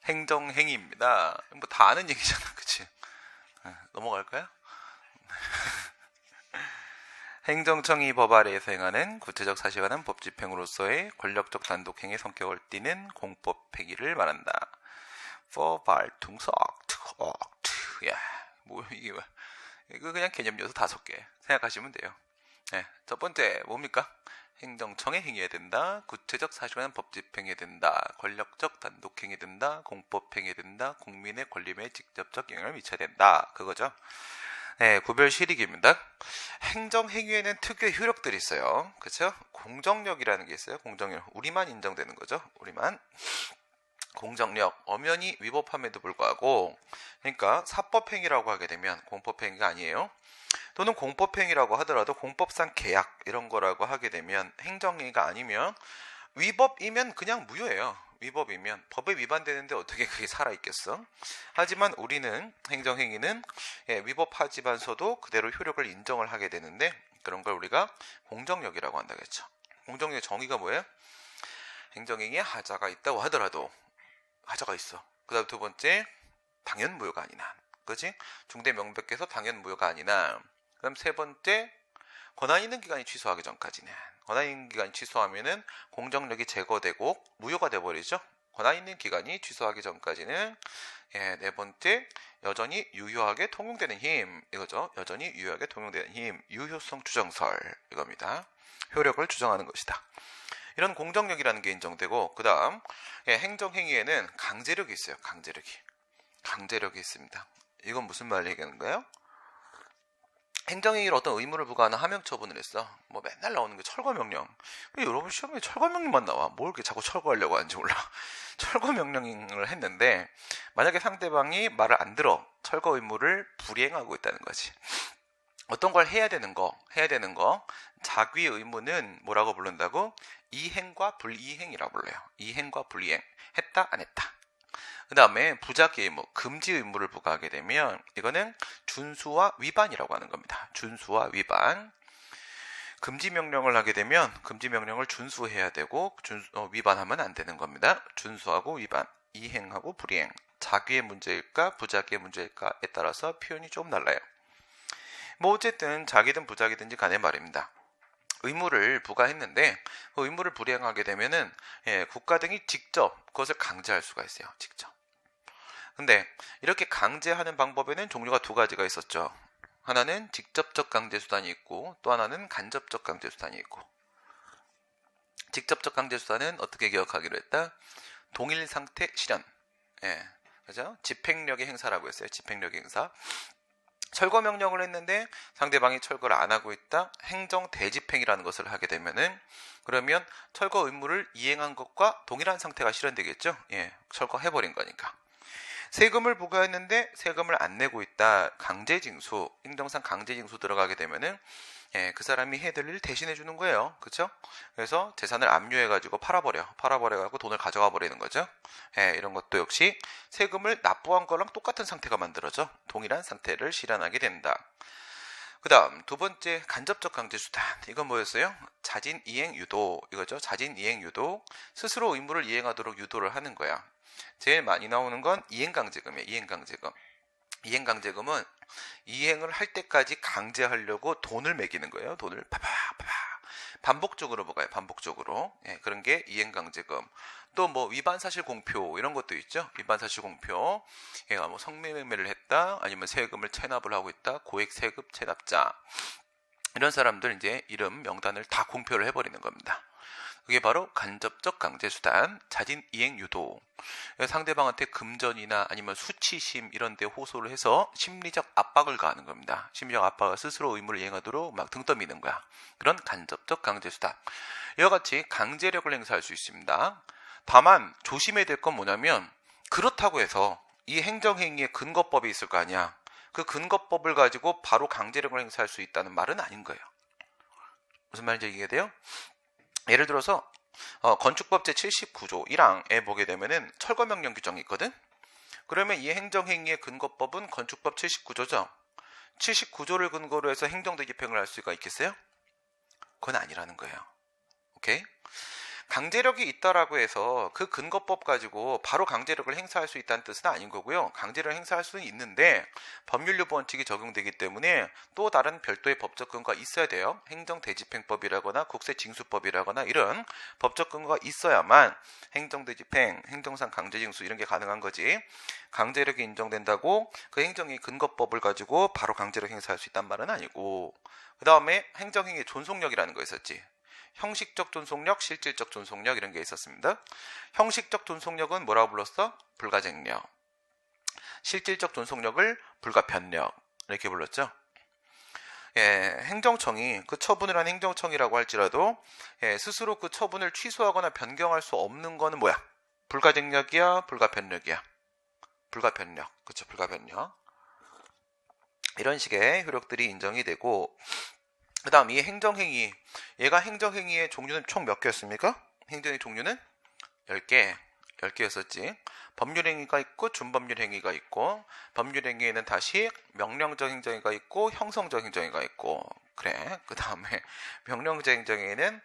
행정행위입니다. 뭐 다 아는 얘기잖아, 그치? 넘어갈까요? 행정청이 법 아래에서 행하는 구체적 사실과는 법 집행으로서의 권력적 단독행위 성격을 띠는 공법행위를 말한다. 야, 뭐 이게 뭐 이거 그냥 개념 요소 5개 생각하시면 돼요. 네, 첫 번째 뭡니까? 행정청에 행해야 된다. 구체적 사실과는 법 집행해야 된다. 권력적 단독행위 된다. 공법행위 된다. 국민의 권리에 직접적 영향을 미쳐야 된다. 그거죠. 네, 구별 실익입니다. 행정행위에는 특유의 효력들이 있어요. 그렇죠? 공정력이라는 게 있어요. 공정력. 우리만 인정되는 거죠. 우리만. 공정력. 엄연히 위법함에도 불구하고, 그러니까 사법행위라고 하게 되면 공법행위가 아니에요. 또는 공법행위라고 하더라도 공법상 계약 이런 거라고 하게 되면 행정행위가 아니면 위법이면 그냥 무효예요. 위법이면 법에 위반되는데 어떻게 그게 살아있겠어? 하지만 우리는 행정행위는 위법하지만서도 그대로 효력을 인정을 하게 되는데 그런 걸 우리가 공정력이라고 한다겠죠. 공정력의 정의가 뭐예요? 행정행위에 하자가 있다고 하더라도 하자가 있어. 그 다음 두 번째 당연무효가 아닌 한, 그렇지? 중대 명백해서 당연무효가 아닌 한. 그 다음 세 번째 권한 있는 기관이 취소하기 전까지는, 권한 있는 기관이 취소하면은 공정력이 제거되고 무효가 돼버리죠. 권한 있는 기관이 취소하기 전까지는. 네 번째 여전히 유효하게 통용되는 힘, 이거죠. 여전히 유효하게 통용되는 힘, 유효성 추정설, 이겁니다. 효력을 추정하는 것이다. 이런 공정력이라는 게 인정되고, 그 다음 행정행위에는 강제력이 있어요. 강제력이 있습니다. 이건 무슨 말 얘기하는 거예요? 행정행위로 어떤 의무를 부과하는 하명처분을 했어. 뭐 맨날 나오는 게 철거명령. 여러분 시험에 철거명령만 나와. 뭘 이렇게 자꾸 철거하려고 하는지 몰라. 철거명령을 했는데 만약에 상대방이 말을 안 들어 철거 의무를 불이행하고 있다는 거지. 어떤 걸 해야 되는 거 자귀 의무는 뭐라고 부른다고? 이행과 불이행이라고 불러요. 이행과 불이행. 했다 안 했다. 그 다음에 부작위 의무, 금지 의무를 부과하게 되면 이거는 준수와 위반이라고 하는 겁니다. 준수와 위반. 금지 명령을 하게 되면 금지 명령을 준수해야 되고 위반하면 안 되는 겁니다. 준수하고 위반, 이행하고 불이행. 자귀의 문제일까 부작위의 문제일까에 따라서 표현이 좀 달라요. 뭐 어쨌든 자기든 부작위든지 간에 말입니다. 의무를 부과했는데 그 의무를 불이행하게 되면은 국가 등이 직접 그것을 강제할 수가 있어요. 직접. 근데 이렇게 강제하는 방법에는 종류가 2가지가 있었죠. 하나는 직접적 강제수단이 있고 또 하나는 간접적 강제수단이 있고. 직접적 강제수단은 어떻게 기억하기로 했다? 동일상태 실현. 그죠? 집행력의 행사라고 했어요. 집행력의 행사. 철거 명령을 했는데 상대방이 철거를 안 하고 있다. 행정 대집행이라는 것을 하게 되면은 그러면 철거 의무를 이행한 것과 동일한 상태가 실현되겠죠. 철거해버린 거니까. 세금을 부과했는데 세금을 안 내고 있다. 강제징수, 행정상 강제징수 들어가게 되면은 그 사람이 해야 될 일을 대신해 주는 거예요. 그렇죠? 그래서 재산을 압류해가지고 팔아버려가지고 돈을 가져가 버리는 거죠. 이런 것도 역시 세금을 납부한 거랑 똑같은 상태가 만들어져. 동일한 상태를 실현하게 된다. 그 다음 2번째 간접적 강제수단. 이건 뭐였어요? 자진 이행 유도, 이거죠. 자진 이행 유도. 스스로 의무를 이행하도록 유도를 하는 거야. 제일 많이 나오는 건 이행강제금이에요. 이행강제금은 이행을 할 때까지 강제하려고 돈을 매기는 거예요. 돈을 파파파파 반복적으로 먹어요. 반복적으로. 그런 게 이행강제금. 또 뭐 위반사실 공표 이런 것도 있죠. 위반사실 공표. 얘가 뭐 성매매를 했다, 아니면 세금을 체납을 하고 있다, 고액 세금 체납자. 이런 사람들 이제 이름 명단을 다 공표를 해버리는 겁니다. 그게 바로 간접적 강제수단, 자진 이행 유도. 상대방한테 금전이나 아니면 수치심 이런 데 호소를 해서 심리적 압박을 가하는 겁니다. 심리적 압박을 스스로 의무를 이행하도록 막 등 떠미는 거야. 그런 간접적 강제수단. 이와 같이 강제력을 행사할 수 있습니다. 다만 조심해야 될 건 뭐냐면 그렇다고 해서 이 행정행위에 근거법이 있을 거 아니야. 그 근거법을 가지고 바로 강제력을 행사할 수 있다는 말은 아닌 거예요. 무슨 말인지 이해돼요? 예를 들어서 건축법 제79조 1항에 보게 되면은 철거명령 규정이 있거든. 그러면 이 행정행위의 근거법은 건축법 79조죠. 79조를 근거로 해서 행정대집행을 할 수가 있겠어요? 그건 아니라는 거예요. 오케이? 강제력이 있다라고 해서 그 근거법 가지고 바로 강제력을 행사할 수 있다는 뜻은 아닌 거고요. 강제력을 행사할 수는 있는데 법률류 원칙이 적용되기 때문에 또 다른 별도의 법적 근거가 있어야 돼요. 행정대집행법이라거나 국세징수법이라거나 이런 법적 근거가 있어야만 행정대집행, 행정상 강제징수 이런 게 가능한 거지. 강제력이 인정된다고 그 행정의 근거법을 가지고 바로 강제력 행사할 수 있단 말은 아니고, 그 다음에 행정행위 존속력이라는 거 있었지. 형식적 존속력, 실질적 존속력 이런 게 있었습니다. 형식적 존속력은 뭐라고 불렀어? 불가쟁력. 실질적 존속력을 불가변력 이렇게 불렀죠. 행정청이 그 처분을 한 행정청이라고 할지라도 스스로 그 처분을 취소하거나 변경할 수 없는 거는 뭐야? 불가쟁력이야, 불가변력이야? 불가변력. 그렇죠, 불가변력. 이런 식의 효력들이 인정이 되고, 그 다음 이 행정행위, 얘가 행정행위의 종류는 총 몇 개였습니까? 행정의 종류는 10개였었지. 법률행위가 있고 준법률행위가 있고, 법률행위에는 다시 명령적 행정행위가 있고 형성적 행정행위가 있고, 그래. 그 다음에 명령적 행정행위는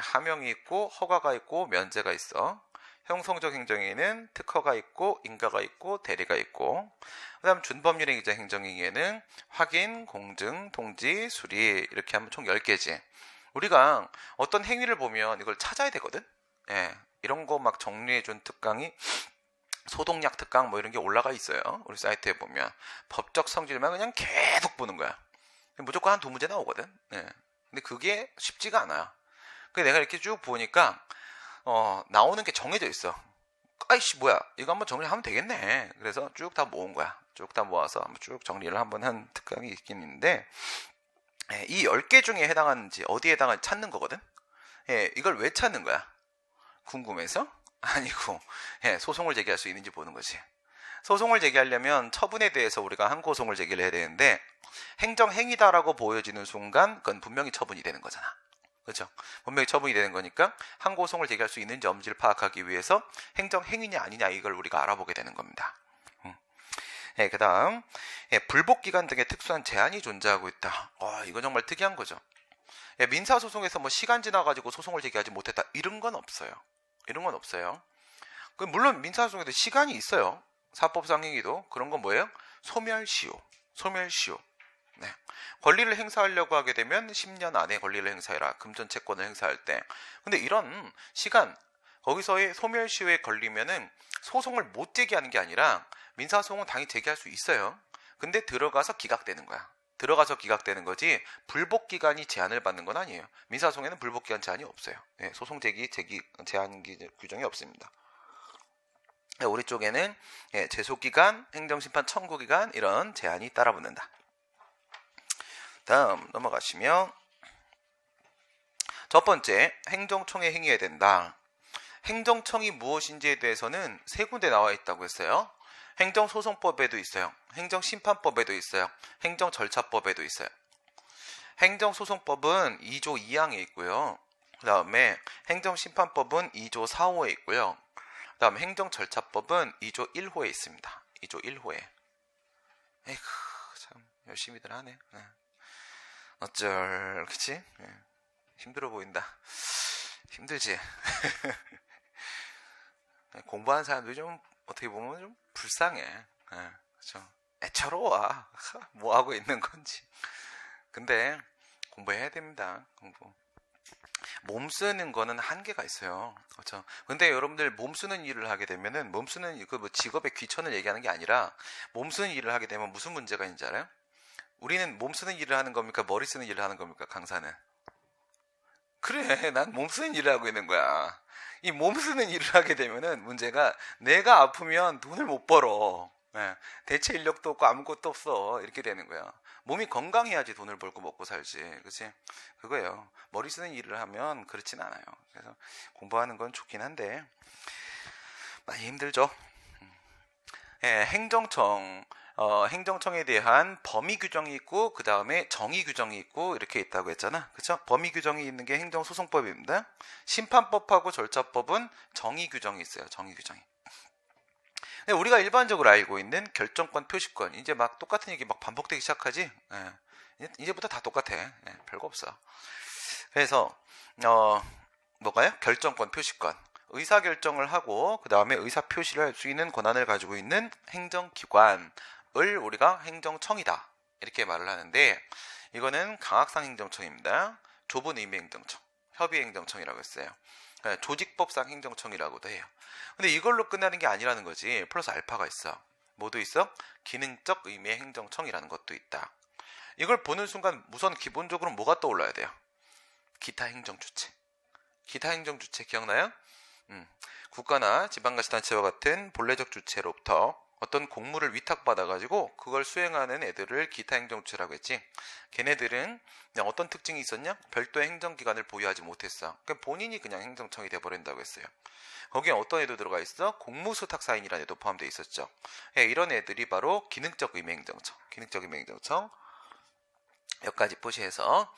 하명이 있고 허가가 있고 면제가 있어. 형성적 행정행위는 특허가 있고 인가가 있고 대리가 있고, 그 다음 준법률행위자 행정행위에는 확인, 공증, 통지, 수리 이렇게 하면 총 10개지. 우리가 어떤 행위를 보면 이걸 찾아야 되거든. 이런 거 막 정리해준 특강이 소독약 특강 뭐 이런 게 올라가 있어요. 우리 사이트에 보면 법적 성질만 그냥 계속 보는 거야. 무조건 한 두 문제 나오거든. 근데 그게 쉽지가 않아요. 그래서 내가 이렇게 쭉 보니까 나오는 게 정해져 있어. 아이씨 뭐야 이거 한번 정리를 하면 되겠네. 그래서 쭉 다 모은 거야. 쭉 다 모아서 쭉 정리를 한번 한 특강이 있긴 있는데, 이 10개 중에 해당하는지 어디에 해당하는지 찾는 거거든. 이걸 왜 찾는 거야? 궁금해서? 아니고 소송을 제기할 수 있는지 보는 거지. 소송을 제기하려면 처분에 대해서 우리가 항고송을 제기를 해야 되는데, 행정행위다라고 보여지는 순간 그건 분명히 처분이 되는 거잖아. 그렇죠? 분명히 처분이 되는 거니까 항고송을 제기할 수 있는지 없는지를 파악하기 위해서 행정행위냐 아니냐 이걸 우리가 알아보게 되는 겁니다. 그 다음 불복기간 등의 특수한 제한이 존재하고 있다. 이건 정말 특이한 거죠. 민사소송에서 뭐 시간 지나가지고 소송을 제기하지 못했다 이런 건 없어요. 이런 건 없어요. 물론 민사소송에도 시간이 있어요. 사법상 행위도. 그런 건 뭐예요? 소멸시효. 권리를 행사하려고 하게 되면 10년 안에 권리를 행사해라. 금전채권을 행사할 때. 근데 이런 시간, 거기서의 소멸시효에 걸리면은 소송을 못 제기하는 게 아니라 민사소송은 당연히 제기할 수 있어요. 근데 들어가서 기각되는 거야. 들어가서 기각되는 거지 불복기간이 제한을 받는 건 아니에요. 민사소송에는 불복기간 제한이 없어요. 소송 제기 제한 규정이 없습니다. 우리 쪽에는 제소기간, 행정심판 청구기간 이런 제한이 따라붙는다. 다음 넘어가시면 첫 번째, 행정청에 행해야 된다. 행정청이 무엇인지에 대해서는 세 군데 나와 있다고 했어요. 행정소송법에도 있어요. 행정심판법에도 있어요. 행정절차법에도 있어요. 행정소송법은 2조 2항에 있고요. 그 다음에 행정심판법은 2조 4호에 있고요. 그 다음에 행정절차법은 2조 1호에 있습니다. 2조 1호에. 에이구, 참 열심히들 하네. 어쩔, 그치? 힘들어 보인다. 힘들지? 공부하는 사람들이 좀 어떻게 보면 좀 불쌍해. 그렇죠? 애처로워. 뭐 하고 있는 건지. 근데 공부해야 됩니다. 공부. 몸 쓰는 거는 한계가 있어요. 그렇죠? 근데 여러분들 몸 쓰는 일을 하게 되면은, 몸 쓰는 그 뭐 직업의 귀천을 얘기하는 게 아니라 몸 쓰는 일을 하게 되면 무슨 문제가 있는지 알아요? 우리는 몸 쓰는 일을 하는 겁니까? 머리 쓰는 일을 하는 겁니까? 강사는. 그래, 난 몸 쓰는 일을 하고 있는 거야. 이 몸 쓰는 일을 하게 되면은 문제가, 내가 아프면 돈을 못 벌어. 대체 인력도 없고 아무것도 없어. 이렇게 되는 거야. 몸이 건강해야지 돈을 벌고 먹고 살지. 그치? 그거예요. 머리 쓰는 일을 하면 그렇진 않아요. 그래서 공부하는 건 좋긴 한데 많이 힘들죠. 행정청. 행정청에 대한 범위 규정이 있고, 그 다음에 정의 규정이 있고, 이렇게 있다고 했잖아. 그쵸? 범위 규정이 있는 게 행정소송법입니다. 심판법하고 절차법은 정의 규정이 있어요. 정의 규정이. 우리가 일반적으로 알고 있는 결정권, 표시권, 이제 막 똑같은 얘기 막 반복되기 시작하지? 이제부터 다 똑같아. 별거 없어. 그래서, 뭐가요? 결정권, 표시권. 의사결정을 하고 그 다음에 의사표시를 할 수 있는 권한을 가지고 있는 행정기관을 우리가 행정청이다 이렇게 말을 하는데, 이거는 강학상 행정청입니다. 좁은 의미 행정청, 협의행정청이라고 했어요. 조직법상 행정청이라고도 해요. 근데 이걸로 끝나는 게 아니라는 거지. 플러스 알파가 있어. 뭐도 있어? 기능적 의미의 행정청이라는 것도 있다. 이걸 보는 순간 우선 기본적으로 뭐가 떠올라야 돼요? 기타 행정주체. 기타 행정주체 기억나요? 국가나 지방자치단체와 같은 본래적 주체로부터 어떤 공무를 위탁받아가지고 그걸 수행하는 애들을 기타 행정주체라고 했지. 걔네들은 그냥 어떤 특징이 있었냐? 별도의 행정기관을 보유하지 못했어. 그러니까 본인이 그냥 행정청이 돼버린다고 했어요. 거기에 어떤 애도 들어가 있어? 공무수탁사인이라는 애도 포함되어 있었죠. 이런 애들이 바로 기능적 의미 행정청. 기능적 의미 행정청. 여기까지 표시해서.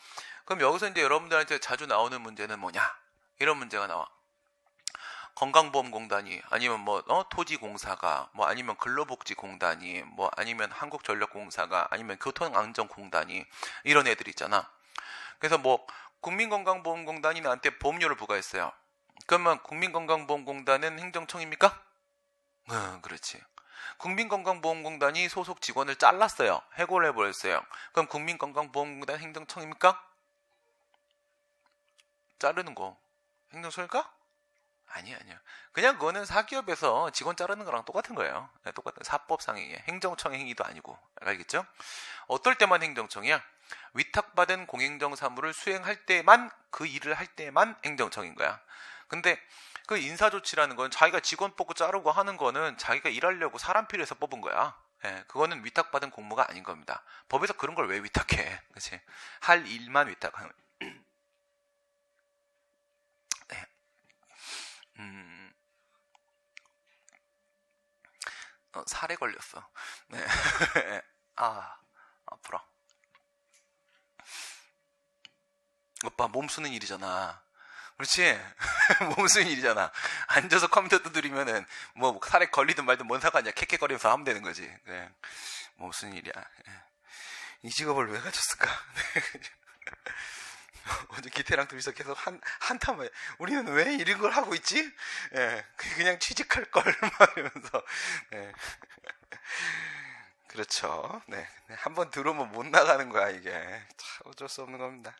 그럼 여기서 이제 여러분들한테 자주 나오는 문제는 뭐냐? 이런 문제가 나와. 건강보험공단이 아니면 뭐 토지공사가 뭐 아니면 근로복지공단이 뭐 아니면 한국전력공사가 아니면 교통안전공단이 이런 애들 있잖아. 그래서 뭐 국민건강보험공단이 나한테 보험료를 부과했어요. 그러면 국민건강보험공단은 행정청입니까? 그렇지. 국민건강보험공단이 소속 직원을 잘랐어요. 해고를 해버렸어요. 그럼 국민건강보험공단 행정청입니까? 자르는 거 행정청일까? 아니야. 그냥 그거는 사기업에서 직원 자르는 거랑 똑같은 거예요. 똑같은 사법상의 행정청 행위도 아니고. 알겠죠? 어떨 때만 행정청이야? 위탁받은 공행정 사무를 수행할 때만, 그 일을 할 때만 행정청인 거야. 근데 그 인사조치라는 건 자기가 직원 뽑고 자르고 하는 거는 자기가 일하려고 사람 필요해서 뽑은 거야. 그거는 위탁받은 공무가 아닌 겁니다. 법에서 그런 걸 왜 위탁해? 그치? 할 일만 위탁하는. 살에 걸렸어. 네. 아프라. 오빠 몸 쓰는 일이잖아. 그렇지? 몸 쓰는 일이잖아. 앉아서 컴퓨터 두드리면은 뭐 살에 걸리든 말든 뭔 상관이야. 캑캑거리면서 하면 되는 거지. 네. 몸 쓰는 일이야. 이 직업을 왜 가졌을까? 어제 기태랑 둘이서 계속 한참을 우리는 왜 이런 걸 하고 있지? 그냥 취직할 걸 말하면서. 그렇죠. 네. 한번 들어오면 못 나가는 거야, 이게. 참 어쩔 수 없는 겁니다.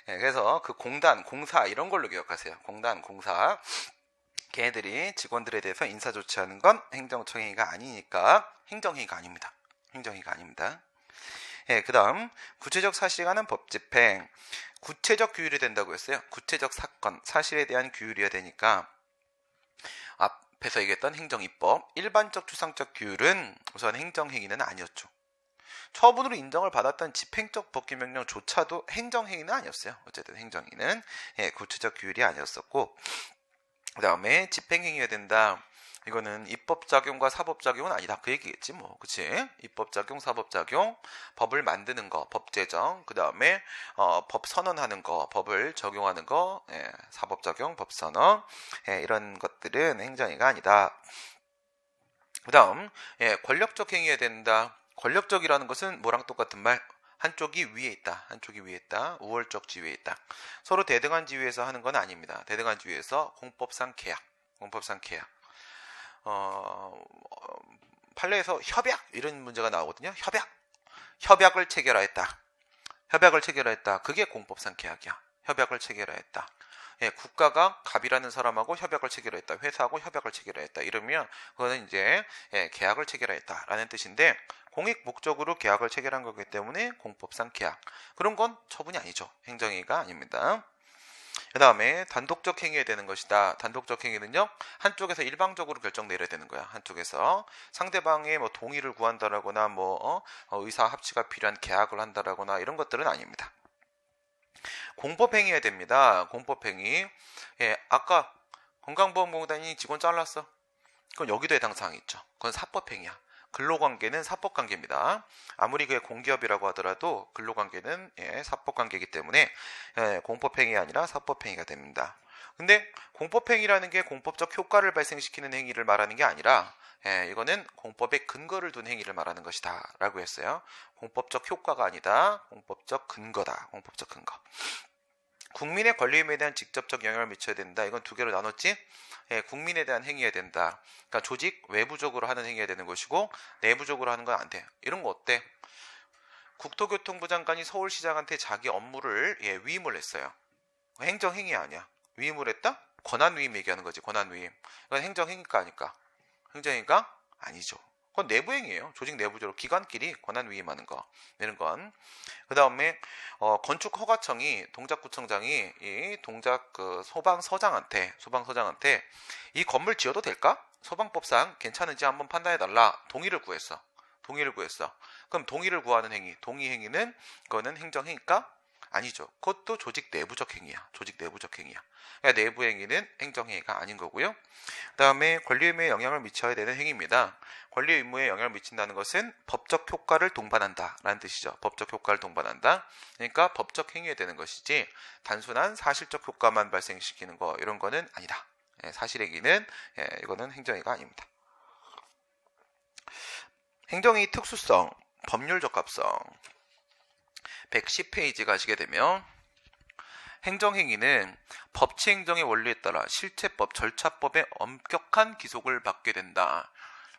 그래서 그 공단, 공사 이런 걸로 기억하세요. 공단, 공사. 걔네들이 직원들에 대해서 인사 조치하는 건 행정청행위가 아니니까 행정행위가 아닙니다. 행정행위가 아닙니다. 그 다음 구체적 사실에 관한 법집행. 구체적 규율이 된다고 했어요. 구체적 사건, 사실에 대한 규율이어야 되니까 앞에서 얘기했던 행정입법, 일반적 추상적 규율은 우선 행정행위는 아니었죠. 처분으로 인정을 받았던 집행적 법규명령조차도 행정행위는 아니었어요. 어쨌든 행정행위는 구체적 규율이 아니었었고, 그 다음에 집행행위가 된다. 이거는 입법작용과 사법작용은 아니다. 그 얘기겠지 뭐. 그치? 입법작용, 사법작용, 법을 만드는 거, 법제정, 그 다음에 법 선언하는 거, 법을 적용하는 거, 사법작용, 법선언, 이런 것들은 행정행위가 아니다. 그 다음 권력적 행위가 된다. 권력적이라는 것은 뭐랑 똑같은 말? 한쪽이 위에 있다. 한쪽이 위에 있다. 우월적 지위에 있다. 서로 대등한 지위에서 하는 건 아닙니다. 대등한 지위에서 공법상 계약. 공법상 계약. 판례에서 협약 이런 문제가 나오거든요. 협약을 체결하였다. 협약을 체결하였다. 그게 공법상 계약이야. 협약을 체결하였다. 국가가 갑이라는 사람하고 협약을 체결했다. 회사하고 협약을 체결했다. 이러면 그거는 이제 계약을 체결했다라는 뜻인데, 공익 목적으로 계약을 체결한 거기 때문에 공법상 계약. 그런 건 처분이 아니죠. 행정행위가 아닙니다. 그 다음에 단독적 행위에 되는 것이다. 단독적 행위는요, 한쪽에서 일방적으로 결정 내려야 되는 거야. 한쪽에서 상대방의 뭐 동의를 구한다라거나 뭐 의사 합치가 필요한 계약을 한다라거나 이런 것들은 아닙니다. 공법행위해야 됩니다. 공법행위. 아까 건강보험공단이 직원 잘랐어. 그건 여기도 해당 사항이 있죠. 그건 사법행위야. 근로관계는 사법관계입니다. 아무리 그게 공기업이라고 하더라도 근로관계는 사법관계이기 때문에 공법행위가 아니라 사법행위가 됩니다. 근데 공법행위라는 게 공법적 효과를 발생시키는 행위를 말하는 게 아니라 이거는 공법의 근거를 둔 행위를 말하는 것이다 라고 했어요. 공법적 효과가 아니다. 공법적 근거다. 공법적 근거. 국민의 권리임에 대한 직접적 영향을 미쳐야 된다. 이건 두 개로 나눴지? 예, 국민에 대한 행위해야 된다. 그러니까 조직 외부적으로 하는 행위해야 되는 것이고 내부적으로 하는 건 안 돼. 이런 거 어때? 국토교통부 장관이 서울시장한테 자기 업무를 위임을 했어요. 행정행위 아니야. 위임을 했다? 권한위임 얘기하는 거지. 권한위임. 이건 행정행위가 아닐까? 행정행위가 아니죠. 그건 내부행위예요. 조직 내부적으로 기관끼리 권한위임하는 거. 이런 건. 그 다음에 건축허가청이 동작구청장이 이 동작 소방서장한테 이 건물 지어도 될까? 소방법상 괜찮은지 한번 판단해달라. 동의를 구했어. 그럼 동의를 구하는 행위, 동의 행위는 그거는 행정행위가 아니죠. 그것도 조직 내부적 행위야. 그러니까 내부 행위는 행정행위가 아닌 거고요. 그 다음에 권리 의무에 영향을 미쳐야 되는 행위입니다. 권리 의무에 영향을 미친다는 것은 법적 효과를 동반한다 라는 뜻이죠. 법적 효과를 동반한다. 그러니까 법적 행위에 되는 것이지 단순한 사실적 효과만 발생시키는 거 이런 거는 아니다. 사실행위는 이거는 행정행위가 아닙니다. 행정행위 특수성, 법률 적합성 110페이지 가시게 되면 행정행위는 법치행정의 원리에 따라 실체법, 절차법의 엄격한 기속을 받게 된다.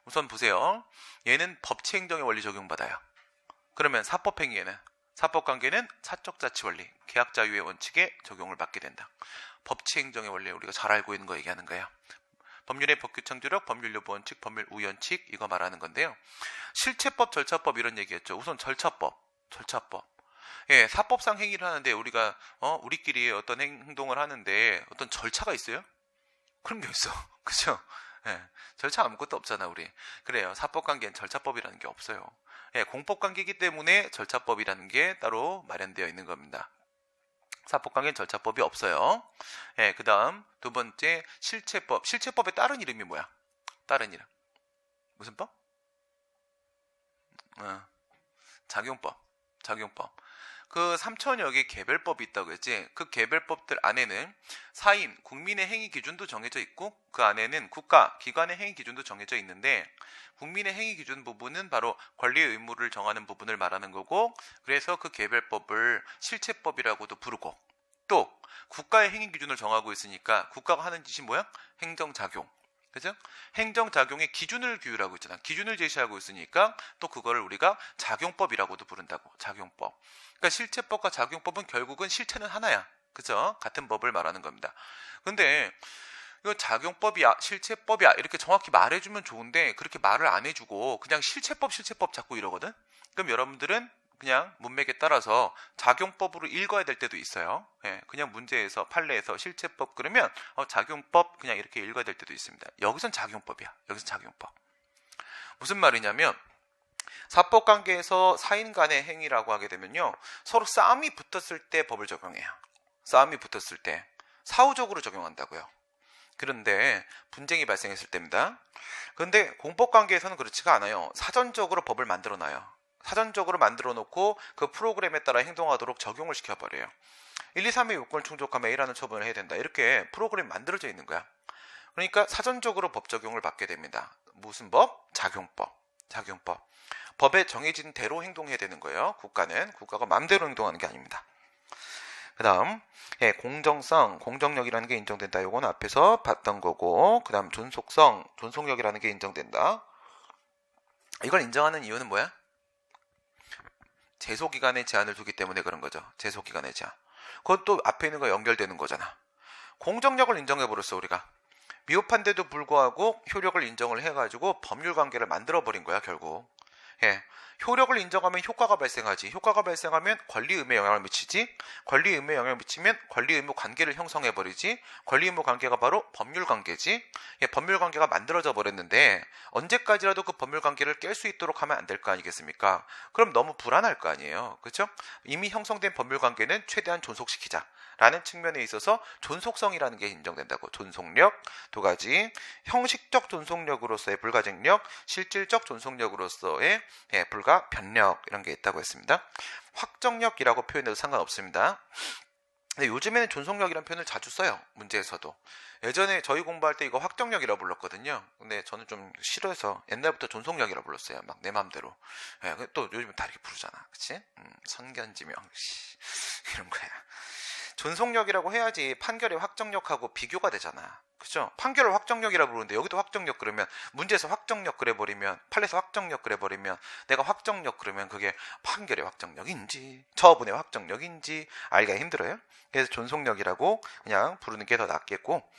우선 보세요. 얘는 법치행정의 원리 적용받아요. 그러면 사법행위에는 사법관계는 사적자치 원리, 계약자유의 원칙에 적용을 받게 된다. 법치행정의 원리 우리가 잘 알고 있는 거 얘기하는 거예요. 법률의 법규창조력, 법률요구원칙, 법률우연칙 이거 말하는 건데요. 실체법, 절차법 이런 얘기했죠. 우선 절차법. 사법상 행위를 하는데 우리가 우리끼리 어떤 행동을 하는데 어떤 절차가 있어요? 그런 게 있어. 그죠? 절차 아무것도 없잖아 우리. 그래요. 사법관계는 절차법이라는 게 없어요. 공법관계이기 때문에 절차법이라는 게 따로 마련되어 있는 겁니다. 사법관계는 절차법이 없어요. 그 다음 두 번째 실체법. 실체법의 다른 이름이 뭐야? 다른 이름. 무슨 법? 작용법. 그 3천여 개 개별법이 있다고 했지. 그 개별법들 안에는 사인, 국민의 행위 기준도 정해져 있고 그 안에는 국가, 기관의 행위 기준도 정해져 있는데 국민의 행위 기준 부분은 바로 권리 의무를 정하는 부분을 말하는 거고 그래서 그 개별법을 실체법이라고도 부르고 또 국가의 행위 기준을 정하고 있으니까 국가가 하는 짓이 뭐야? 행정작용. 그죠? 행정작용의 기준을 규율하고 있잖아. 기준을 제시하고 있으니까 또 그거를 우리가 작용법이라고도 부른다고. 작용법. 그러니까 실체법과 작용법은 결국은 실체는 하나야. 그죠? 같은 법을 말하는 겁니다. 근데 이거 작용법이야, 실체법이야 이렇게 정확히 말해주면 좋은데 그렇게 말을 안 해주고 그냥 실체법 자꾸 이러거든? 그럼 여러분들은 그냥 문맥에 따라서 작용법으로 읽어야 될 때도 있어요. 그냥 문제에서 판례에서 실체법 그러면 작용법 그냥 이렇게 읽어야 될 때도 있습니다. 여기선 작용법이야. 여기선 작용법. 무슨 말이냐면 사법관계에서 사인 간의 행위라고 하게 되면요. 서로 싸움이 붙었을 때 법을 적용해요. 싸움이 붙었을 때 사후적으로 적용한다고요. 그런데 분쟁이 발생했을 때입니다. 그런데 공법관계에서는 그렇지가 않아요. 사전적으로 법을 만들어놔요. 사전적으로 만들어 놓고 그 프로그램에 따라 행동하도록 적용을 시켜버려요. 1, 2, 3의 요건을 충족하면 A라는 처분을 해야 된다. 이렇게 프로그램이 만들어져 있는 거야. 그러니까 사전적으로 법 적용을 받게 됩니다. 무슨 법? 작용법. 법에 정해진 대로 행동해야 되는 거예요. 국가가 마음대로 행동하는 게 아닙니다. 그 다음 공정성, 공정력이라는 게 인정된다. 이건 앞에서 봤던 거고 그 다음 존속성, 존속력이라는 게 인정된다. 이걸 인정하는 이유는 뭐야? 제소기간의 제한을 두기 때문에 그런 거죠. 제소기간의 제한. 그것도 앞에 있는 거 연결되는 거잖아. 공정력을 인정해버렸어 우리가. 미흡한데도 불구하고 효력을 인정을 해가지고 법률관계를 만들어버린 거야 결국. 효력을 인정하면 효과가 발생하지. 효과가 발생하면 권리의무에 영향을 미치지. 권리의무에 영향을 미치면 권리의무 관계를 형성해버리지. 권리의무 관계가 바로 법률관계지. 법률관계가 만들어져 버렸는데 언제까지라도 그 법률관계를 깰 수 있도록 하면 안 될 거 아니겠습니까? 그럼 너무 불안할 거 아니에요. 그렇죠? 이미 형성된 법률관계는 최대한 존속시키자 라는 측면에 있어서 존속성이라는 게 인정된다고. 존속력 두 가지. 형식적 존속력으로서의 불가증력, 실질적 존속력으로서의 불가변력 이런 게 있다고 했습니다. 확정력이라고 표현해도 상관없습니다. 근데 요즘에는 존속력이라는 표현을 자주 써요. 문제에서도. 예전에 저희 공부할 때 이거 확정력이라고 불렀거든요. 근데 저는 좀 싫어해서 옛날부터 존속력이라고 불렀어요. 막 내 맘대로. 또 요즘은 다르게 부르잖아. 그치? 선견지명. 이런 거야. 존속력이라고 해야지 판결의 확정력하고 비교가 되잖아. 그죠? 판결을 확정력이라고 부르는데 여기도 확정력 그러면 문제에서 확정력 그래버리면 판례에서 확정력 그래버리면 내가 확정력 그러면 그게 판결의 확정력인지 처분의 확정력인지 알기가 힘들어요. 그래서 존속력이라고 그냥 부르는 게 더 낫겠고,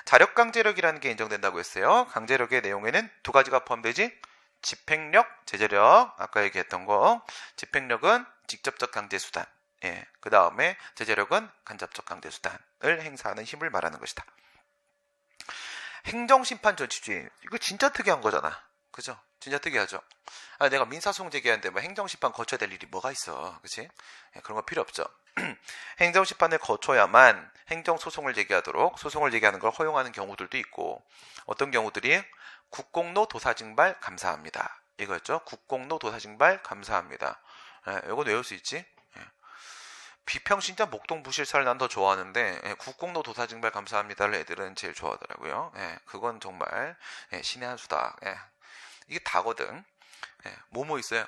자력강제력이라는 게 인정된다고 했어요. 강제력의 내용에는 두 가지가 포함되지. 집행력, 제재력, 아까 얘기했던 거. 집행력은 직접적 강제수단, 그 다음에 제재력은 간접적 강제수단을 행사하는 힘을 말하는 것이다. 행정심판 전치주의, 이거 진짜 특이한 거잖아. 그죠? 진짜 특이하죠. 내가 민사소송 제기하는데 뭐 행정심판 거쳐야 될 일이 뭐가 있어. 그치? 그런 거 필요 없죠. 행정심판을 거쳐야만 행정소송을 제기하도록 소송을 제기하는 걸 허용하는 경우들도 있고, 어떤 경우들이 국공로 도사징발 감사합니다. 이거였죠. 국공로 도사징발 감사합니다. 이건 외울 수 있지? 비평신자 목동부실사를 난 더 좋아하는데, 국공로 도사징발 감사합니다를 애들은 제일 좋아하더라고요. 그건 정말 신의 한 수다. 이게 다거든. 뭐뭐 있어요?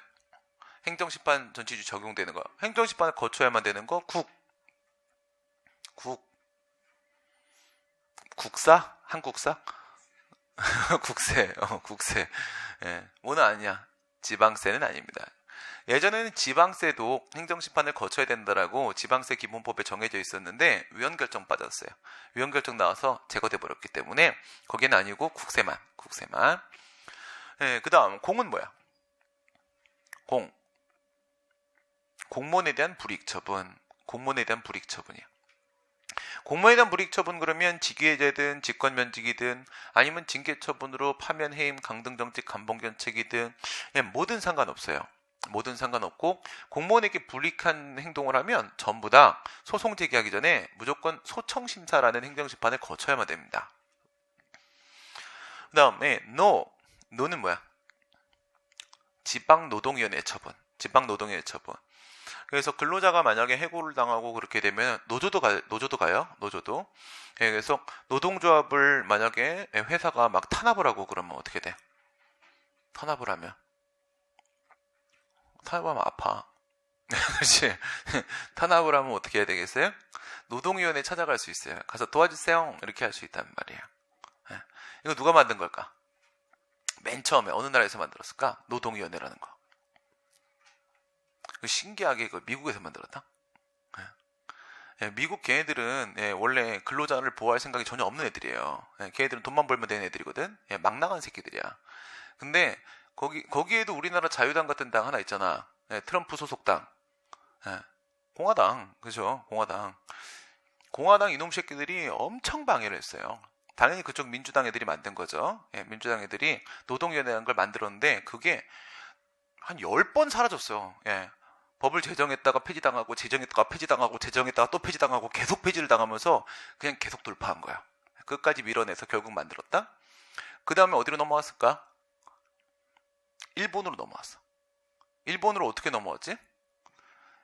행정심판 전치주의 적용되는 거, 행정심판을 거쳐야만 되는 거, 국사? 한국사? 국세, 국세. 뭐는 아니야. 지방세는 아닙니다. 예전에는 지방세도 행정심판을 거쳐야 된다라고 지방세 기본법에 정해져 있었는데 위헌결정 빠졌어요. 위헌결정 나와서 제거돼 버렸기 때문에 거기는 아니고 국세만. 그 다음 공은 뭐야? 공무원에 대한 불이익처분. 공무원에 대한 불이익처분이야. 공무원에 대한 불이익처분 그러면 직위해제든 직권면직이든 아니면 징계처분으로 파면, 해임, 강등정직, 감봉견책이든 뭐든 상관없어요. 뭐든 상관없고, 공무원에게 불이익한 행동을 하면 전부 다 소송 제기하기 전에 무조건 소청심사라는 행정심판을 거쳐야만 됩니다. 그 다음에 노는 뭐야? 지방노동위원회 처분. 지방노동위원회 처분. 그래서 근로자가 만약에 해고를 당하고 그렇게 되면 노조도 가요. 노조도. 그래서 노동조합을 만약에 회사가 막 탄압을 하고 그러면 어떻게 돼? 탄압을 하면 아파. 그렇지. 탄압을 하면 어떻게 해야 되겠어요? 노동위원회 찾아갈 수 있어요. 가서 도와주세요. 이렇게 할 수 있단 말이에요. 이거 누가 만든 걸까? 맨 처음에 어느 나라에서 만들었을까? 노동위원회라는 거. 신기하게 미국에서 만들었다? 미국 걔네들은 원래 근로자를 보호할 생각이 전혀 없는 애들이에요. 걔네들은 돈만 벌면 되는 애들이거든. 막 나간 새끼들이야. 근데 거기에도 우리나라 자유당 같은 당 하나 있잖아. 트럼프 소속당. 공화당. 그죠? 공화당 이놈 새끼들이 엄청 방해를 했어요. 당연히 그쪽 민주당 애들이 만든 거죠. 민주당 애들이 노동위원회라는 걸 만들었는데 그게 한 10번 사라졌어요. 법을 제정했다가 폐지당하고 제정했다가 폐지당하고 제정했다가 또 폐지당하고 계속 폐지를 당하면서 그냥 계속 돌파한 거야. 끝까지 밀어내서 결국 만들었다. 그 다음에 어디로 넘어왔을까? 일본으로 넘어왔어. 일본으로 어떻게 넘어왔지?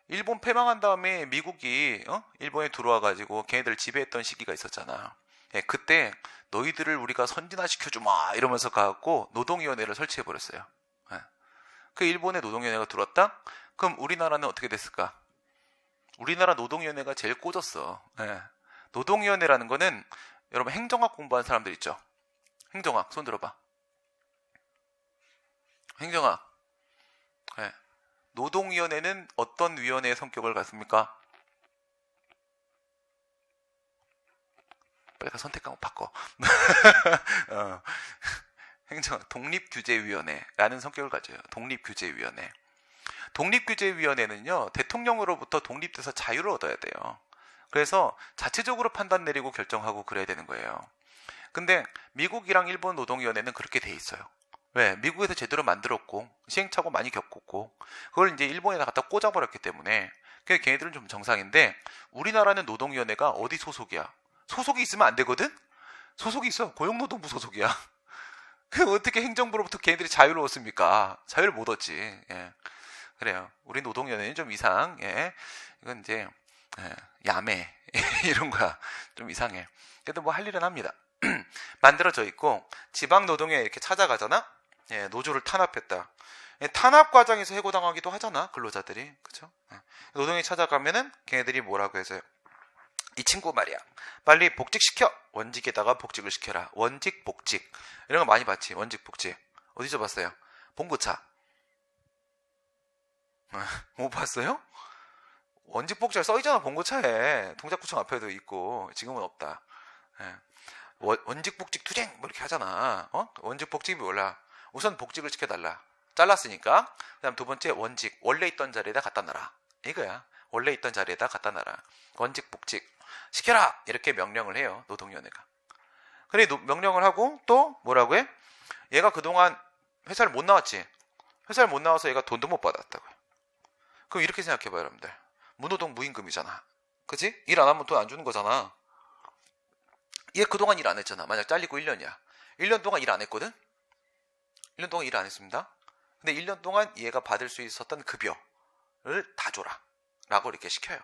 일본 패망한 다음에 미국이 일본에 들어와가지고 걔네들 지배했던 시기가 있었잖아. 그때 너희들을 우리가 선진화시켜주마 이러면서 가갖고 노동위원회를 설치해버렸어요. 그 일본의 노동위원회가 들어왔다? 그럼 우리나라는 어떻게 됐을까? 우리나라 노동위원회가 제일 꽂았어. 노동위원회라는 거는 여러분 행정학 공부한 사람들 있죠? 행정학 손 들어봐. 행정학. 노동위원회는 어떤 위원회의 성격을 갖습니까? 빨리 가 선택 과목 바꿔. 행정학 독립규제위원회라는 성격을 가져요. 독립규제위원회. 독립규제위원회는요, 대통령으로부터 독립돼서 자유를 얻어야 돼요. 그래서 자체적으로 판단 내리고 결정하고 그래야 되는 거예요. 근데 미국이랑 일본 노동위원회는 그렇게 돼 있어요. 왜? 미국에서 제대로 만들었고 시행착오 많이 겪었고 그걸 이제 일본에다 갖다 꽂아버렸기 때문에 그래서 걔네들은 좀 정상인데, 우리나라는 노동위원회가 어디 소속이야? 소속이 있으면 안 되거든? 소속이 있어. 고용노동부 소속이야. 그 어떻게 행정부로부터 걔네들이 자유를 얻습니까? 자유를 못 얻지. 그래요. 우리 노동위원회는 좀 이상. 이건 이제 야매 이런 거야. 좀 이상해. 그래도 뭐 할 일은 합니다. 만들어져 있고, 지방노동위에 이렇게 찾아가잖아. 노조를 탄압했다. 탄압 과정에서 해고당하기도 하잖아, 근로자들이. 그죠? 노동에 찾아가면은 걔네들이 뭐라고 해서요? 이 친구 말이야. 빨리 복직시켜. 원직에다가 복직을 시켜라. 원직, 복직. 이런 거 많이 봤지. 원직, 복직. 어디서 봤어요? 봉고차. 못 봤어요? 원직, 복직 써있잖아. 봉고차에. 동작구청 앞에도 있고. 지금은 없다. 예. 원직, 복직, 투쟁. 뭐 이렇게 하잖아. 원직, 복직이 몰라. 우선 복직을 시켜달라. 잘랐으니까. 그 다음 두 번째, 원직. 원래 있던 자리에다 갖다 놔라. 이거야. 원래 있던 자리에다 갖다 놔라. 원직, 복직. 시켜라! 이렇게 명령을 해요. 노동위원회가. 그래, 명령을 하고 또 뭐라고 해? 얘가 그동안 회사를 못 나왔지. 회사를 못 나와서 얘가 돈도 못 받았다고요. 그럼 이렇게 생각해봐요, 여러분들. 무노동 무임금이잖아. 그치? 일 안 하면 돈 안 주는 거잖아. 얘 그동안 일 안 했잖아. 만약 잘리고 1년이야. 1년 동안 일 안 했거든? 1년 동안 일 안 했습니다. 근데 1년 동안 얘가 받을 수 있었던 급여를 다 줘라. 라고 이렇게 시켜요.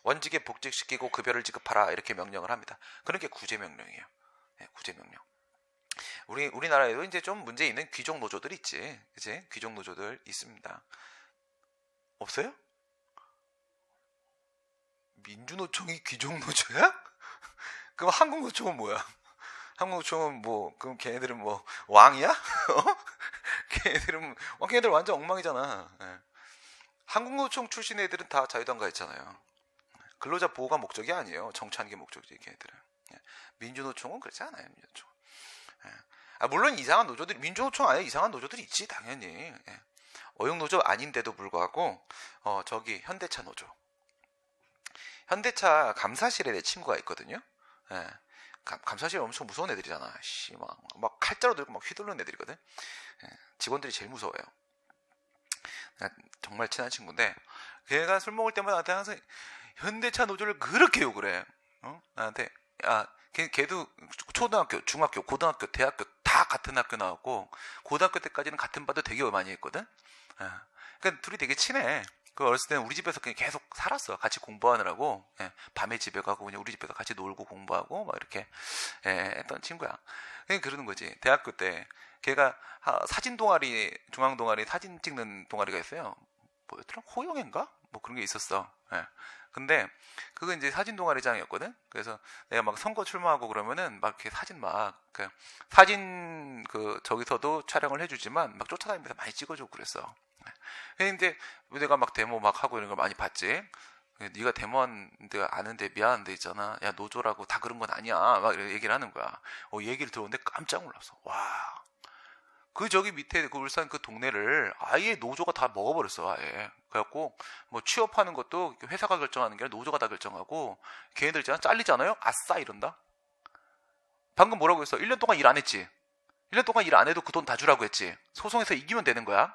원직에 복직시키고 급여를 지급하라. 이렇게 명령을 합니다. 그런 게 구제명령이에요. 네, 구제명령. 우리나라에도 이제 좀 문제 있는 귀족 노조들 있지. 그치? 귀족 노조들 있습니다. 없어요? 민주노총이 귀족 노조야? 그럼 한국노총은 뭐야? 한국노총은 뭐, 그럼 걔네들은 뭐, 왕이야? 걔네들 완전 엉망이잖아. 네. 한국노총 출신 애들은 다 자유당가 했잖아요. 근로자 보호가 목적이 아니에요. 정치하는 게 목적이지, 걔네들은. 네. 민주노총은 그렇지 않아요, 민주노총. 네. 물론 이상한 노조들이, 민주노총 안에 이상한 노조들이 있지, 당연히. 네. 어용노조 아닌데도 불구하고, 현대차 노조. 현대차 감사실에 내 친구가 있거든요. 예. 감사실 엄청 무서운 애들이잖아. 막 칼자루 들고 막 휘두르는 애들이거든. 예. 직원들이 제일 무서워요. 정말 친한 친구인데, 걔가 술 먹을 때마다 나한테 항상 현대차 노조를 그렇게 욕을 해. 나한테, 걔도 초등학교, 중학교, 고등학교, 대학교 다 같은 학교 나왔고, 고등학교 때까지는 같은 반도 되게 많이 했거든. 예. 그러니까 둘이 되게 친해. 그 어렸을 때는 우리 집에서 그냥 계속 살았어. 같이 공부하느라고. 예, 밤에 집에 가고 그냥 우리 집에서 같이 놀고 공부하고 막 이렇게 했던 친구야. 그냥 그러는 거지. 대학교 때 걔가 사진 동아리, 중앙 동아리 사진 찍는 동아리가 있어요. 뭐였더라? 호영인가? 뭐 그런 게 있었어. 예. 근데 그거 이제 사진 동아리장이었거든. 그래서 내가 막 선거 출마하고 그러면은 막 이렇게 사진 저기서도 촬영을 해주지만 막 쫓아다니면서 많이 찍어주고 그랬어. 근데 내가 막 데모 막 하고 이런 걸 많이 봤지. 네가 데모한 데가 아는데 미안한데 있잖아. 야, 노조라고 다 그런 건 아니야. 막 이렇게 얘기를 하는 거야. 얘기를 들었는데 깜짝 놀랐어. 와. 저기 밑에 그 울산 그 동네를 아예 노조가 다 먹어버렸어, 아예. 그래갖고, 뭐 취업하는 것도 회사가 결정하는 게 아니라 노조가 다 결정하고, 걔네들 있잖아. 잘리잖아요? 아싸! 이런다? 방금 뭐라고 했어? 1년 동안 일 안 했지? 1년 동안 일 안 해도 그 돈 다 주라고 했지? 소송에서 이기면 되는 거야?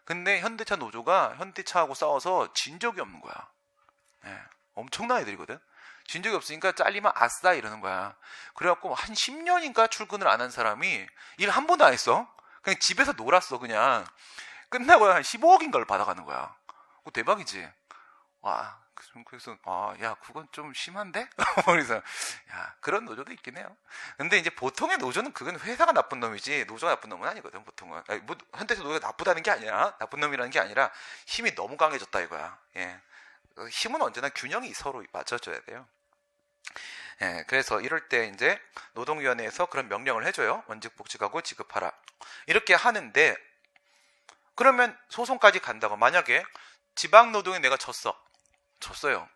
근데 현대차 노조가 현대차하고 싸워서 진 적이 없는 거야. 예, 엄청난 애들이거든. 진 적이 없으니까 잘리면 아싸 이러는 거야. 그래갖고 한 10년인가 출근을 안 한 사람이 일 한 번도 안 했어. 그냥 집에서 놀았어. 그냥 끝나고 한 15억인가를 받아가는 거야. 대박이지. 와, 그래서 야, 그건 좀 심한데? 그래서 야, 그런 노조도 있긴 해요. 근데 이제 보통의 노조는 그건 회사가 나쁜 놈이지 노조가 나쁜 놈은 아니거든. 보통은 뭐 현대차 노조가 나쁘다는 게 아니라, 나쁜 놈이라는 게 아니라 힘이 너무 강해졌다 이거야. 예, 힘은 언제나 균형이 서로 맞춰줘야 돼요. 예, 그래서 이럴 때 이제 노동위원회에서 그런 명령을 해줘요. 원직 복직하고 지급하라. 이렇게 하는데, 그러면 소송까지 간다고. 만약에 지방노동에 내가 졌어요.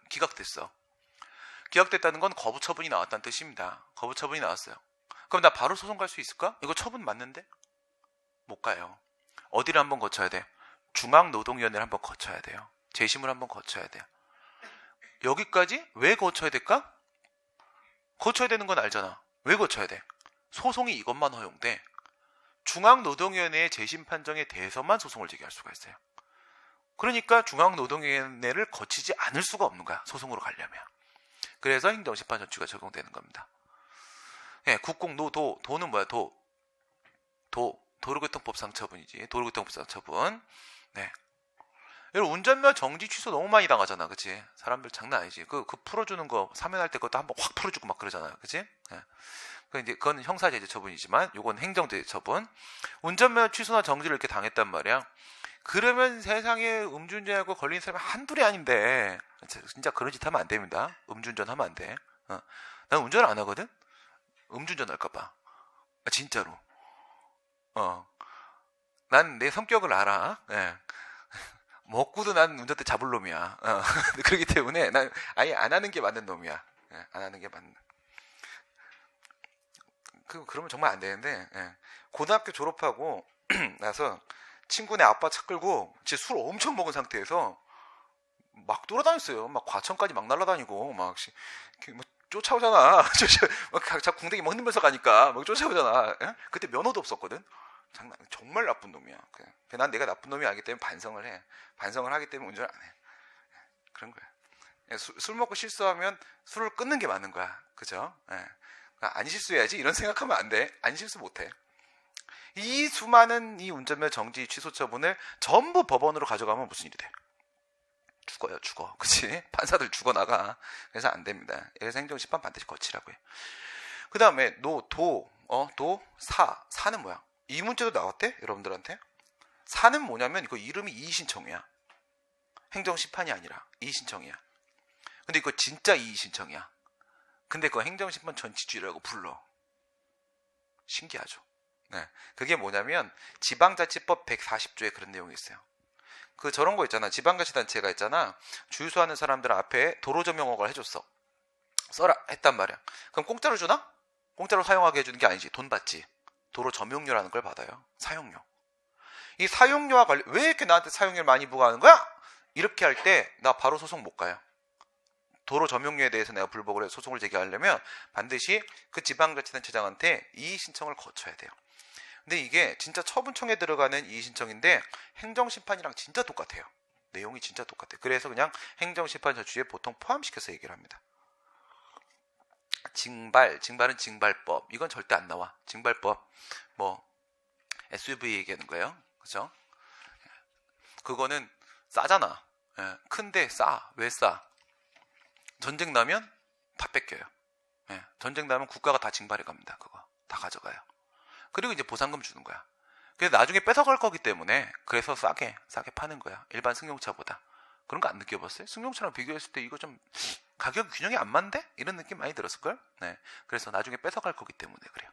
기각됐어. 기각됐다는 건 거부 처분이 나왔다는 뜻입니다. 거부 처분이 나왔어요. 그럼 나 바로 소송 갈 수 있을까? 이거 처분 맞는데? 못 가요. 어디를 한번 거쳐야 돼? 중앙노동위원회를 한번 거쳐야 돼요. 재심을 한번 거쳐야 돼요. 여기까지 왜 거쳐야 될까? 거쳐야 되는 건 알잖아. 왜 거쳐야 돼? 소송이 이것만 허용돼. 중앙노동위원회의 재심 판정에 대해서만 소송을 제기할 수가 있어요. 그러니까 중앙노동위원회를 거치지 않을 수가 없는 거야. 소송으로 가려면. 그래서 행정심판전추가 적용되는 겁니다. 예, 국공노도, 도는 뭐야? 도로교통법상 처분이지. 도로교통법상 처분. 네. 여러분, 운전면허 정지 취소 너무 많이 당하잖아. 그치? 사람들 장난 아니지. 그 풀어주는 거, 사면할 때 그것도 한번 확 풀어주고 막 그러잖아요. 그치? 예. 그건 형사제재 처분이지만, 요건 행정제재 처분. 운전면허 취소나 정지를 이렇게 당했단 말이야. 그러면 세상에 음주운전하고 걸린 사람이 한둘이 아닌데 진짜 그런 짓 하면 안 됩니다. 음주운전 하면 안 돼. 난 운전 안 하거든. 음주운전 할까봐. 진짜로. 난 내 성격을 알아. 예. 먹고도 난 운전대 잡을 놈이야. 그렇기 때문에 난 아예 안 하는 게 맞는 놈이야. 예, 안 하는 게 맞는. 그러면 정말 안 되는데, 예. 고등학교 졸업하고 나서 친구네 아빠 차 끌고 제 술 엄청 먹은 상태에서 막 돌아다녔어요. 막 과천까지 막 날아다니고 막 쫓아오잖아. 자꾸 궁뎅이 막 흔들면서 가니까 막 쫓아오잖아. 예? 그때 면허도 없었거든. 정말 나쁜 놈이야. 난 내가 나쁜 놈이 알기 때문에 반성을 해. 반성을 하기 때문에 운전을 안 해. 그런 거야. 술 먹고 실수하면 술을 끊는 게 맞는 거야. 그죠? 예. 안 실수해야지. 이런 생각하면 안 돼. 안 실수 못 해. 이 수많은 이 운전면허 정지 취소 처분을 전부 법원으로 가져가면 무슨 일이 돼? 죽어요, 죽어. 그치? 판사들 죽어나가. 그래서 안 됩니다. 그래서 행정심판 반드시 거치라고요. 그 다음에 사는 뭐야? 이 문제도 나왔대? 여러분들한테? 사는 뭐냐면 이거 이름이 이의신청이야. 행정심판이 아니라 이의신청이야. 근데 이거 진짜 이의신청이야. 근데 그거 행정심판 전치주의라고 불러. 신기하죠? 네. 그게 뭐냐면 지방자치법 140조에 그런 내용이 있어요. 저런 거 있잖아. 지방자치단체가 있잖아. 주유소하는 사람들 앞에 도로점용허가를 해줬어. 써라 했단 말이야. 그럼 공짜로 주나? 공짜로 사용하게 해주는 게 아니지. 돈 받지. 도로 점용료라는 걸 받아요. 사용료. 이 사용료와 관련, 왜 이렇게 나한테 사용료를 많이 부과하는 거야? 이렇게 할 때 나 바로 소송 못 가요. 도로 점용료에 대해서 내가 불복을 해서 소송을 제기하려면 반드시 그 지방자치단체장한테 이의 신청을 거쳐야 돼요. 근데 이게 진짜 처분청에 들어가는 이의 신청인데 행정심판이랑 진짜 똑같아요. 내용이 진짜 똑같아요. 그래서 그냥 행정심판 저주에 보통 포함시켜서 얘기를 합니다. 징발은 징발법. 이건 절대 안 나와. 징발법, SUV 얘기하는 거예요. 그죠? 그거는 싸잖아. 예, 큰데 싸. 왜 싸? 전쟁 나면 다 뺏겨요. 예, 전쟁 나면 국가가 다 징발해 갑니다. 그거 다 가져가요. 그리고 이제 보상금 주는 거야. 그래서 나중에 뺏어갈 거기 때문에 그래서 싸게 파는 거야. 일반 승용차보다. 그런 거 안 느껴봤어요? 승용차랑 비교했을 때 이거 좀 가격 균형이 안 맞는데? 이런 느낌 많이 들었을걸? 네. 그래서 나중에 뺏어갈 거기 때문에 그래요.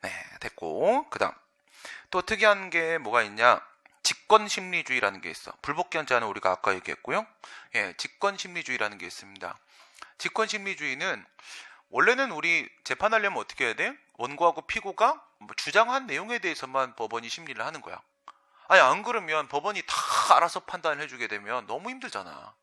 네, 됐고. 그 다음. 또 특이한 게 뭐가 있냐? 직권심리주의라는 게 있어. 불복귀한 자는 우리가 아까 얘기했고요. 예, 직권심리주의라는 게 있습니다. 직권심리주의는 원래는 우리 재판하려면 어떻게 해야 돼? 원고하고 피고가 주장한 내용에 대해서만 법원이 심리를 하는 거야. 아니 안 그러면 법원이 다 알아서 판단을 해주게 되면 너무 힘들잖아.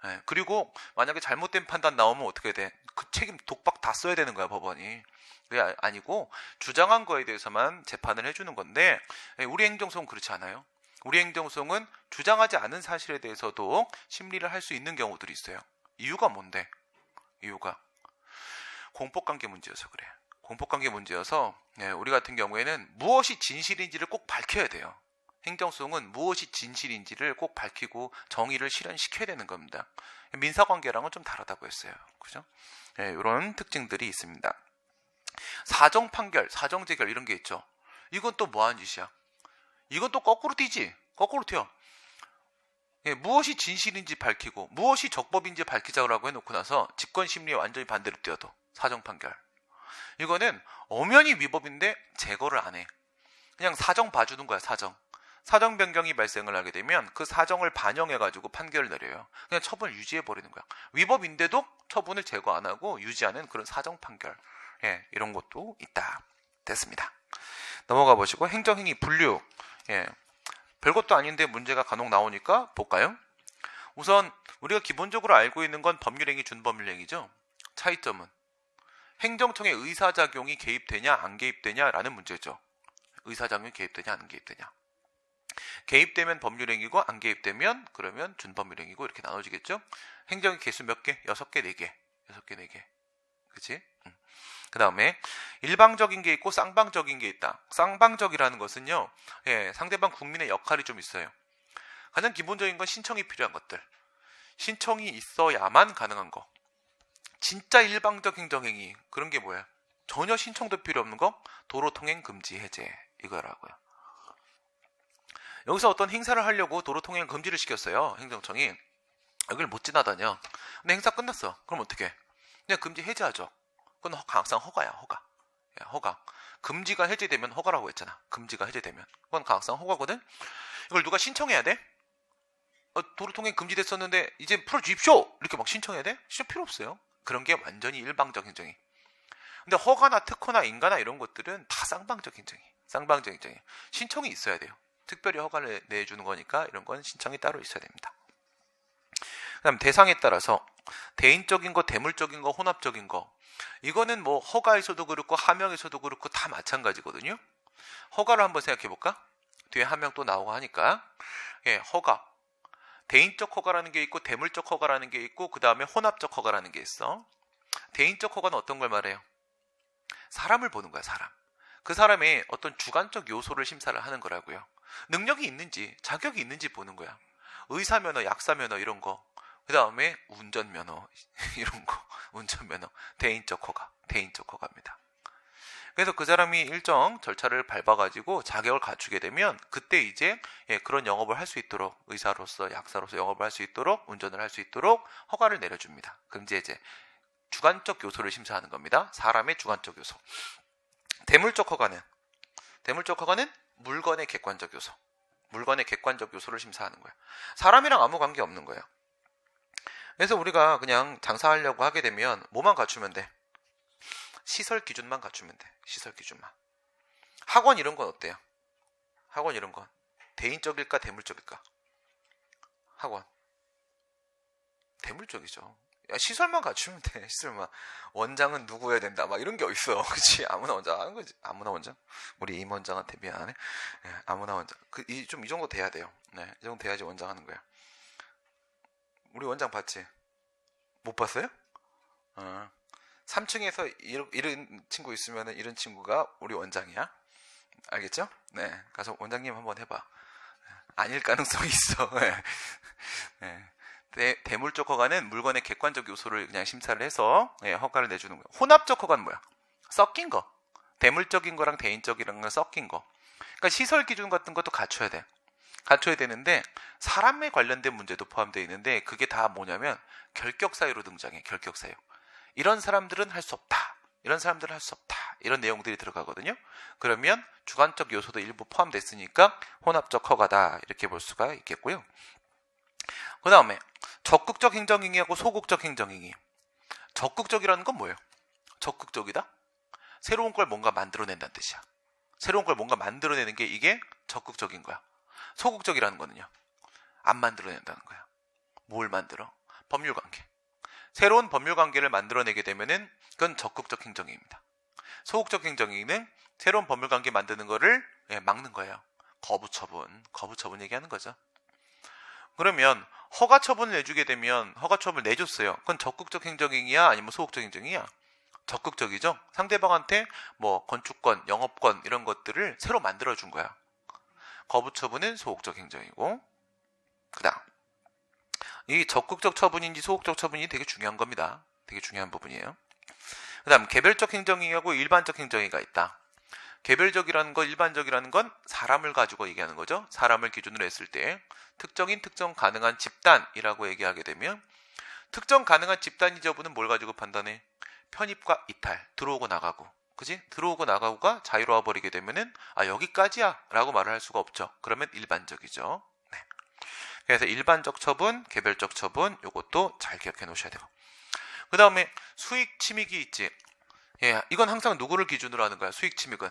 예, 그리고 만약에 잘못된 판단 나오면 어떻게 돼? 그 책임 독박 다 써야 되는 거야 법원이. 그게 아니고 주장한 거에 대해서만 재판을 해주는 건데 우리 행정소송은 그렇지 않아요. 우리 행정소송은 주장하지 않은 사실에 대해서도 심리를 할 수 있는 경우들이 있어요. 이유가 뭔데? 이유가 공법관계 문제여서 그래. 공법관계 문제여서 우리 같은 경우에는 무엇이 진실인지를 꼭 밝혀야 돼요. 행정소송은 무엇이 진실인지를 꼭 밝히고 정의를 실현시켜야 되는 겁니다. 민사관계랑은 좀 다르다고 했어요. 그죠? 이런 특징들이 있습니다. 사정판결, 사정재결 이런 게 있죠. 이건 또 뭐하는 짓이야? 이건 또 거꾸로 뛰지. 거꾸로 튀어. 무엇이 진실인지 밝히고 무엇이 적법인지 밝히자고 해놓고 나서 직권심리에 완전히 반대로 뛰어도 사정판결. 이거는 엄연히 위법인데 제거를 안 해. 그냥 사정 봐주는 거야. 사정 변경이 발생을 하게 되면 그 사정을 반영해가지고 판결을 내려요. 그냥 처분을 유지해버리는 거야. 위법인데도 처분을 제거 안 하고 유지하는 그런 사정 판결. 이런 것도 있다. 됐습니다. 넘어가 보시고 행정행위 분류. 별것도 아닌데 문제가 간혹 나오니까 볼까요? 우선 우리가 기본적으로 알고 있는 건 법률행위, 준법률행위죠. 차이점은 행정청의 의사작용이 개입되냐 안 개입되냐라는 문제죠. 의사작용이 개입되냐 안 개입되냐. 개입되면 법률행위고 안 개입되면 그러면 준법률행위고 이렇게 나눠지겠죠. 행정의 개수 몇 개? 6개, 4개. 6개, 4개. 그치? 그 다음에 일방적인 게 있고 쌍방적인 게 있다. 쌍방적이라는 것은요, 상대방 국민의 역할이 좀 있어요. 가장 기본적인 건 신청이 필요한 것들. 신청이 있어야만 가능한 거. 진짜 일방적 행정행위 그런 게 뭐야? 전혀 신청도 필요 없는 거. 도로통행 금지 해제 이거라고요. 여기서 어떤 행사를 하려고 도로 통행 금지를 시켰어요. 행정청이. 여기를 못 지나다녀. 근데 행사 끝났어. 그럼 어떻게? 그냥 금지 해제하죠. 그건 가학상 허가야, 허가. 야, 허가. 금지가 해제되면 허가라고 했잖아. 금지가 해제되면. 그건 가학상 허가거든? 이걸 누가 신청해야 돼? 도로 통행 금지됐었는데 이제 풀어주십시오! 이렇게 막 신청해야 돼? 신청 필요 없어요. 그런 게 완전히 일방적 행정이. 근데 허가나 특허나 인가나 이런 것들은 다 쌍방적 행정이. 쌍방적 행정이. 신청이 있어야 돼요. 특별히 허가를 내주는 거니까 이런 건 신청이 따로 있어야 됩니다. 그 다음 대상에 따라서 대인적인 거, 대물적인 거, 혼합적인 거. 이거는 뭐 허가에서도 그렇고 하명에서도 그렇고 다 마찬가지거든요. 허가를 한번 생각해 볼까? 뒤에 하명 또 나오고 하니까. 예, 허가. 대인적 허가라는 게 있고 대물적 허가라는 게 있고 그 다음에 혼합적 허가라는 게 있어. 대인적 허가는 어떤 걸 말해요? 사람을 보는 거야, 사람. 그 사람의 어떤 주관적 요소를 심사를 하는 거라고요. 능력이 있는지, 자격이 있는지 보는 거야. 의사면허, 약사면허 이런 거. 그 다음에 운전면허 이런 거. 운전면허. 대인적 허가. 대인적 허가입니다. 그래서 그 사람이 일정 절차를 밟아가지고 자격을 갖추게 되면 그때 이제 그런 영업을 할 수 있도록 의사로서 약사로서 영업을 할 수 있도록 운전을 할 수 있도록 허가를 내려줍니다. 그럼 이제 주관적 요소를 심사하는 겁니다. 사람의 주관적 요소. 대물적 허가는 물건의 객관적 요소. 물건의 객관적 요소를 심사하는 거예요. 사람이랑 아무 관계 없는 거예요. 그래서 우리가 그냥 장사하려고 하게 되면 뭐만 갖추면 돼? 시설 기준만 갖추면 돼. 시설 기준만. 학원 이런 건 어때요? 학원 이런 건 대인적일까 대물적일까? 학원 대물적이죠. 야, 시설만 갖추면 돼. 시설만. 원장은 누구여야 된다. 막 이런 게 어딨어. 그치? 아무나 원장 하는 거지. 아무나 원장. 우리 임 원장한테 미안하네. 네, 아무나 원장. 이 정도 돼야 돼요. 네, 이 정도 돼야지 원장 하는 거야. 우리 원장 봤지? 못 봤어요? 3층에서 이런 친구 있으면 이런 친구가 우리 원장이야. 알겠죠? 네. 가서 원장님 한번 해봐. 아닐 가능성이 있어. 네. 대물적 허가는 물건의 객관적 요소를 그냥 심사를 해서 허가를 내주는 거예요. 혼합적 허가는 뭐야? 섞인 거. 대물적인 거랑 대인적이라는 건 섞인 거. 그러니까 시설 기준 같은 것도 갖춰야 돼. 갖춰야 되는데 사람에 관련된 문제도 포함되어 있는데 그게 다 뭐냐면 결격 사유로 등장해. 결격 사유. 이런 사람들은 할 수 없다. 이런 사람들은 할 수 없다. 이런 내용들이 들어가거든요. 그러면 주관적 요소도 일부 포함됐으니까 혼합적 허가다. 이렇게 볼 수가 있겠고요. 그 다음에 적극적 행정행위하고 소극적 행정행위. 적극적이라는 건 뭐예요? 적극적이다? 새로운 걸 뭔가 만들어낸다는 뜻이야. 새로운 걸 뭔가 만들어내는 게 이게 적극적인 거야. 소극적이라는 거는요. 안 만들어낸다는 거야. 뭘 만들어? 법률관계. 새로운 법률관계를 만들어내게 되면은 그건 적극적 행정행위입니다. 소극적 행정행위는 새로운 법률관계 만드는 거를 막는 거예요. 거부처분 얘기하는 거죠. 그러면 허가처분을 내주게 되면 허가처분을 내줬어요. 그건 적극적 행정행위야? 아니면 소극적 행정행위야? 적극적이죠. 상대방한테 뭐 건축권, 영업권 이런 것들을 새로 만들어준 거야. 거부처분은 소극적 행정이고, 그다음 이 적극적 처분인지 소극적 처분이 되게 중요한 겁니다. 되게 중요한 부분이에요. 그다음 개별적 행정행위하고 일반적 행정행위가 있다. 개별적이라는 거, 일반적이라는 건 사람을 가지고 얘기하는 거죠. 사람을 기준으로 했을 때 특정 가능한 집단이라고 얘기하게 되면 특정 가능한 집단이 여부는 뭘 가지고 판단해? 편입과 이탈, 들어오고 나가고. 그지? 들어오고 나가고가 자유로워 버리게 되면은 여기까지야 라고 말을 할 수가 없죠. 그러면 일반적이죠. 네. 그래서 일반적 처분, 개별적 처분 요것도 잘 기억해 놓으셔야 되고. 그 다음에 수익 침익이 있지. 이건 항상 누구를 기준으로 하는 거야? 수익 침익은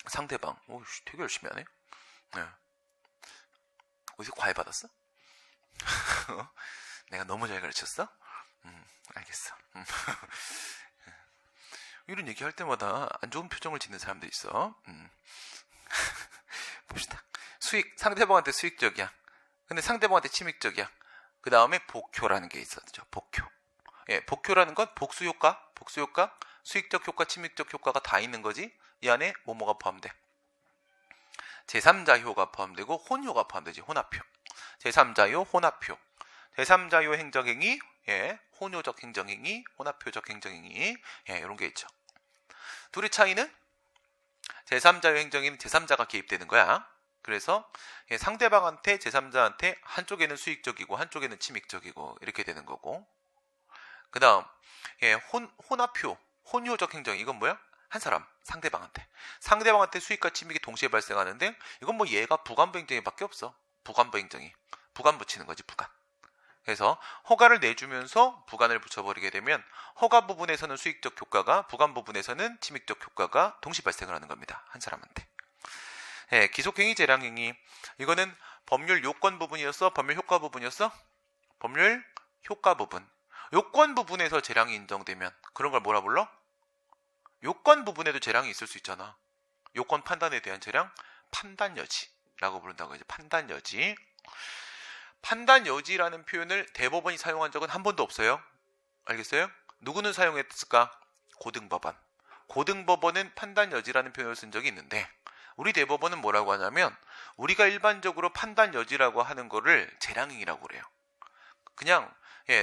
상대방. 오, 되게 열심히 하네. 네. 어디서 과외 받았어? 내가 너무 잘 가르쳤어? 알겠어. 이런 얘기할 때마다 안 좋은 표정을 짓는 사람들이 있어. 봅시다. 상대방한테 수익적이야. 근데 상대방한테 침익적이야. 그 다음에 복효라는 게 있었죠. 복효. 복효라는 건 복수효과, 수익적 효과, 침익적 효과가 다 있는 거지. 이 안에 뭐가 포함돼? 제3자효가 포함되고 혼효가 포함되지. 혼합효. 제3자효, 혼합효. 제3자효 행정행위, 혼효적 행정행위, 혼합효적 행정행위, 이런 게 있죠. 둘의 차이는 제3자의 행정행위는 제3자가 개입되는 거야. 그래서 상대방한테 제3자한테 한쪽에는 수익적이고 한쪽에는 침익적이고 이렇게 되는 거고, 그 다음 혼합효, 혼효적 행정, 이건 뭐야? 한 사람, 상대방한테 수익과 침익이 동시에 발생하는데, 이건 뭐 얘가 부관부 행정이 밖에 없어. 부관부 행정이 부관 붙이는 거지, 부관. 그래서 허가를 내주면서 부관을 붙여버리게 되면 허가 부분에서는 수익적 효과가, 부관 부분에서는 침익적 효과가 동시 발생을 하는 겁니다, 한 사람한테. 기속행위, 재량행위, 이거는 법률 요건 부분이었어, 법률 효과 부분이었어? 법률 효과 부분. 요건 부분에서 재량이 인정되면 그런 걸 뭐라 불러? 요건 부분에도 재량이 있을 수 있잖아. 요건 판단에 대한 재량, 판단여지라고 부른다고 하죠. 판단여지. 판단여지라는 표현을 대법원이 사용한 적은 한 번도 없어요. 알겠어요? 누구는 사용했을까? 고등법원. 고등법원은 판단여지라는 표현을 쓴 적이 있는데, 우리 대법원은 뭐라고 하냐면, 우리가 일반적으로 판단여지라고 하는 거를 재량행위라고 그래요. 그냥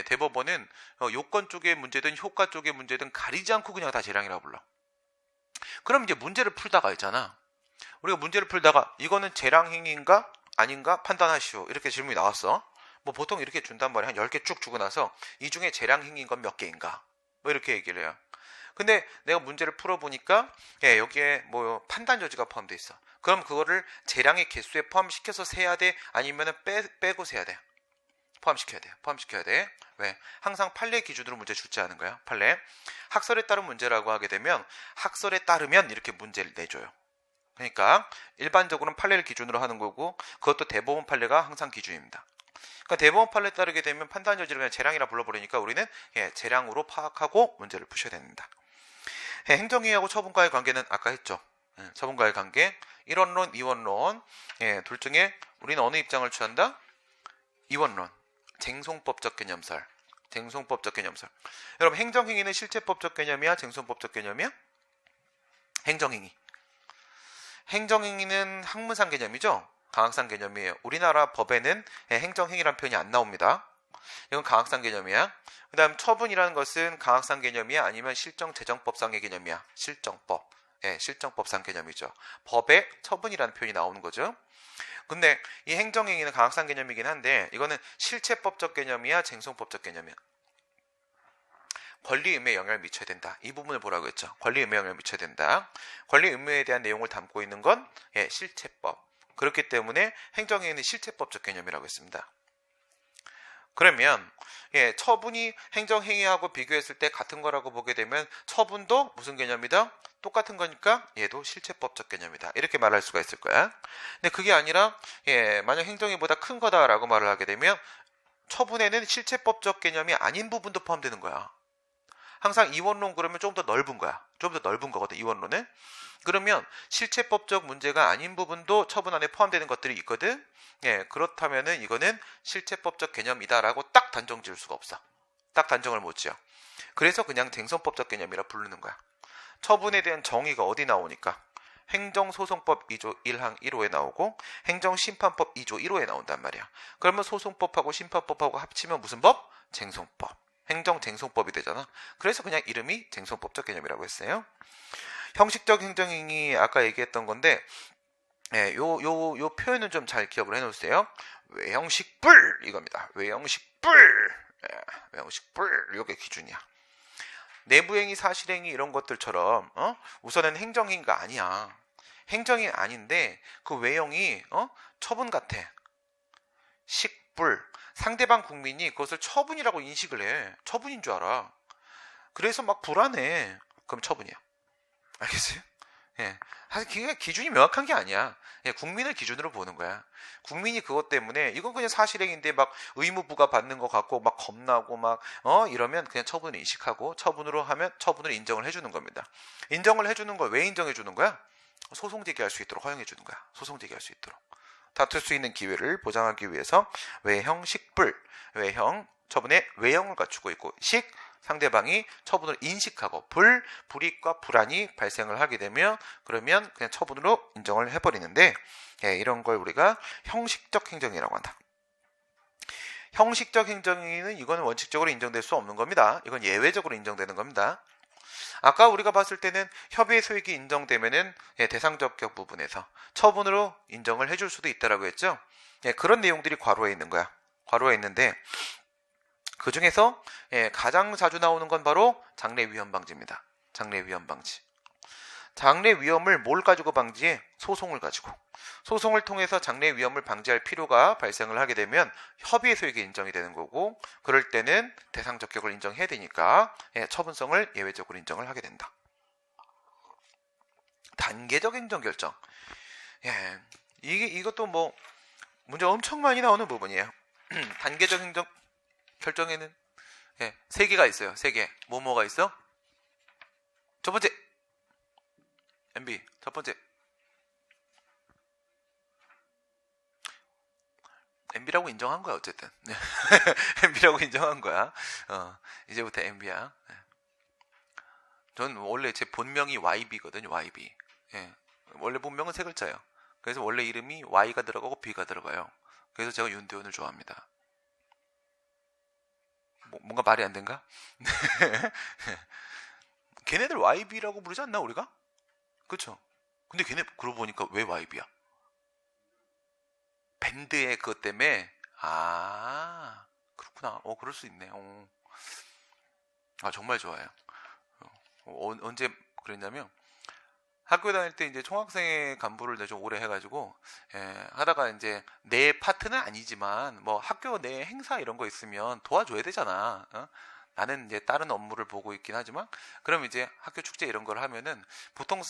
대법원은 요건 쪽의 문제든 효과 쪽의 문제든 가리지 않고 그냥 다 재량이라고 불러. 그럼 이제 문제를 풀다가 있잖아. 우리가 문제를 풀다가 이거는 재량행위인가 아닌가 판단하시오, 이렇게 질문이 나왔어. 뭐 보통 이렇게 준단 말이야. 한 10개 쭉 주고 나서 이 중에 재량행위인 건 몇 개인가, 뭐 이렇게 얘기를 해요. 근데 내가 문제를 풀어보니까 여기에 뭐 판단 여지가 포함되어 있어. 그럼 그거를 재량의 개수에 포함시켜서 세야 돼? 아니면은 빼고 세야 돼? 포함시켜야 돼. 왜? 항상 판례 기준으로 문제 출제 하는 거야. 판례. 학설에 따른 문제라고 하게 되면, 학설에 따르면 이렇게 문제를 내줘요. 그러니까 일반적으로는 판례를 기준으로 하는 거고, 그것도 대법원 판례가 항상 기준입니다. 그러니까 대법원 판례에 따르게 되면 판단 여지를 그냥 재량이라 불러버리니까 우리는 재량으로 파악하고 문제를 푸셔야 됩니다. 행정행위하고 처분과의 관계는 아까 했죠. 처분과의 관계, 1원론, 2원론. 둘 중에 우리는 어느 입장을 취한다? 2원론. 쟁송법적 개념설. 여러분, 행정행위는 실체법적 개념이야, 쟁송법적 개념이야? 행정행위는 학문상 개념이죠. 강학상 개념이에요. 우리나라 법에는 행정행위란 표현이 안 나옵니다. 이건 강학상 개념이야. 그 다음 처분이라는 것은 강학상 개념이야, 아니면 실정재정법상의 개념이야? 실정법상 개념이죠. 법에 처분이라는 표현이 나오는 거죠. 근데 이 행정행위는 강학상 개념이긴 한데, 이거는 실체법적 개념이야, 쟁송법적 개념이야? 권리 의무에 영향을 미쳐야 된다. 이 부분을 보라고 했죠. 권리 의무에 영향을 미쳐야 된다. 권리 의무에 대한 내용을 담고 있는 건 실체법. 그렇기 때문에 행정행위는 실체법적 개념이라고 했습니다. 그러면 처분이 행정행위하고 비교했을 때 같은 거라고 보게 되면, 처분도 무슨 개념이다? 똑같은 거니까 얘도 실체법적 개념이다, 이렇게 말할 수가 있을 거야. 근데 그게 아니라 만약 행정행위보다 큰 거다라고 말을 하게 되면, 처분에는 실체법적 개념이 아닌 부분도 포함되는 거야. 항상 이원론 그러면 좀 더 넓은 거야. 좀 더 넓은 거거든, 이원론은. 그러면 실체법적 문제가 아닌 부분도 처분 안에 포함되는 것들이 있거든. 그렇다면은 이거는 실체법적 개념이다라고 딱 단정 지을 수가 없어. 딱 단정을 못 지어. 그래서 그냥 쟁송법적 개념이라 부르는 거야. 처분에 대한 정의가 어디 나오니까? 행정소송법 2조 1항 1호에 나오고 행정심판법 2조 1호에 나온단 말이야. 그러면 소송법하고 심판법하고 합치면 무슨 법? 쟁송법. 행정쟁송법이 되잖아. 그래서 그냥 이름이 쟁송법적 개념이라고 했어요. 형식적 행정행위, 아까 얘기했던 건데, 요 표현은 좀 잘 기억을 해놓으세요. 외형식불, 이겁니다. 외형식불, 요게 기준이야. 내부행위, 사실행위 이런 것들처럼 우선은 행정행위가 아니야. 행정이 아닌데 그 외형이 처분 같아. 식불, 상대방 국민이 그것을 처분이라고 인식을 해. 처분인 줄 알아. 그래서 막 불안해. 그럼 처분이야. 알겠어요? 사실 기준이 명확한 게 아니야. 국민을 기준으로 보는 거야. 국민이 그것 때문에 이건 그냥 사실행위인데 막 의무부가 받는 것 같고 막 겁나고 막 이러면 그냥 처분을 인식하고, 처분으로 하면 처분을 인정을 해주는 겁니다. 인정을 해주는 걸 왜 인정해 주는 거야? 소송 제기할 수 있도록 허용해 주는 거야. 소송 제기할 수 있도록. 다툴 수 있는 기회를 보장하기 위해서 외형, 식불, 외형, 처분에 외형을 갖추고 있고, 식, 상대방이 처분을 인식하고, 불이익과 불안이 발생을 하게 되면 그러면 그냥 처분으로 인정을 해버리는데, 이런 걸 우리가 형식적 행정이라고 한다. 형식적 행정행위는 이거는 원칙적으로 인정될 수 없는 겁니다. 이건 예외적으로 인정되는 겁니다. 아까 우리가 봤을 때는 협의의 소익이 인정되면은 대상적격 부분에서 처분으로 인정을 해줄 수도 있다라고 했죠. 그런 내용들이 괄호에 있는 거야. 괄호에 있는데 그 중에서 가장 자주 나오는 건 바로 장래 위험 방지입니다. 장래 위험 방지. 장래 위험을 뭘 가지고 방지해? 소송을 가지고. 소송을 통해서 장래 위험을 방지할 필요가 발생을 하게 되면 협의의 소익이 인정이 되는 거고, 그럴 때는 대상 적격을 인정해야 되니까 처분성을 예외적으로 인정을 하게 된다. 단계적 행정 결정. 이것도 뭐 문제 엄청 많이 나오는 부분이에요. 단계적 행정 결정에는 세 개가 있어요. 세 개. 뭐가 있어? 첫 번째 MB 첫 번째 MB라고 인정한 거야 어쨌든. MB라고 인정한 거야. 이제부터 MB야. 전 원래 제 본명이 YB거든요. YB. 원래 본명은 세 글자예요. 그래서 원래 이름이 Y가 들어가고 B가 들어가요. 그래서 제가 윤대원을 좋아합니다. 뭔가 말이 안 된가? 걔네들 YB라고 부르지 않나 우리가? 그쵸? 근데 걔네 그러고 보니까 왜 YB야? 밴드의 그것 때문에. 그렇구나. 그럴 수 있네. 정말 좋아요. 언제 그랬냐면 학교 다닐 때 이제 총학생회 간부를 좀 오래 해가지고 하다가 이제 내 파트는 아니지만 뭐 학교 내 행사 이런 거 있으면 도와줘야 되잖아. 나는 이제 다른 업무를 보고 있긴 하지만 그럼 이제 학교 축제 이런 걸 하면은 보통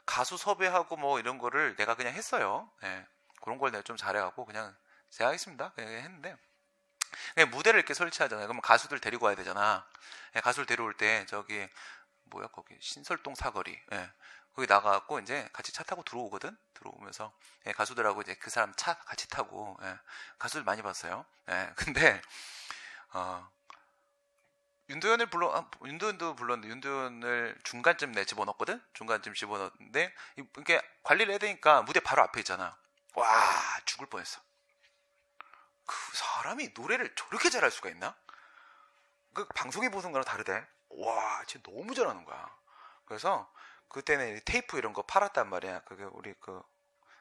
가수 섭외하고 뭐 이런 거를 내가 그냥 했어요. 그런 걸 내가 좀 잘해갖고 그냥 제가 하겠습니다. 그냥 했는데 그냥 무대를 이렇게 설치하잖아요. 그러면 가수들 데리고 와야 되잖아. 가수를 데려올 때 저기 뭐야 거기 신설동 사거리 거기 나가갖고 이제 같이 차 타고 들어오거든. 들어오면서 가수들하고 이제 그 사람 차 같이 타고 가수들 많이 봤어요. 근데 윤도현도 불렀는데 윤도현을 중간쯤 집어넣었거든. 중간쯤 집어넣었는데 이게 관리를 해야 되니까 무대 바로 앞에 있잖아. 와 죽을 뻔했어. 그 사람이 노래를 저렇게 잘할 수가 있나? 그 방송에 보는 거랑 다르대. 와 진짜 너무 잘하는 거야. 그래서 그때는 테이프 이런 거 팔았단 말이야. 그게 우리 그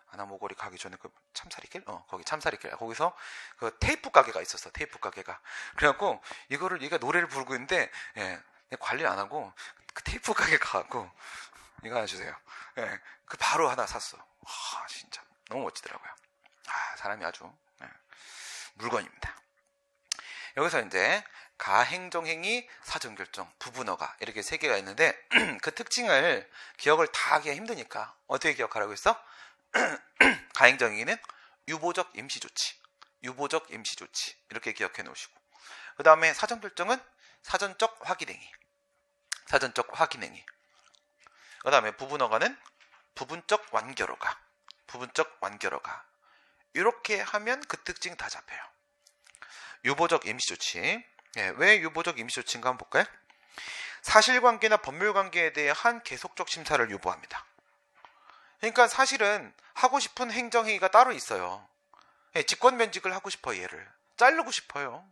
아나모거리 가기 전에 그 참사리길? 거기 참사리길. 거기서 그 테이프 가게가 있었어. 테이프 가게가. 그래갖고 이거를 얘가 노래를 부르고 있는데 관리 안 하고 그 테이프 가게 가갖고 이거 하나 주세요. 그 바로 하나 샀어. 진짜 너무 멋지더라고요. 사람이 아주 물건입니다. 여기서 이제 가행정행위, 사전결정, 부분허가 이렇게 세 개가 있는데 그 특징을 기억을 다 하기가 힘드니까 어떻게 기억하라고 했어? 가행정행위는 유보적 임시조치, 유보적 임시조치 이렇게 기억해 놓으시고, 그 다음에 사전결정은 사전적 확인행위, 사전적 확인행위, 그 다음에 부분허가는 부분적 완결허가, 부분적 완결허가. 이렇게 하면 그 특징 다 잡혀요. 유보적 임시조치. 왜 유보적 임시조치인가 한번 볼까요? 사실관계나 법률관계에 대한 계속적 심사를 유보합니다. 그러니까 사실은 하고 싶은 행정행위가 따로 있어요. 직권면직을 하고 싶어. 얘를 자르고 싶어요.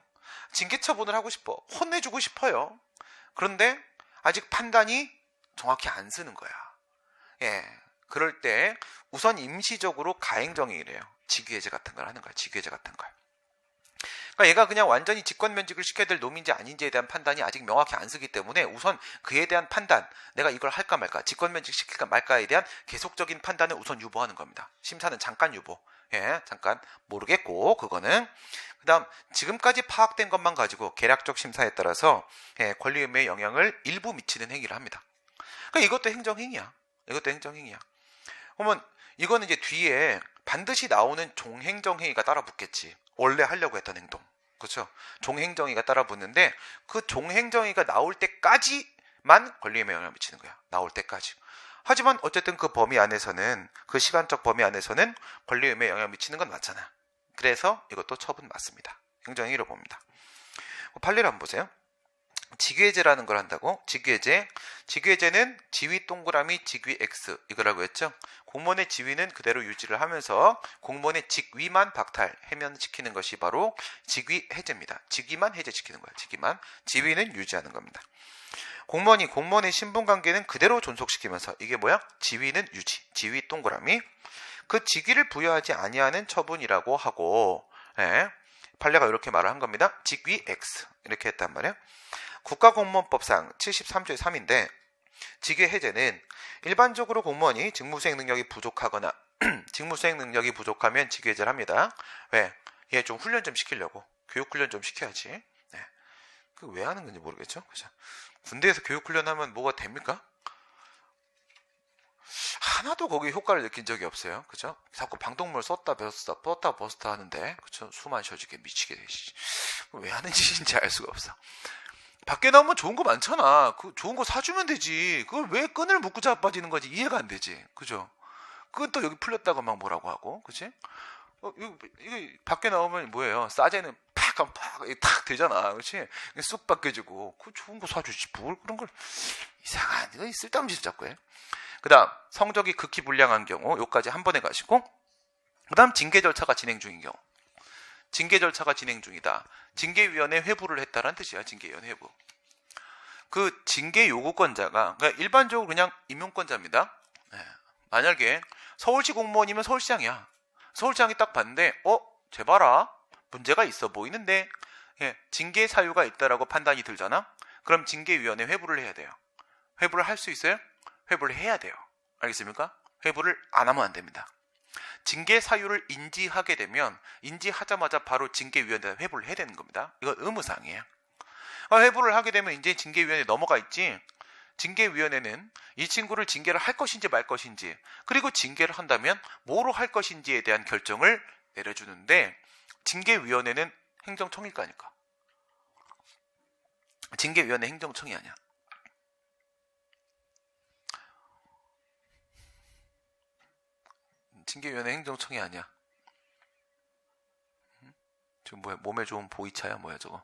징계처분을 하고 싶어. 혼내주고 싶어요. 그런데 아직 판단이 정확히 안 쓰는 거야. 그럴 때 우선 임시적으로 가행정행위래요. 직위해제 같은 걸 하는 거야. 직위해제 같은 걸. 그러니까 얘가 그냥 완전히 직권면직을 시켜야 될 놈인지 아닌지에 대한 판단이 아직 명확히 안 쓰기 때문에 우선 그에 대한 판단, 내가 이걸 할까 말까, 직권면직 시킬까 말까에 대한 계속적인 판단을 우선 유보하는 겁니다. 심사는 잠깐 유보. 잠깐 모르겠고 그거는. 그 다음 지금까지 파악된 것만 가지고 계략적 심사에 따라서 권리 의무에 영향을 일부 미치는 행위를 합니다. 그러니까 이것도 행정행위야. 이것도 행정행위야. 그러면 이거는 이제 뒤에 반드시 나오는 종행정행위가 따라 붙겠지. 원래 하려고 했던 행동. 그렇죠? 종행정의가 따라 붙는데 그 종행정의가 나올 때까지만 권리의무에 영향을 미치는 거야. 나올 때까지. 하지만 어쨌든 그 범위 안에서는, 그 시간적 범위 안에서는 권리의무에 영향을 미치는 건 맞잖아. 그래서 이것도 처분 맞습니다. 행정행위로 봅니다. 판례를 한번 보세요. 직위해제라는 걸 한다고. 직위해제는 지위 동그라미 직위 X 이거라고 했죠. 공무원의 지위는 그대로 유지를 하면서 공무원의 직위만 박탈, 해면시키는 것이 바로 직위 해제입니다. 직위만 해제시키는 거야. 직위만. 지위는 유지하는 겁니다. 공무원의 신분관계는 그대로 존속시키면서 이게 뭐야? 지위는 유지, 지위 동그라미. 그 직위를 부여하지 아니하는 처분이라고 하고, 예, 판례가 이렇게 말을 한 겁니다. 직위 X 이렇게 했단 말이에요. 국가공무원법상 73조의 3인데 직위 해제는 일반적으로 공무원이 직무수행 능력이 부족하거나 직무수행 능력이 부족하면 직위 해제를 합니다. 왜? 얘 좀 훈련 좀 시키려고. 교육 훈련 좀 시켜야지. 네. 그 왜 하는 건지 모르겠죠. 그죠? 군대에서 교육 훈련하면 뭐가 됩니까? 하나도 거기 효과를 느낀 적이 없어요. 그죠? 자꾸 방독물 썼다 벗었다 하는데, 그죠? 숨 안 쉬어지게 미치게 되시. 왜 하는 짓인지 알 수가 없어. 밖에 나오면 좋은 거 많잖아. 그 좋은 거 사주면 되지. 그걸 왜 끈을 묶고 자빠지는 거지? 이해가 안 되지. 그죠? 그건 또 여기 풀렸다고 막 뭐라고 하고, 그치? 이거 밖에 나오면 뭐예요? 싸제는 팍 하면 탁 되잖아. 그치? 쑥 바뀌어지고. 그 좋은 거 사주지. 뭘 그런 걸. 이상한, 이거 쓸데없는 짓을 자꾸 해. 그 다음, 성적이 극히 불량한 경우, 요까지 한 번에 가시고, 그 다음, 징계 절차가 진행 중인 경우. 징계 절차가 진행 중이다. 징계위원회 회부를 했다라는 뜻이야. 징계위원회 회부. 그 징계 요구권자가, 그러니까 일반적으로 그냥 임용권자입니다. 네. 만약에 서울시 공무원이면 서울시장이야. 서울시장이 딱 봤는데, 쟤 봐라. 문제가 있어 보이는데, 예, 징계 사유가 있다라고 판단이 들잖아? 그럼 징계위원회 회부를 해야 돼요. 회부를 할 수 있어요? 회부를 해야 돼요. 알겠습니까? 회부를 안 하면 안 됩니다. 징계 사유를 인지하게 되면 인지하자마자 바로 징계위원회에 회부를 해야 되는 겁니다. 이건 의무사항이에요. 회부를 하게 되면 이제 징계위원회에 넘어가 있지. 징계위원회는 이 친구를 징계를 할 것인지 말 것인지, 그리고 징계를 한다면 뭐로 할 것인지에 대한 결정을 내려주는데, 징계위원회는 행정청일 거 아닐까? 징계위원회 행정청이 아니야. 징계위원회 행정청이 아니야. 지금 뭐야? 몸에 좋은 보이차야? 뭐야 저거?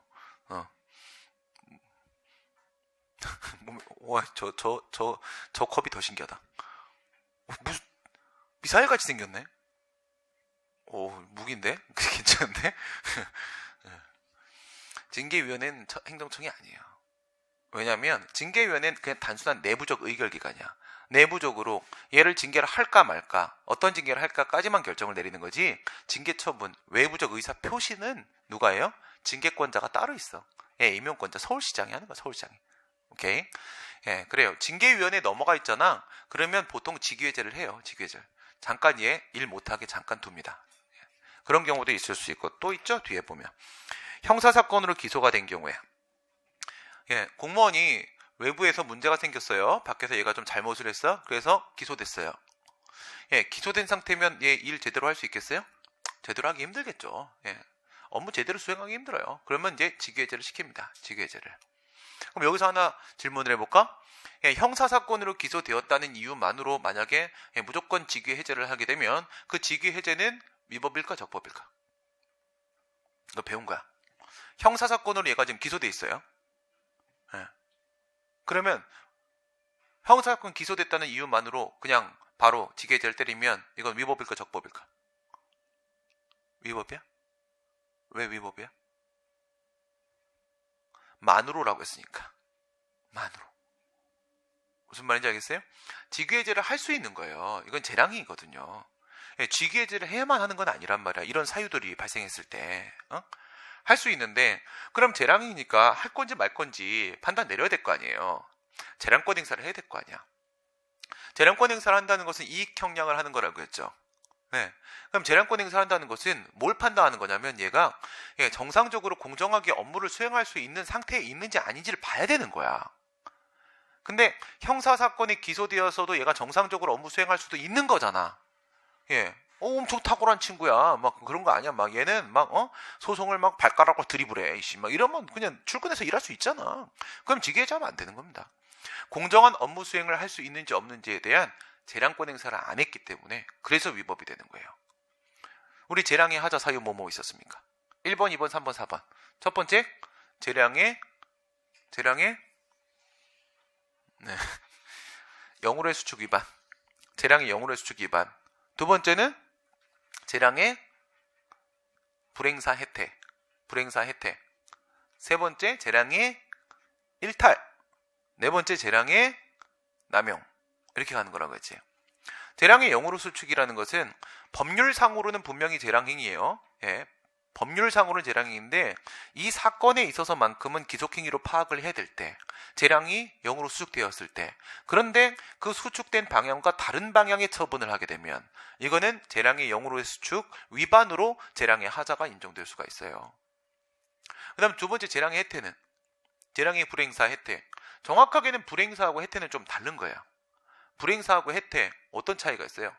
와, 저 컵이 더 신기하다. 무슨 미사일 같이 생겼네. 오, 무기인데? 괜찮은데? 징계위원회는 행정청이 아니에요. 왜냐하면 징계위원회는 그냥 단순한 내부적 의결기관이야. 내부적으로 얘를 징계를 할까 말까, 어떤 징계를 할까까지만 결정을 내리는 거지, 징계 처분, 외부적 의사 표시는 누가 해요? 징계권자가 따로 있어. 예, 임용권자 서울시장이 하는 거야. 서울시장이. 오케이. 예, 그래요. 징계위원회에 넘어가 있잖아. 그러면 보통 직위해제를 해요. 직위해제. 잠깐 얘 일 못하게 잠깐 둡니다. 그런 경우도 있을 수 있고, 또 있죠. 뒤에 보면 형사사건으로 기소가 된 경우에, 예, 공무원이 외부에서 문제가 생겼어요. 밖에서 얘가 좀 잘못을 했어. 그래서 기소됐어요. 예, 기소된 상태면 얘 일 제대로 할 수 있겠어요? 제대로 하기 힘들겠죠. 예, 업무 제대로 수행하기 힘들어요. 그러면 이제 직위해제를 시킵니다. 직위해제를. 그럼 여기서 하나 질문을 해볼까? 예, 형사사건으로 기소되었다는 이유만으로 만약에 무조건 직위해제를 하게 되면 그 직위해제는 위법일까 적법일까? 너 배운 거야. 형사사건으로 얘가 지금 기소돼 있어요. 예. 그러면 형사사건 기소됐다는 이유만으로 그냥 바로 직위해제를 때리면 이건 위법일까 적법일까? 위법이야? 왜 위법이야? 만으로라고 했으니까. 만으로. 무슨 말인지 알겠어요? 직위해제를 할 수 있는 거예요. 이건 재량이거든요. 예, 직위해제를 해야만 하는 건 아니란 말이야. 이런 사유들이 발생했을 때. 할 수 있는데, 그럼 재량이니까 할 건지 말 건지 판단 내려야 될 거 아니에요. 재량권 행사를 해야 될 거 아니야. 재량권 행사를 한다는 것은 이익 형량을 하는 거라고 했죠. 네. 그럼 재량권 행사를 한다는 것은 뭘 판단하는 거냐면 얘가 정상적으로 공정하게 업무를 수행할 수 있는 상태에 있는지 아닌지를 봐야 되는 거야. 근데 형사사건이 기소되어서도 얘가 정상적으로 업무 수행할 수도 있는 거잖아. 예. 엄청 탁월한 친구야. 막 그런 거 아니야. 막 얘는 막 소송을 막 발가락으로 드리블해. 이씨. 막 이러면 그냥 출근해서 일할 수 있잖아. 그럼 직위해제하면 안 되는 겁니다. 공정한 업무 수행을 할 수 있는지 없는지에 대한 재량권 행사를 안 했기 때문에 그래서 위법이 되는 거예요. 우리 재량의 하자 사유 뭐뭐 있었습니까? 1번, 2번, 3번, 4번. 첫 번째, 재량의 네. 영으로의 수축 위반. 재량의 영으로의 수축 위반. 두 번째는 재량의 불행사 혜택. 세 번째, 재량의 일탈. 네 번째 재량의 남용. 이렇게 가는 거라고 했지. 재량의 영으로 수축이라는 것은 법률상으로는 분명히 재량행위예요. 예, 법률상으로는 재량행위인데 이 사건에 있어서만큼은 기속행위로 파악을 해야 될 때, 재량이 영으로 수축되었을 때, 그런데 그 수축된 방향과 다른 방향의 처분을 하게 되면 이거는 재량의 영으로의 수축 위반으로 재량의 하자가 인정될 수가 있어요. 그 다음 두 번째 재량의 해태는 재량의 불행사 해태. 정확하게는 불행사하고 해태는 좀 다른 거야. 불행사하고 해태 어떤 차이가 있어요?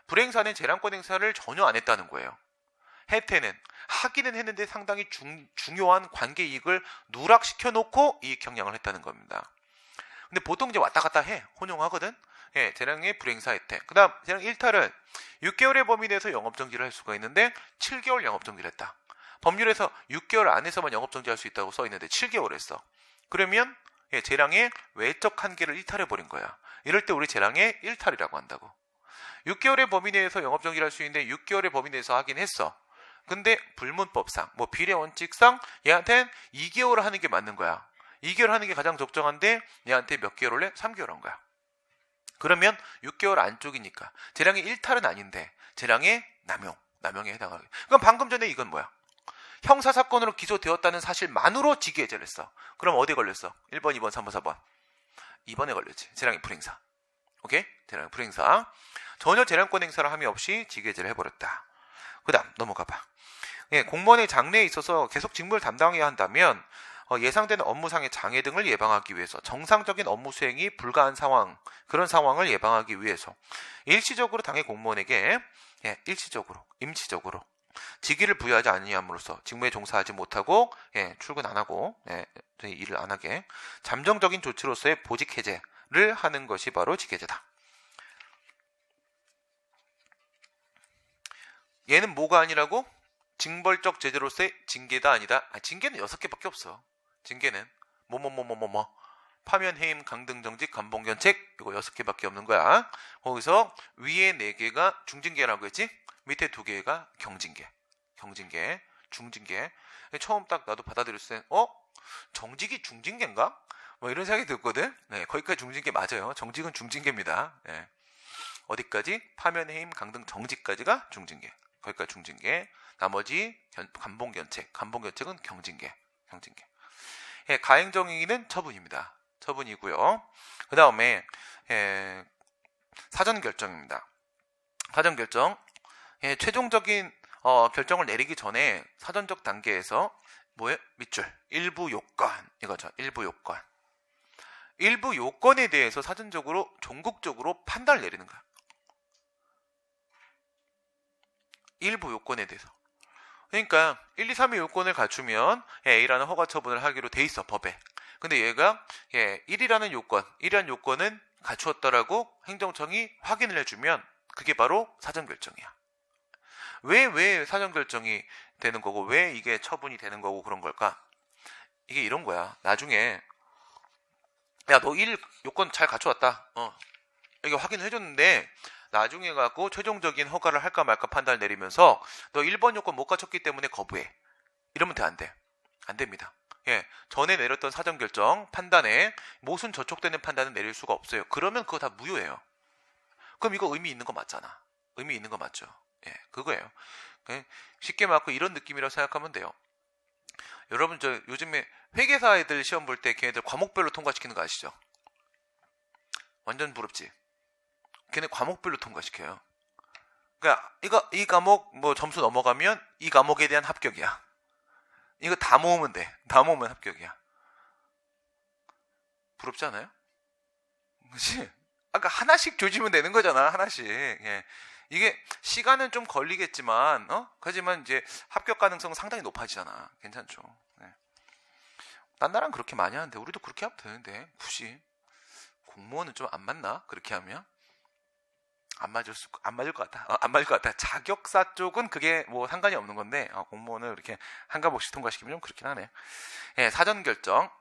불행사는 재량권 행사를 전혀 안 했다는 거예요. 해태는 하기는 했는데 상당히 중요한 관계 이익을 누락시켜 놓고 이익 형량을 했다는 겁니다. 근데 보통 이제 왔다 갔다 해. 혼용하거든. 예, 재량의 불행사 혜택. 그 다음 재량 일탈은 6개월의 범위 내에서 영업정지를 할 수가 있는데 7개월 영업정지를 했다. 법률에서 6개월 안에서만 영업정지할 수 있다고 써 있는데 7개월 했어. 그러면 예, 재량의 외적 한계를 일탈해버린 거야. 이럴 때 우리 재량의 일탈이라고 한다고. 6개월의 범위 내에서 영업정지를 할 수 있는데 6개월의 범위 내에서 하긴 했어. 근데 불문법상 뭐 비례원칙상 얘한테는 2개월 하는 게 맞는 거야. 2개월 하는 게 가장 적정한데 얘한테 몇 개월 할래? 3개월 한 거야. 그러면 6개월 안쪽이니까 재량의 일탈은 아닌데 재량의 남용에 해당하게. 그럼 방금 전에 이건 뭐야? 형사사건으로 기소되었다는 사실만으로 직위해제를 했어. 그럼 어디에 걸렸어? 1번, 2번, 3번, 4번. 2번에 걸렸지. 재량의 불행사. 오케이? 재량의 불행사. 전혀 재량권 행사를 함이 없이 직위해제를 해버렸다. 그 다음 넘어가봐. 예, 공무원의 장래에 있어서 계속 직무를 담당해야 한다면 예상되는 업무상의 장애 등을 예방하기 위해서 정상적인 업무 수행이 불가한 상황, 그런 상황을 예방하기 위해서 일시적으로 당해 공무원에게 일시적으로, 임시적으로 직위를 부여하지 아니함으로써 직무에 종사하지 못하고 출근 안 하고 일을 안 하게 잠정적인 조치로서의 보직 해제를 하는 것이 바로 직해제다. 얘는 뭐가 아니라고? 징벌적 제재로서의 징계다 아니다? 징계는 6개밖에 없어. 징계는 파면, 해임, 강등, 정직, 감봉견책 이거 6개밖에 없는 거야. 거기서 위에 4개가 중징계라고 했지? 밑에 2개가 경징계, 중징계. 처음 딱 나도 받아들였을 때 정직이 중징계인가? 뭐 이런 생각이 들거든. 네, 거기까지 중징계 맞아요. 정직은 중징계입니다. 네. 어디까지? 파면, 해임, 강등, 정직까지가 중징계. 거기까지 중징계. 나머지 감봉견책은 경징계. 예, 가행정의는 처분입니다. 처분이고요. 그 다음에 사전결정입니다. 사전결정. 예, 최종적인 결정을 내리기 전에 사전적 단계에서 뭐예요? 밑줄. 일부 요건 이거죠. 일부 요건에 대해서 사전적으로 종국적으로 판단을 내리는 거야. 일부 요건에 대해서. 그러니까 1, 2, 3의 요건을 갖추면 A라는 허가 처분을 하기로 돼 있어, 법에. 근데 얘가 1이라는 요건은 갖추었다라고 행정청이 확인을 해주면 그게 바로 사전결정이야. 왜 사전결정이 되는 거고 왜 이게 처분이 되는 거고 그런 걸까? 이게 이런 거야. 나중에 야, 너 1 요건 잘 갖춰왔다. 이게 확인을 해줬는데 나중에 갖고 최종적인 허가를 할까 말까 판단을 내리면서 너 1번 요건 못 갖췄기 때문에 거부해. 이러면 안 돼. 안 됩니다. 예, 전에 내렸던 사전결정 판단에 모순 저촉되는 판단은 내릴 수가 없어요. 그러면 그거 다 무효예요. 그럼 이거 의미 있는 거 맞잖아. 의미 있는 거 맞죠. 예, 그거예요. 쉽게 말하고 이런 느낌이라고 생각하면 돼요. 여러분 저 요즘에 회계사 애들 시험 볼 때 걔네들 과목별로 통과시키는 거 아시죠? 완전 부럽지. 걔네 과목별로 통과시켜요. 그러니까 이 과목 뭐 점수 넘어가면 이 과목에 대한 합격이야. 이거 다 모으면 돼. 다 모으면 합격이야. 부럽지 않아요? 그치? 아까 하나씩 조지면 되는 거잖아. 하나씩. 예. 이게 시간은 좀 걸리겠지만 하지만 이제 합격 가능성은 상당히 높아지잖아. 괜찮죠. 예. 딴 나라는 그렇게 많이 하는데 우리도 그렇게 하면 되는데 굳이 공무원은 좀 안 맞나? 그렇게 하면 안 맞을 것 같아. 안 맞을 것 같아. 자격사 쪽은 그게 뭐 상관이 없는 건데 공무원을 이렇게 한 과목씩 통과시키면 좀 그렇긴 하네. 예, 사전결정.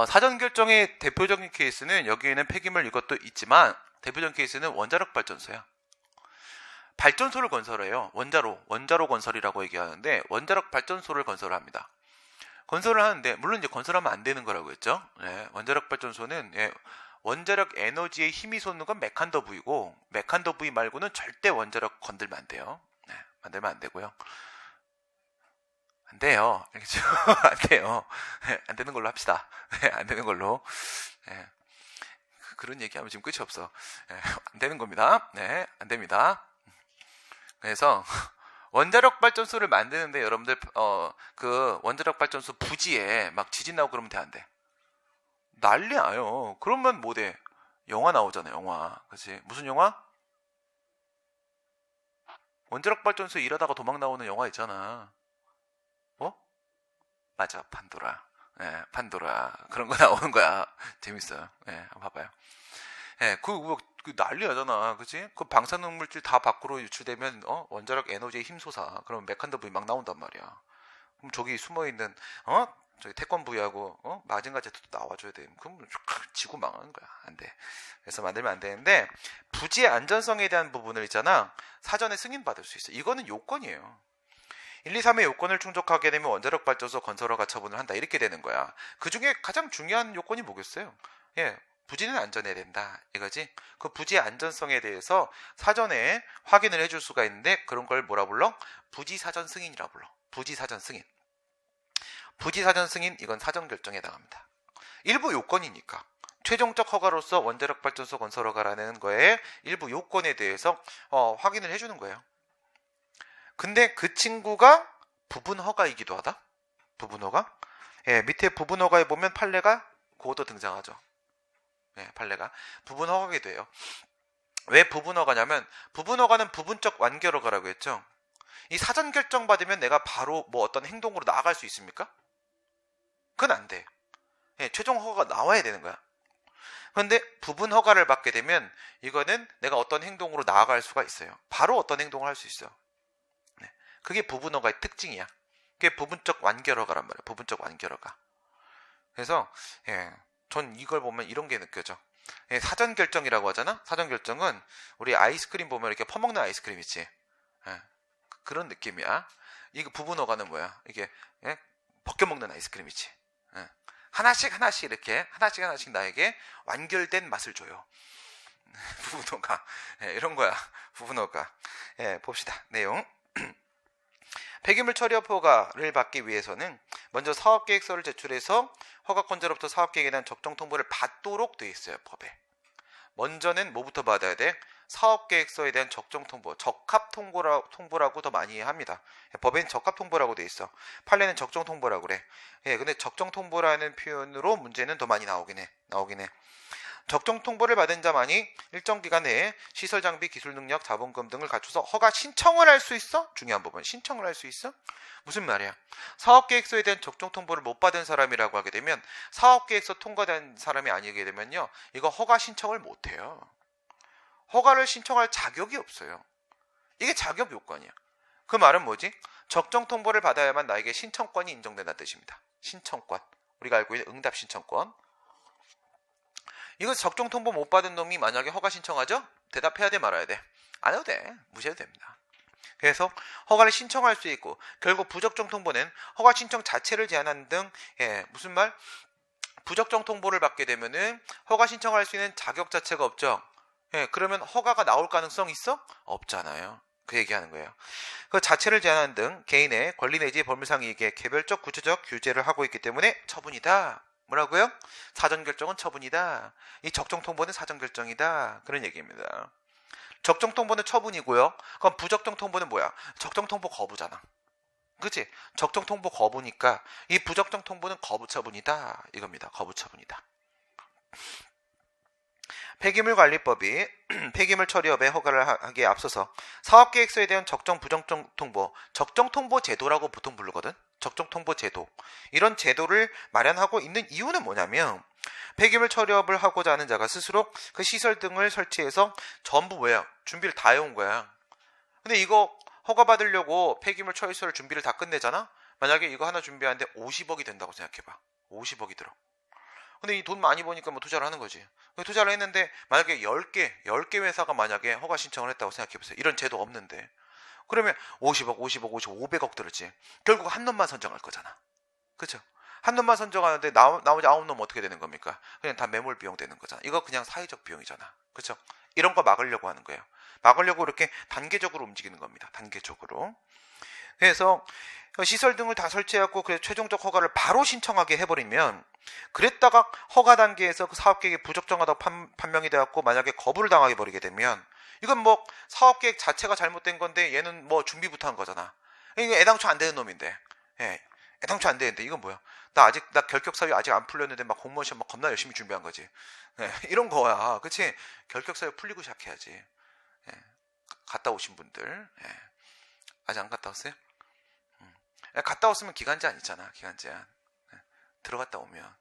사전결정의 대표적인 케이스는 여기에는 폐기물 이것도 있지만 대표적인 케이스는 원자력 발전소야. 발전소를 건설해요. 원자로 건설이라고 얘기하는데 원자력 발전소를 건설합니다. 건설을 하는데, 물론 이제 건설하면 안 되는 거라고 했죠. 예, 원자력 발전소는 원자력 에너지에 힘이 솟는 건 메칸더 부위고, 메칸더 부위 말고는 절대 원자력 건들면 안 돼요. 네, 만들면 안 되고요. 안 돼요. 알겠죠? 안 돼요. 네, 안 되는 걸로 합시다. 네, 안 되는 걸로. 네, 그런 얘기하면 지금 끝이 없어. 네, 안 되는 겁니다. 네, 안 됩니다. 그래서 원자력 발전소를 만드는데 여러분들 그 원자력 발전소 부지에 막 지진 나고 그러면 돼, 안 돼? 난리 나요. 그러면 뭐 돼? 영화 나오잖아요. 영화. 그치? 무슨 영화? 원자력 발전소 일하다가 도망 나오는 영화 있잖아. 어? 맞아, 판도라. 예, 판도라. 그런 거 나오는 거야. 재밌어요. 예, 한번 봐봐요. 예, 그 난리 나잖아. 그치? 그 방사능 물질 다 밖으로 유출되면, 원자력 에너지에 힘솟아. 그러면 메칸더 부위 막 나온단 말이야. 그럼 저기 숨어있는, 저기 태권부위하고, 마징가 제트도 나와줘야 돼. 그럼 지구 망하는 거야. 안 돼. 그래서 만들면 안 되는데, 부지의 안전성에 대한 부분을 있잖아. 사전에 승인받을 수 있어. 이거는 요건이에요. 1, 2, 3의 요건을 충족하게 되면 원자력 발전소 건설허가 처분을 한다. 이렇게 되는 거야. 그 중에 가장 중요한 요건이 뭐겠어요? 예, 부지는 안전해야 된다. 이거지? 그 부지의 안전성에 대해서 사전에 확인을 해줄 수가 있는데, 그런 걸 뭐라 불러? 부지사전 승인이라 불러. 부지사전 승인. 부지사전 승인, 이건 사전 결정에 해당합니다. 일부 요건이니까. 최종적 허가로서 원자력 발전소 건설 허가라는 거에 일부 요건에 대해서 확인을 해주는 거예요. 근데 그 친구가 부분 허가이기도 하다. 부분 허가. 예, 밑에 부분 허가에 보면 판례가 그것도 등장하죠. 예, 판례가 부분 허가게 돼요. 왜 부분 허가냐면, 부분 허가는 부분적 완결 허가라고 했죠. 이 사전 결정 받으면 내가 바로 뭐 어떤 행동으로 나아갈 수 있습니까? 그건 안 돼. 예, 최종 허가가 나와야 되는 거야. 그런데 부분 허가를 받게 되면 이거는 내가 어떤 행동으로 나아갈 수가 있어요. 바로 어떤 행동을 할 수 있어. 네, 그게 부분 허가의 특징이야. 그게 부분적 완결 허가란 말이야. 부분적 완결 허가. 그래서 전 이걸 보면 이런 게 느껴져. 예, 사전 결정이라고 하잖아. 사전 결정은 우리 아이스크림 보면 이렇게 퍼먹는 아이스크림 있지. 예, 그런 느낌이야. 이거 부분 허가는 뭐야? 이게 벗겨 먹는 아이스크림 있지. 예, 하나씩 이렇게 하나씩 나에게 완결된 맛을 줘요. 부분 허가. 이런 거야. 부분 허가. 봅시다. 내용. 폐기물 처리업 허가를 받기 위해서는 먼저 사업계획서를 제출해서 허가권자로부터 사업계획에 대한 적정 통보를 받도록 되어 있어요. 법에. 먼저는 뭐부터 받아야 돼? 사업계획서에 대한 적정 통보, 적합 통보라고 더 많이 합니다. 법엔 적합 통보라고 되어 있어. 판례는 적정 통보라고 그래. 근데 적정 통보라는 표현으로 문제는 더 많이 나오긴 해. 적정 통보를 받은 자만이 일정 기간 내에 시설 장비, 기술 능력, 자본금 등을 갖춰서 허가 신청을 할 수 있어? 중요한 부분. 신청을 할 수 있어? 무슨 말이야? 사업계획서에 대한 적정 통보를 못 받은 사람이라고 하게 되면, 사업계획서 통과된 사람이 아니게 되면요, 이거 허가 신청을 못 해요. 허가를 신청할 자격이 없어요. 이게 자격 요건이야. 그 말은 뭐지? 적정 통보를 받아야만 나에게 신청권이 인정된다는 뜻입니다. 신청권. 우리가 알고 있는 응답 신청권. 이거 적정 통보 못 받은 놈이 만약에 허가 신청하죠? 대답해야 돼, 말아야 돼? 안 해도 돼. 무시해도 됩니다. 그래서 허가를 신청할 수 있고, 결국 부적정 통보는 허가 신청 자체를 제한하는 등, 무슨 말? 부적정 통보를 받게 되면은 허가 신청할 수 있는 자격 자체가 없죠. 그러면 허가가 나올 가능성 있어? 없잖아요. 그 얘기하는 거예요. 그 자체를 제한하는 등 개인의 권리 내지 법률상 이익에 개별적 구체적 규제를 하고 있기 때문에 처분이다. 뭐라고요? 사전 결정은 처분이다. 이 적정 통보는 사전 결정이다. 그런 얘기입니다. 적정 통보는 처분이고요. 그럼 부적정 통보는 뭐야? 적정 통보 거부잖아. 그치? 적정 통보 거부니까 이 부적정 통보는 거부 처분이다. 이겁니다. 거부 처분이다. 폐기물 관리법이 폐기물 처리업에 허가를 하기에 앞서서 사업계획서에 대한 적정 부적정 통보, 적정 통보 제도라고 보통 부르거든. 적정 통보 제도. 이런 제도를 마련하고 있는 이유는 뭐냐면, 폐기물 처리업을 하고자 하는 자가 스스로 그 시설 등을 설치해서 전부 뭐야? 준비를 다 해온 거야. 근데 이거 허가 받으려고 폐기물 처리소를 준비를 다 끝내잖아? 만약에 이거 하나 준비하는데 50억이 된다고 생각해봐. 50억이 들어. 근데 이 돈 많이 버니까 뭐 투자를 하는 거지. 투자를 했는데 만약에 10개 회사가 만약에 허가 신청을 했다고 생각해보세요. 이런 제도 없는데. 그러면 50억, 500억 들었지. 결국 한 놈만 선정할 거잖아. 그쵸? 한 놈만 선정하는데 나머지 9놈 어떻게 되는 겁니까? 그냥 다 매몰 비용 되는 거잖아. 이거 그냥 사회적 비용이잖아. 그렇죠? 이런 거 막으려고 하는 거예요. 막으려고 이렇게 단계적으로 움직이는 겁니다. 단계적으로. 그래서 시설 등을 다 설치하고 그래서 최종적 허가를 바로 신청하게 해버리면, 그랬다가 허가 단계에서 그 사업계획이 부적정하다고 판명이 돼갖고 만약에 거부를 당하게 버리게 되면, 이건 뭐 사업계획 자체가 잘못된 건데 얘는 뭐 준비부터 한 거잖아. 이거 애당초 안 되는 놈인데, 예, 애당초 안 되는데 이건 뭐야? 나 결격사유 아직 안 풀렸는데 막 공무원 시험 막 겁나 열심히 준비한 거지. 예, 이런 거야, 그렇지? 결격사유 풀리고 시작해야지. 예, 갔다 오신 분들, 예, 아직 안 갔다 왔어요? 갔다 왔으면 기간 제한 있잖아. 기간 제한. 들어갔다 오면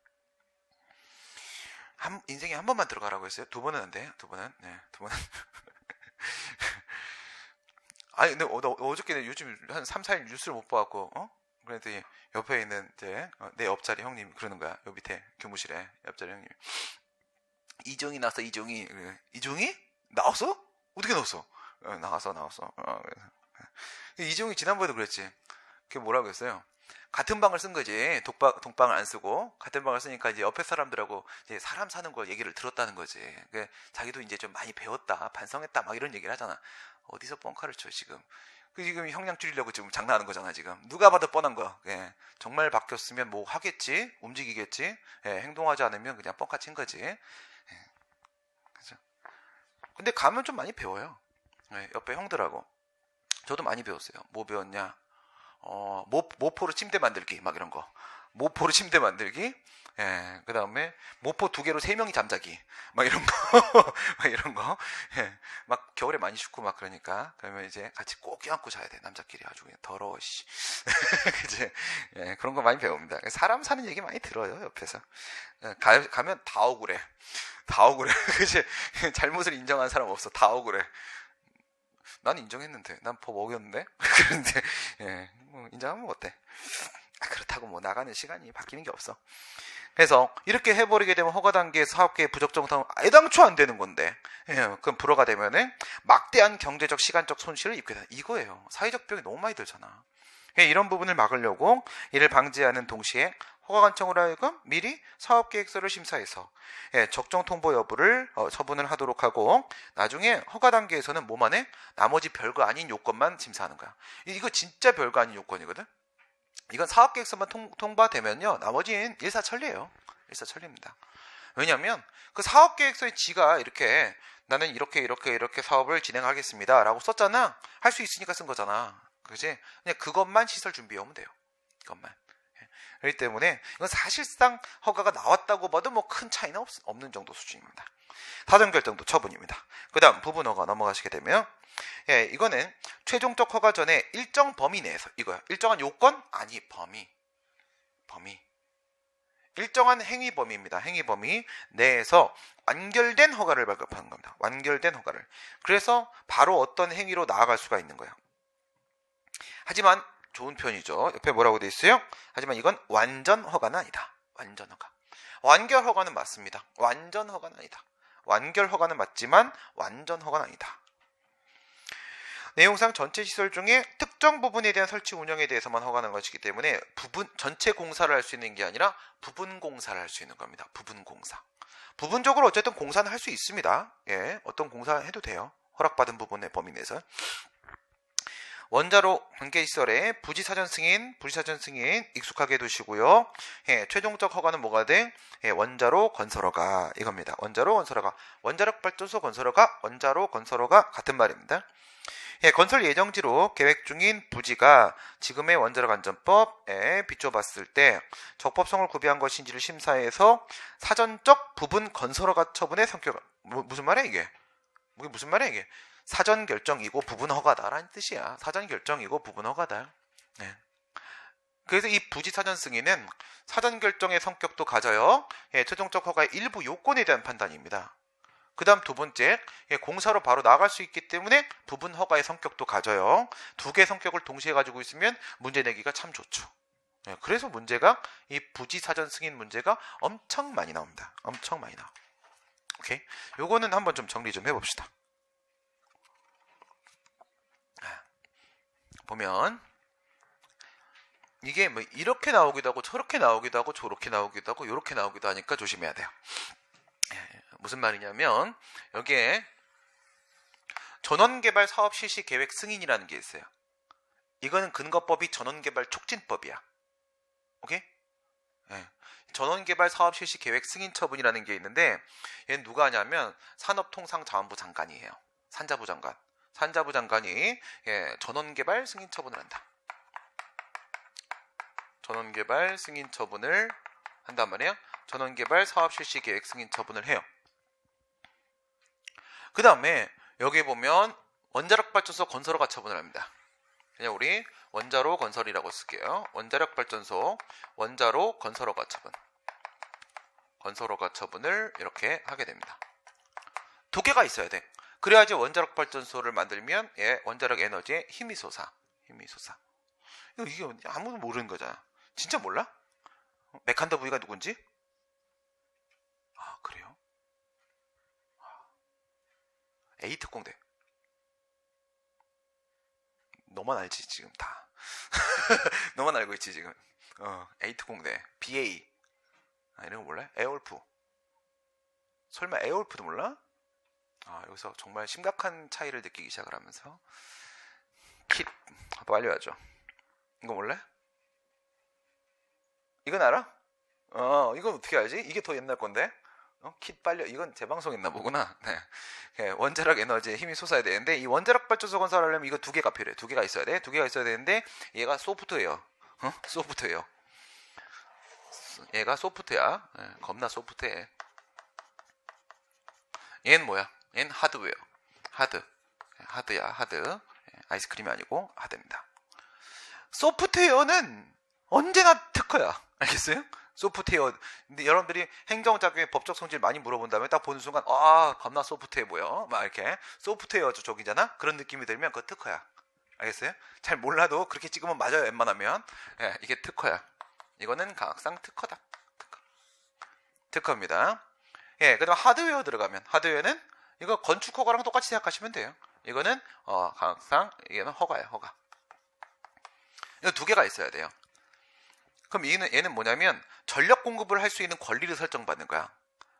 인생에 한 번만 들어가라고 했어요. 2번은 안 돼. 2번은. 네, 2번은. 아니 근데 어저께 요즘 한 3, 4일 뉴스를 못 봐갖고 그랬더니 옆에 있는 이제 내 옆자리 형님 그러는 거야. 요 밑에 교무실에 옆자리 형님. 이종이 나왔어. 이종이 나왔어? 어떻게 나왔어? 나왔어. 이종이 지난번에도 그랬지. 그게 뭐라고 했어요? 같은 방을 쓴 거지. 독방을 안 쓰고 같은 방을 쓰니까 이제 옆에 사람들하고 이제 사람 사는 걸 얘기를 들었다는 거지. 자기도 이제 좀 많이 배웠다, 반성했다, 막 이런 얘기를 하잖아. 어디서 뻥카를 쳐 지금? 지금 형량 줄이려고 지금 장난하는 거잖아 지금. 누가 봐도 뻔한 거. 예. 정말 바뀌었으면 뭐 하겠지, 움직이겠지. 예. 행동하지 않으면 그냥 뻥카 친 거지. 예. 그죠? 근데 가면 좀 많이 배워요. 예. 옆에 형들하고. 저도 많이 배웠어요. 뭐 배웠냐? 모포로 침대 만들기, 막 이런 거. 모포로 침대 만들기. 예, 그 다음에 모포 2개로 3명이 잠자기, 막 이런 거. 막 이런 거. 예, 막 겨울에 많이 춥고 막 그러니까. 그러면 이제 같이 꼭 껴안고 자야 돼. 남자끼리 아주 그냥 더러워, 씨. 그치? 예, 그런 거 많이 배웁니다. 사람 사는 얘기 많이 들어요, 옆에서. 예, 가면 다 억울해. 다 억울해. 그치? 잘못을 인정한 사람 없어. 다 억울해. 난 인정했는데, 난 법 어겼는데. 그런데 예, 뭐 인정하면 어때? 그렇다고 뭐 나가는 시간이 바뀌는 게 없어. 그래서 이렇게 해버리게 되면 허가 단계에 사업계획 부적정하면 애당초 안 되는 건데, 예, 그럼 불허가 되면은 막대한 경제적 시간적 손실을 입게 된다. 이거예요. 사회적 비용이 너무 많이 들잖아. 이런 부분을 막으려고 이를 방지하는 동시에 허가관청으로 하여금 미리 사업계획서를 심사해서 적정 통보 여부를 처분을 하도록 하고, 나중에 허가 단계에서는 뭐만 해? 나머지 별거 아닌 요건만 심사하는 거야. 이거 진짜 별거 아닌 요건이거든. 이건 사업계획서만 통과되면요, 나머지는 일사천리예요. 일사천리입니다. 왜냐하면 그 사업계획서에 지가 이렇게 나는 이렇게 사업을 진행하겠습니다 라고 썼잖아. 할 수 있으니까 쓴 거잖아. 그지? 그냥 그것만 시설 준비해 오면 돼요. 그것만. 그렇기 때문에 이건 사실상 허가가 나왔다고 봐도 뭐 큰 차이는 없는 정도 수준입니다. 사전결정도 처분입니다. 그 다음 부분 허가 넘어가시게 되면, 예, 이거는 최종적 허가 전에 일정 범위 내에서, 이거야. 일정한 요건? 아니, 범위. 일정한 행위 범위입니다. 행위 범위 내에서 완결된 허가를 발급하는 겁니다. 완결된 허가를. 그래서 바로 어떤 행위로 나아갈 수가 있는 거예요. 하지만 좋은 편이죠. 옆에 뭐라고 돼 있어요? 하지만 이건 완전 허가는 아니다. 완전 허가. 완결 허가는 맞습니다. 완전 허가는 아니다. 완결 허가는 맞지만 완전 허가는 아니다. 내용상 전체 시설 중에 특정 부분에 대한 설치 운영에 대해서만 허가하는 것이기 때문에 전체 공사를 할 수 있는 게 아니라 부분 공사를 할 수 있는 겁니다. 부분 공사. 부분적으로 어쨌든 공사는 할 수 있습니다. 예, 어떤 공사 해도 돼요. 허락받은 부분의 범위 내에서. 원자로 관계시설에 부지사전 승인 익숙하게 두시고요. 예, 최종적 허가는 뭐가 돼? 예, 원자로 건설허가 이겁니다. 원자로 건설허가, 원자력 발전소 건설허가, 원자로 건설허가 같은 말입니다. 예, 건설 예정지로 계획 중인 부지가 지금의 원자력 안전법에 비춰봤을 때 적법성을 구비한 것인지를 심사해서 사전적 부분 건설허가 처분의 성격을, 무슨 말이야 이게? 무슨 말이야 이게? 사전 결정이고 부분 허가다라는 뜻이야. 사전 결정이고 부분 허가다. 네. 그래서 이 부지 사전 승인은 사전 결정의 성격도 가져요. 예, 최종적 허가의 일부 요건에 대한 판단입니다. 그 다음 두 번째, 예, 공사로 바로 나갈 수 있기 때문에 부분 허가의 성격도 가져요. 두 개의 성격을 동시에 가지고 있으면 문제 내기가 참 좋죠. 예, 그래서 문제가 이 부지 사전 승인 문제가 엄청 많이 나옵니다. 엄청 많이 나와. 오케이, 요거는 한번 좀 정리 좀 해봅시다. 보면 이게 뭐 이렇게 나오기도 하고 저렇게 나오기도 하고 저렇게 나오기도 하고 요렇게 나오기도 하니까 조심해야 돼요. 무슨 말이냐면 여기에 전원개발 사업 실시 계획 승인이라는 게 있어요. 이거는 근거법이 전원개발 촉진법이야. 오케이? 네. 전원개발 사업 실시 계획 승인 처분이라는 게 있는데 얘는 누가 하냐면 산업통상자원부 장관이에요. 산자부 장관. 산자부 장관이 전원개발 승인 처분을 한다. 전원개발 승인 처분을 한단 말이에요. 전원개발 사업 실시 계획 승인 처분을 해요. 그 다음에 여기 보면 원자력 발전소 건설허가 처분을 합니다. 그냥 우리 원자로 건설이라고 쓸게요. 원자력 발전소 원자로 건설허가 처분. 건설허가 처분을 이렇게 하게 됩니다. 두 개가 있어야 돼. 그래야지 원자력 발전소를 만들면 원자력 에너지에 힘이 솟아. 힘이 솟아. 이게 아무도 모르는 거잖아. 진짜 몰라? 메칸더 V가 누군지? 아, 그래요? A특공대. 너만 알지 지금 다. 너만 알고 있지 지금. A특공대. BA. 아, 이런 거 몰라? 에어울프. 설마 에어울프도 몰라? 아, 여기서 정말 심각한 차이를 느끼기 시작을 하면서 킷 빨리 와줘. 이거 몰래? 이건 알아? 이건 어떻게 알지? 이게 더 옛날 건데? 킷 빨려. 이건 재방송했나 보구나. 네. 원자력 에너지에 힘이 솟아야 되는데 이 원자력 발전소 건설하려면 이거 두 개가 필요해. 두 개가 있어야 돼. 두 개가 있어야 되는데 얘가 소프트웨어. 소프트웨어. 얘가 소프트야. 겁나 소프트해. 얘는 뭐야? 얘는 하드웨어. 하드야, 하드. 아이스크림이 아니고 하드입니다. 소프트웨어는 언제나 특허야. 알겠어요? 소프트웨어. 근데 여러분들이 행정작용의 법적 성질 많이 물어본 다음에 딱 보는 순간 겁나 소프트해 보여. 막 이렇게 소프트웨어 저쪽이잖아. 그런 느낌이 들면 그거 특허야. 알겠어요? 잘 몰라도 그렇게 찍으면 맞아요. 웬만하면. 이게 특허야. 이거는 강학상 특허다. 특허입니다. 그다음 하드웨어 들어가면 하드웨어는 이거 건축 허가랑 똑같이 생각하시면 돼요. 이거는 강학상 이게는 허가예요. 허가. 이거 두 개가 있어야 돼요. 그럼 얘는 뭐냐면 전력 공급을 할 수 있는 권리를 설정받는 거야.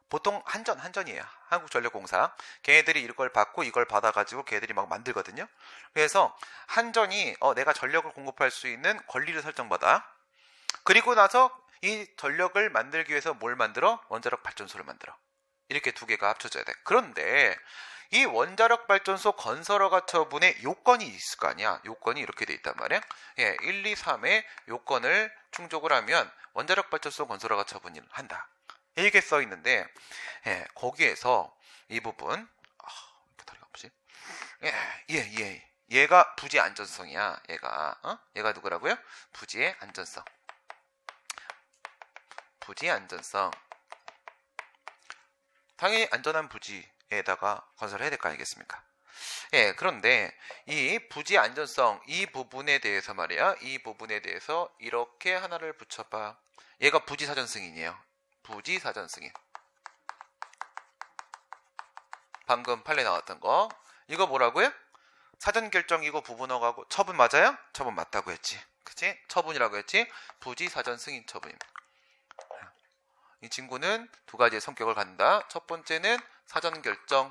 보통 한전이에요. 한국전력공사. 걔네들이 이걸 받고 이걸 받아가지고 걔네들이 막 만들거든요. 그래서 한전이 내가 전력을 공급할 수 있는 권리를 설정받아. 그리고 나서 이 전력을 만들기 위해서 뭘 만들어? 원자력 발전소를 만들어. 이렇게 두 개가 합쳐져야 돼. 그런데 이 원자력 발전소 건설허가 처분에 요건이 있을 거 아니야. 요건이 이렇게 돼 있단 말이야. 1, 2, 3의 요건을 충족을 하면 원자력 발전소 건설허가 처분을 한다. 이렇게 써 있는데 거기에서 이 부분 배터리가 없지? 얘가 부지 안전성이야. 얘가 누구라고요? 부지의 안전성. 부지 안전성. 당연히 안전한 부지에다가 건설을 해야 될 거 아니겠습니까? 그런데 이 부지 안전성 이 부분에 대해서 말이야. 이 부분에 대해서 이렇게 하나를 붙여봐. 얘가 부지 사전 승인이에요. 부지 사전 승인. 방금 판례 나왔던 거. 이거 뭐라고요? 사전 결정이고 부분허가고 처분 맞아요? 처분 맞다고 했지. 그치? 처분이라고 했지? 부지 사전 승인 처분입니다. 이 친구는 두 가지의 성격을 갖는다. 첫 번째는 사전 결정.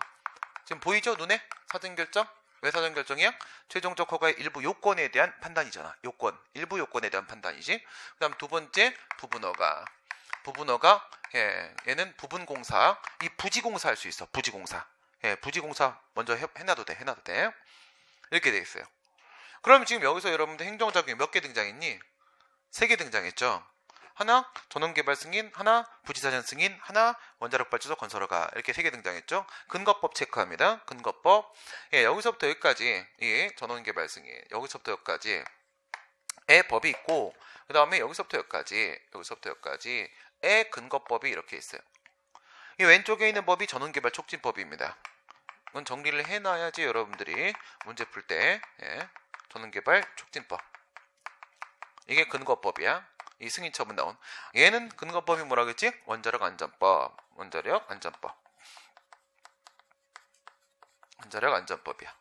지금 보이죠? 눈에? 사전 결정? 왜 사전 결정이야? 최종적 허가의 일부 요건에 대한 판단이잖아. 요건. 일부 요건에 대한 판단이지. 그 다음 두 번째 부분허가. 부분허가 얘는 부분공사. 이 부지공사 할 수 있어. 부지공사. 부지공사 먼저 해놔도 돼. 이렇게 돼 있어요. 그럼 지금 여기서 여러분들 행정작용이 몇 개 등장했니? 3개 등장했죠. 하나 전원개발 승인, 하나 부지사전 승인, 하나 원자력 발전소 건설허가. 이렇게 3개 등장했죠. 근거법 체크합니다. 근거법. 여기서부터 여기까지 이 전원개발 승인, 여기서부터 여기까지의 법이 있고, 그 다음에 여기서부터 여기까지의 근거법이 이렇게 있어요. 이 왼쪽에 있는 법이 전원개발 촉진법입니다. 이건 정리를 해놔야지 여러분들이 문제 풀 때 전원개발 촉진법. 이게 근거법이야. 이 승인 처분 나온. 얘는 근거법이 뭐라겠지? 원자력 안전법. 원자력 안전법이야.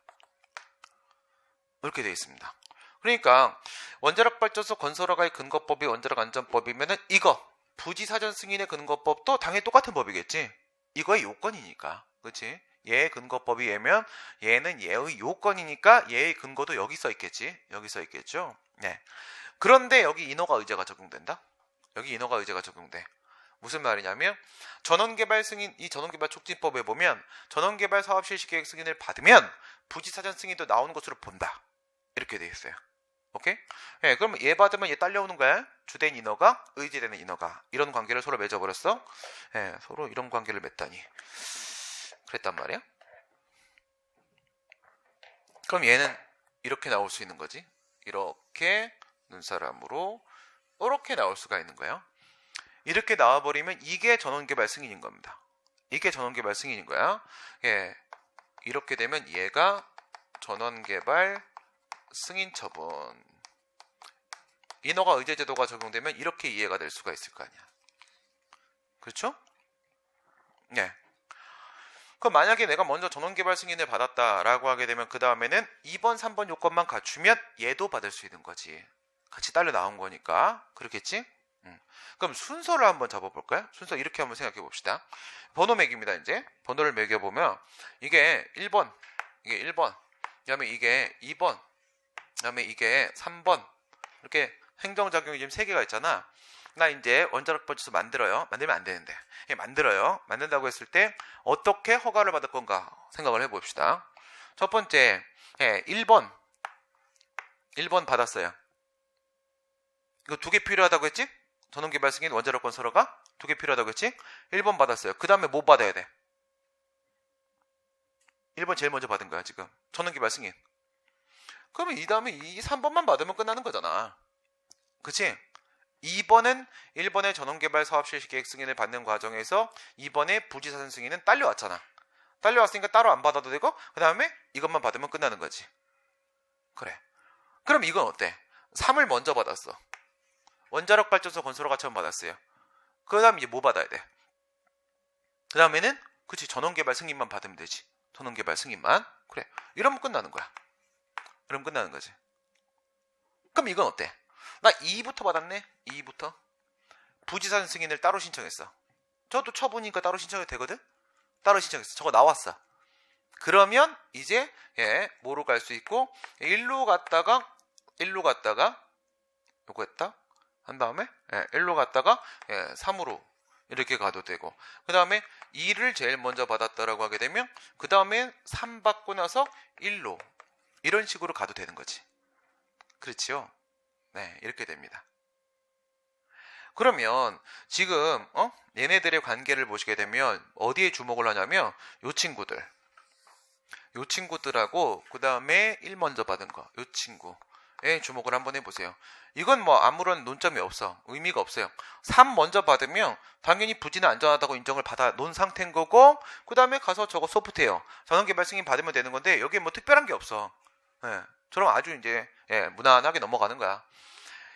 이렇게 되어 있습니다. 그러니까 원자력 발전소 건설허가의 근거법이 원자력 안전법이면은 이거 부지사전 승인의 근거법도 당연히 똑같은 법이겠지. 이거의 요건이니까. 그렇지? 얘의 근거법이 얘면 얘는 얘의 요건이니까 얘의 근거도 여기 써 있겠지. 여기 써 있겠죠. 네. 그런데 여기 인허가 의제가 적용된다. 여기 인허가 의제가 적용돼. 무슨 말이냐면 전원개발 승인, 이 전원개발 촉진법에 보면 전원개발 사업 실시 계획 승인을 받으면 부지사전 승인도 나오는 것으로 본다. 이렇게 돼 있어요. 오케이? 예, 그럼 얘 받으면 얘 딸려오는 거야. 주된 인허가, 의제되는 인허가. 이런 관계를 서로 맺어버렸어. 예, 서로 이런 관계를 맺다니. 그랬단 말이야. 그럼 얘는 이렇게 나올 수 있는 거지. 이렇게 눈사람으로 이렇게 나올 수가 있는 거예요. 이렇게 나와버리면 이게 전원개발 승인인 겁니다. 이게 전원개발 승인인 거야. 예, 이렇게 되면 얘가 전원개발 승인 처분. 인허가 의제 제도가 적용되면 이렇게 이해가 될 수가 있을 거 아니야. 그렇죠? 네. 그럼 만약에 내가 먼저 전원개발 승인을 받았다라고 하게 되면 그 다음에는 2번, 3번 요건만 갖추면 얘도 받을 수 있는 거지. 같이 딸려 나온 거니까. 그렇겠지? 그럼 순서를 한번 잡아볼까요? 순서 이렇게 한번 생각해 봅시다. 번호 매기입니다. 이제 번호를 매겨보면 이게 1번, 이게 1번, 그 다음에 이게 2번, 그 다음에 이게 3번. 이렇게 행정작용이 지금 3개가 있잖아. 나 이제 원자력 발전소 만들어요. 만들면 안 되는데. 예, 만들어요. 만든다고 했을 때 어떻게 허가를 받을 건가 생각을 해봅시다. 첫 번째, 예, 1번 받았어요. 이거 2개 필요하다고 했지? 전원개발 승인 원자력 건설허가 2개 필요하다고 했지? 1번 받았어요. 그 다음에 뭐 받아야 돼? 1번 제일 먼저 받은 거야 지금. 전원개발 승인. 그러면 이 다음에 이 3번만 받으면 끝나는 거잖아. 그치? 2번은 1번의 전원개발 사업 실시 계획 승인을 받는 과정에서 2번의 부지사전 승인은 딸려왔잖아. 딸려왔으니까 따로 안 받아도 되고 그 다음에 이것만 받으면 끝나는 거지. 그래. 그럼 이건 어때? 3을 먼저 받았어. 원자력 발전소 건설허가 처음 받았어요. 그 다음 이제 뭐 받아야 돼? 그 다음에는 그치 전원개발 승인만 받으면 되지. 전원개발 승인만. 그래. 이러면 끝나는 거야. 그럼 끝나는 거지. 그럼 이건 어때? 나 2부터 받았네. 2부터. 부지사전 승인을 따로 신청했어. 저도 쳐보니까 따로 신청해도 되거든? 따로 신청했어. 저거 나왔어. 그러면 이제 뭐로 갈 수 있고 1로 갔다가 요거 했다. 한 다음에 1로 갔다가 3으로 이렇게 가도 되고 그 다음에 2를 제일 먼저 받았다라고 하게 되면 그 다음에 3 받고 나서 1로 이런 식으로 가도 되는 거지. 그렇지요? 네, 이렇게 됩니다. 그러면 지금 얘네들의 관계를 보시게 되면 어디에 주목을 하냐면 요 친구들하고 그 다음에 1 먼저 받은 거 요 친구에 주목을 한번 해보세요. 이건 뭐 아무런 논점이 없어. 의미가 없어요. 3 먼저 받으면 당연히 부지는 안전하다고 인정을 받아 놓은 상태인 거고 그 다음에 가서 저거 소프트웨어 전원개발 승인 받으면 되는 건데 여기에 뭐 특별한 게 없어. 저럼 아주 이제 무난하게 넘어가는 거야.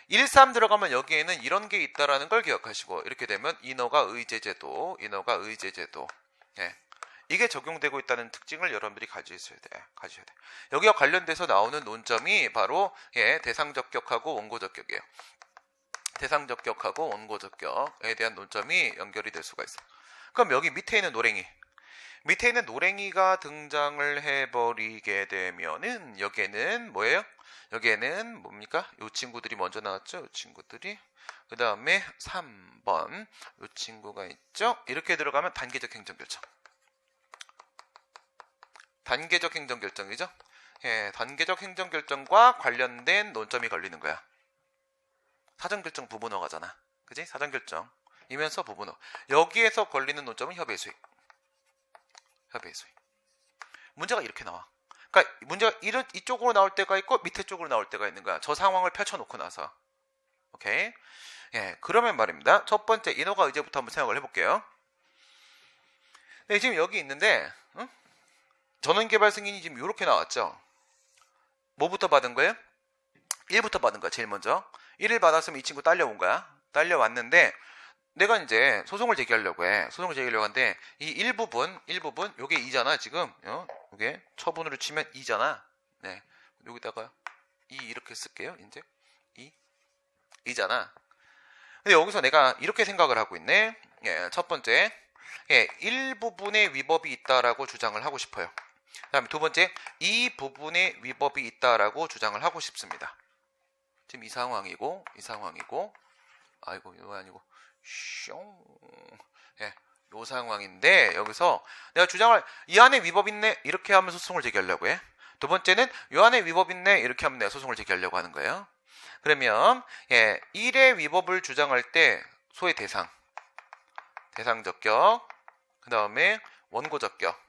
1, 3 들어가면 여기에는 이런 게 있다라는 걸 기억하시고 이렇게 되면 인허가 의제제도 이게 적용되고 있다는 특징을 여러분들이 가지셔야 돼. 여기와 관련돼서 나오는 논점이 바로 대상적격하고 원고적격이에요. 대상적격하고 원고적격에 대한 논점이 연결이 될 수가 있어요. 그럼 여기 밑에 있는 노랭이가 등장을 해버리게 되면은 여기에는 뭐예요? 여기에는 뭡니까? 요 친구들이 먼저 나왔죠? 요 친구들이. 그 다음에 3번 요 친구가 있죠? 이렇게 들어가면 단계적 행정결정. 단계적 행정결정이죠? 단계적 행정결정과 관련된 논점이 걸리는 거야. 사전결정 부분허가잖아. 그지? 사전결정이면서 부분허. 여기에서 걸리는 논점은 협의의 수익. 문제가 이렇게 나와. 그러니까 문제가 이쪽으로 나올 때가 있고 밑에 쪽으로 나올 때가 있는 거야. 저 상황을 펼쳐놓고 나서. 오케이? 그러면 말입니다. 첫 번째 인허가 의제부터 한번 생각을 해볼게요. 네, 지금 여기 있는데 전원개발 승인이 지금 이렇게 나왔죠. 뭐부터 받은 거예요? 1부터 받은 거야. 제일 먼저 1을 받았으면 이 친구 딸려온 거야. 딸려왔는데 내가 이제 소송을 제기하려고 하는데 이 일부분 요게 2잖아 지금. 요게 처분으로 치면 2잖아. 네, 여기다가 이렇게 쓸게요. 이제 이잖아. 근데 여기서 내가 이렇게 생각을 하고 있네. 예, 첫 번째, 예, 일부분의 위법이 있다라고 주장을 하고 싶어요. 그 다음에 두 번째, 이 부분에 위법이 있다라고 주장을 하고 싶습니다. 지금 이 상황이고, 아이고, 이거 아니고, 예, 요 상황인데, 여기서 내가 주장을, 이 안에 위법 있네, 이렇게 하면 소송을 제기하려고 해. 두 번째는, 요 안에 위법 있네, 이렇게 하면 내가 소송을 제기하려고 하는 거예요. 그러면, 예, 1의 위법을 주장할 때, 소의 대상적격, 그 다음에 원고적격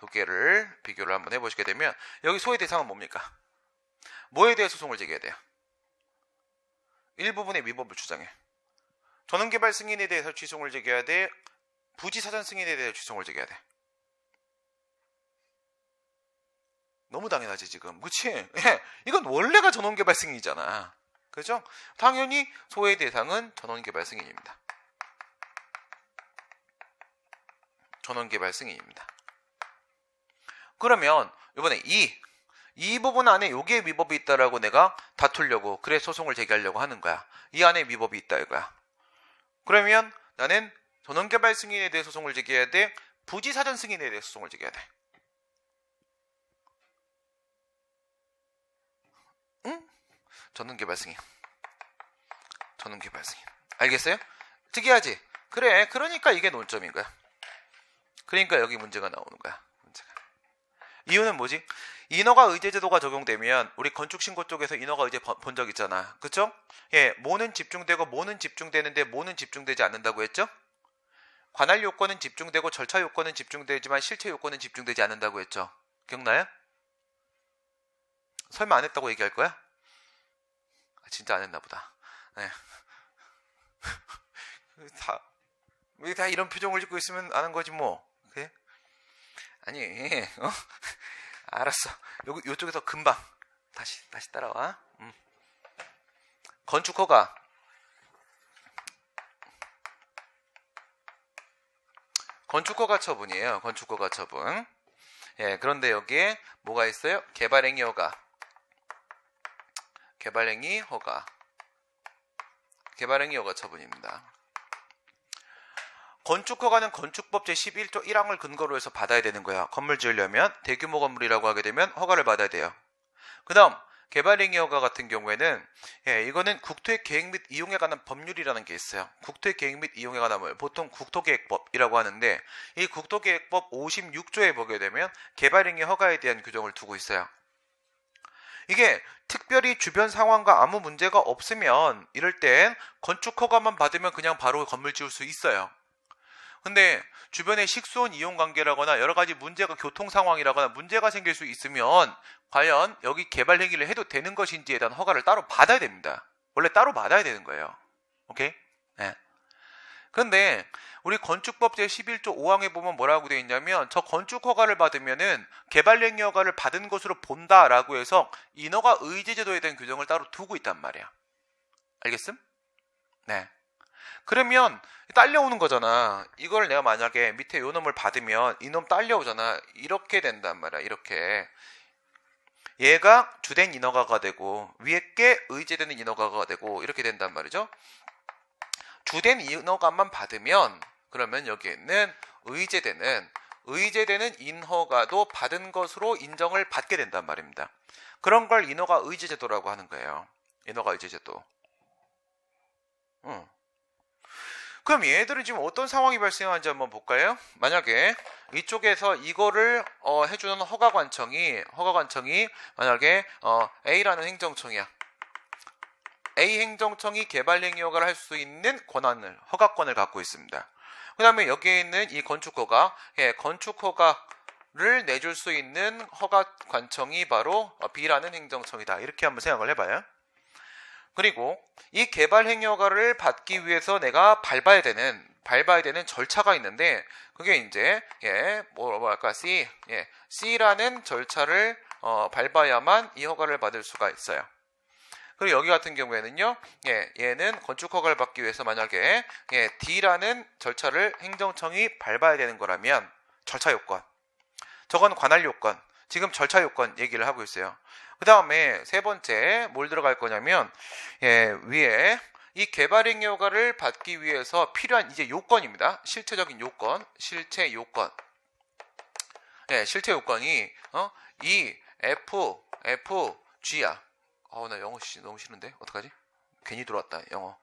두 개를 비교를 한번 해보시게 되면 여기 소의 대상은 뭡니까? 뭐에 대해 소송을 제기해야 돼요? 일부분의 위법을 주장해. 전원개발 승인에 대해서 취소를 제기해야 돼? 부지사전 승인에 대해서 취소를 제기해야 돼? 너무 당연하지 지금, 그치? 예, 이건 원래가 전원개발 승인이잖아. 그죠? 당연히 소의 대상은 전원개발 승인입니다. 전원개발 승인입니다. 그러면 이번에 이 부분 안에 여기에 위법이 있다라고 내가 다투려고, 그래 소송을 제기하려고 하는 거야. 이 안에 위법이 있다 이거야. 그러면 나는 전원개발 승인에 대해 소송을 제기해야 돼? 부지사전 승인에 대해 소송을 제기해야 돼? 응? 전원개발 승인. 알겠어요? 특이하지? 그래, 그러니까 이게 논점인 거야. 그러니까 여기 문제가 나오는 거야. 이유는 뭐지? 인허가 의제 제도가 적용되면 우리 건축신고 쪽에서 인허가 의제 본 적 있잖아. 그쵸? 예, 뭐는 집중되고 뭐는 집중되는데 뭐는 집중되지 않는다고 했죠? 관할 요건은 집중되고 절차 요건은 집중되지만 실체 요건은 집중되지 않는다고 했죠. 기억나요? 설마 안 했다고 얘기할 거야? 진짜 안 했나 보다. 네. 다 이런 표정을 짓고 있으면 아는 거지 뭐. 그래? 아니, 알았어. 요쪽에서 금방 다시 따라와. 건축허가 처분이에요. 건축허가 처분. 예, 그런데 여기에 뭐가 있어요? 개발행위 허가. 개발행위 허가 처분입니다. 건축허가는 건축법 제11조 1항을 근거로 해서 받아야 되는 거야. 건물 지으려면 대규모 건물이라고 하게 되면 허가를 받아야 돼요. 그 다음 개발행위 허가 같은 경우에는 이거는 국토의 계획 및 이용에 관한 법률이라는 게 있어요. 국토의 계획 및 이용에 관한 법, 보통 국토계획법이라고 하는데 이 국토계획법 56조에 보게 되면 개발행위 허가에 대한 규정을 두고 있어요. 이게 특별히 주변 상황과 아무 문제가 없으면 이럴 땐 건축허가만 받으면 그냥 바로 건물 지을 수 있어요. 근데 주변에 식수원 이용 관계라거나 여러 가지 문제가, 교통 상황이라거나 문제가 생길 수 있으면 과연 여기 개발 행위를 해도 되는 것인지에 대한 허가를 따로 받아야 됩니다. 원래 따로 받아야 되는 거예요. 오케이? 네. 근데 우리 건축법 제11조 5항에 보면 뭐라고 되어 있냐면 저 건축 허가를 받으면은 개발 행위 허가를 받은 것으로 본다라고 해서 인허가 의제 제도에 대한 규정을 따로 두고 있단 말이야. 알겠음? 네. 그러면 딸려오는 거잖아. 이걸 내가 만약에 밑에 요 놈을 받으면 이놈 딸려오잖아. 이렇게 된단 말이야. 이렇게. 얘가 주된 인허가가 되고 위에 게 의제되는 인허가가 되고 이렇게 된단 말이죠. 주된 인허가만 받으면 그러면 여기에는 의제되는 인허가도 받은 것으로 인정을 받게 된단 말입니다. 그런 걸 인허가 의제제도라고 하는 거예요. 인허가 의제제도. 그럼 얘들은 지금 어떤 상황이 발생하는지 한번 볼까요? 만약에 이쪽에서 이거를 해주는 허가관청이 만약에 A라는 행정청이야. A 행정청이 개발행위 허가를 할 수 있는 허가권을 갖고 있습니다. 그 다음에 여기에 있는 이 건축허가, 건축허가를 내줄 수 있는 허가관청이 바로 B라는 행정청이다. 이렇게 한번 생각을 해봐요. 그리고 이 개발행위 허가를 받기 위해서 내가 밟아야 되는 절차가 있는데 그게 이제 C라는 절차를 밟아야만 이 허가를 받을 수가 있어요. 그리고 여기 같은 경우에는요, 얘는 건축 허가를 받기 위해서 만약에 D라는 절차를 행정청이 밟아야 되는 거라면 절차 요건, 저건 관할 요건, 지금 절차 요건 얘기를 하고 있어요. 그 다음에 세 번째 뭘 들어갈 거냐면 위에 이 개발행위 허가를 받기 위해서 필요한 이제 요건입니다. 실체적인 요건, 실체 요건. 실체 요건이 E, F, G야. 나 영어 너무 싫은데 어떡하지? 괜히 들어왔다 영어.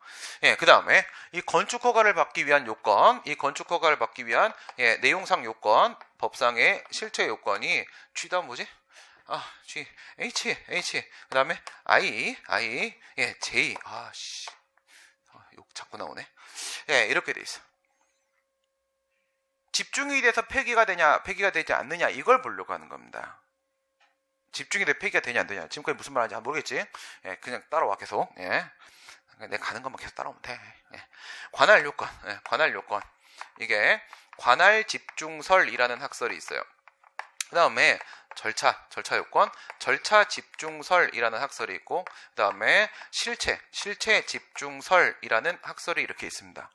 그 다음에 이 건축 허가를 받기 위한 요건, 이 건축 허가를 받기 위한 내용상 요건, 법상의 실체 요건이 G다 뭐지? G, H. 그 다음에 I, J. 욕 자꾸 나오네. 이렇게 돼 있어. 집중이 돼서 폐기가 되냐, 폐기가 되지 않느냐 이걸 보려고 하는 겁니다. 집중이 돼 폐기가 되냐 안 되냐. 지금까지 무슨 말 하는지 모르겠지? 그냥 따라와 계속. 내가 가는 것만 계속 따라오면 돼. 관할 요건. 관할 요건. 이게 관할 집중설이라는 학설이 있어요. 그 다음에 절차 요건, 절차 집중설이라는 학설이 있고, 그 다음에 실체 집중설이라는 학설이 이렇게 있습니다.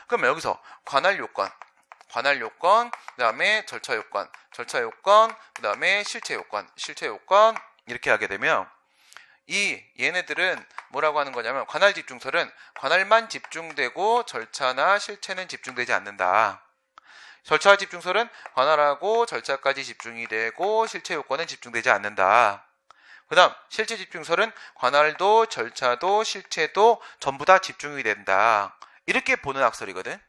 그러면 여기서 관할 요건, 그 다음에 절차 요건, 그 다음에 실체 요건 이렇게 하게 되면 얘네들은 뭐라고 하는 거냐면 관할 집중설은 관할만 집중되고 절차나 실체는 집중되지 않는다. 절차 집중설은 관할하고 절차까지 집중이 되고 실체 요건은 집중되지 않는다. 그 다음 실체 집중설은 관할도 절차도 실체도 전부 다 집중이 된다. 이렇게 보는 학설이거든.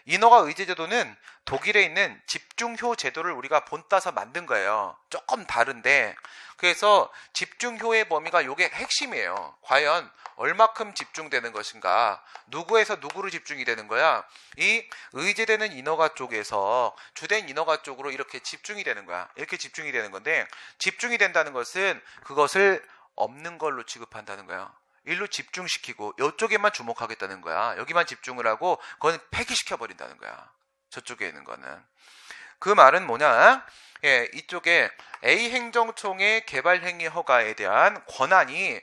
인허가 의제제도는 독일에 있는 집중효 제도를 우리가 본따서 만든 거예요. 조금 다른데 그래서 집중효의 범위가 요게 핵심이에요. 과연 얼마큼 집중되는 것인가, 누구에서 누구로 집중이 되는 거야. 이 의제되는 인허가 쪽에서 주된 인허가 쪽으로 이렇게 집중이 되는 거야. 이렇게 집중이 되는 건데 집중이 된다는 것은 그것을 없는 걸로 취급한다는 거야. 일로 집중시키고 이쪽에만 주목하겠다는 거야. 여기만 집중을 하고 그건 폐기시켜버린다는 거야. 저쪽에 있는 거는. 그 말은 뭐냐? 이쪽에 A 행정총의 개발행위 허가에 대한 권한이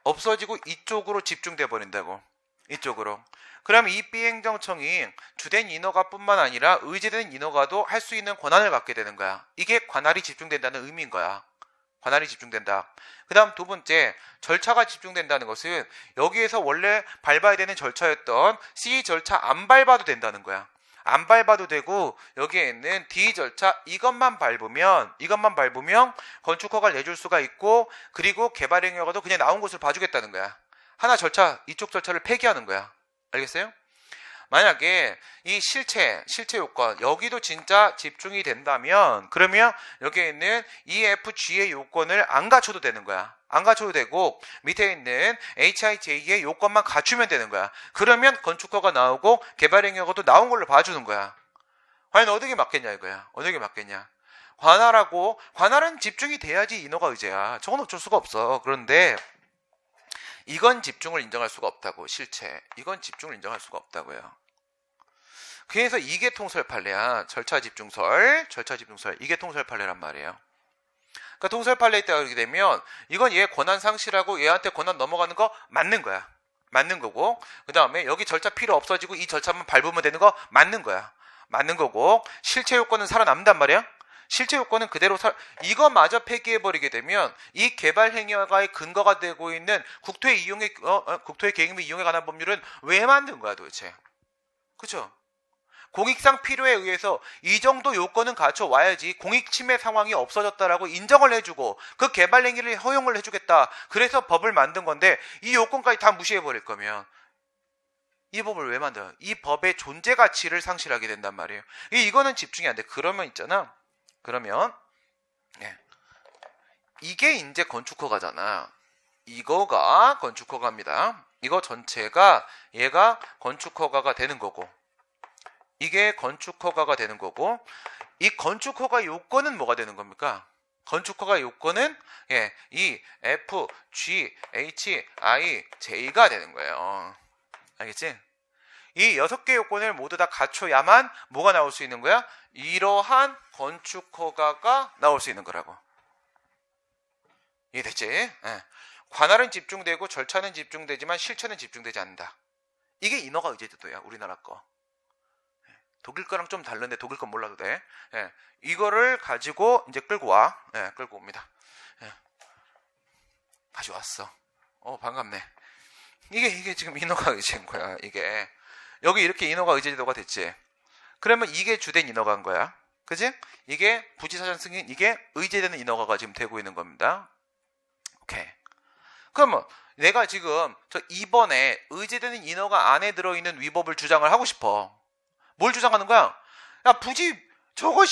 없어지고 이쪽으로 집중돼 버린다고. 이쪽으로. 그럼 이 B 행정청이 주된 인허가뿐만 아니라 의제된 인허가도 할 수 있는 권한을 갖게 되는 거야. 이게 관할이 집중된다는 의미인 거야. 관할이 집중된다. 그 다음 두 번째, 절차가 집중된다는 것은 여기에서 원래 밟아야 되는 절차였던 C 절차 안 밟아도 된다는 거야. 안 밟아도 되고 여기에 있는 D 절차 이것만 밟으면 건축허가를 내줄 수가 있고, 그리고 개발행위 허가도 그냥 나온 곳을 봐주겠다는 거야. 하나 절차, 이쪽 절차를 폐기하는 거야. 알겠어요? 만약에 이 실체 요건 여기도 진짜 집중이 된다면 그러면 여기에 있는 EFG의 요건을 안 갖춰도 되는 거야. 안 갖춰도 되고 밑에 있는 HIJ의 요건만 갖추면 되는 거야. 그러면 건축허가 나오고 개발행위 허가도 나온 걸로 봐주는 거야. 과연 어느 게 맞겠냐 이거야. 어느 게 맞겠냐. 관할은 집중이 돼야지 인허가 의제야. 저건 어쩔 수가 없어. 그런데 이건 집중을 인정할 수가 없다고. 실체 이건 집중을 인정할 수가 없다고요. 그래서 이게 통설판례야. 절차 집중설 이게 통설판례란 말이에요. 그러니까 통설판례에 따르게 되면 이건 얘 권한 상실하고 얘한테 권한 넘어가는 거 맞는 거야. 맞는 거고, 그 다음에 여기 절차 필요 없어지고 이 절차만 밟으면 되는 거 맞는 거야. 맞는 거고, 실체 요건은 살아남단 말이야. 실체 요건은 그대로 이거마저 폐기해버리게 되면 이 개발행위의 근거가 되고 있는 국토의 계획 및 이용에 관한 법률은 왜 만든 거야 도대체. 그쵸? 공익상 필요에 의해서 이 정도 요건은 갖춰와야지 공익침해 상황이 없어졌다라고 인정을 해주고 그 개발행위를 허용을 해주겠다. 그래서 법을 만든 건데 이 요건까지 다 무시해버릴 거면 이 법을 왜 만들어요? 이 법의 존재 가치를 상실하게 된단 말이에요. 이거는 집중이 안 돼. 그러면 이게 이제 건축허가잖아. 이거가 건축허가입니다. 이거 전체가 얘가 건축허가가 되는 거고, 이게 건축허가가 되는 거고, 이 건축허가 요건은 뭐가 되는 겁니까? 건축허가 요건은 이 F, G, H, I, J가 되는 거예요. 알겠지? 이 6개 요건을 모두 다 갖춰야만 뭐가 나올 수 있는 거야? 이러한 건축허가가 나올 수 있는 거라고. 이해됐지? 관할은 집중되고 절차는 집중되지만 실체는 집중되지 않는다. 이게 인허가 의제제도야, 우리나라 거. 독일 거랑 좀 다른데 독일 건 몰라도 돼. 예, 이거를 가지고 이제 끌고 와. 예, 끌고 옵니다. 예. 가져왔어. 반갑네. 이게 지금 인어가 의제인 거야. 이게 여기 이렇게 인어가 의제도가 됐지. 그러면 이게 주된 인어가인 거야. 그지? 이게 부지사전 승인, 이게 의제되는 인어가가 지금 되고 있는 겁니다. 오케이. 그러면 내가 지금 저 2번에 의제되는 인어가 안에 들어있는 위법을 주장을 하고 싶어. 뭘 주장하는 거야? 야, 부지 저거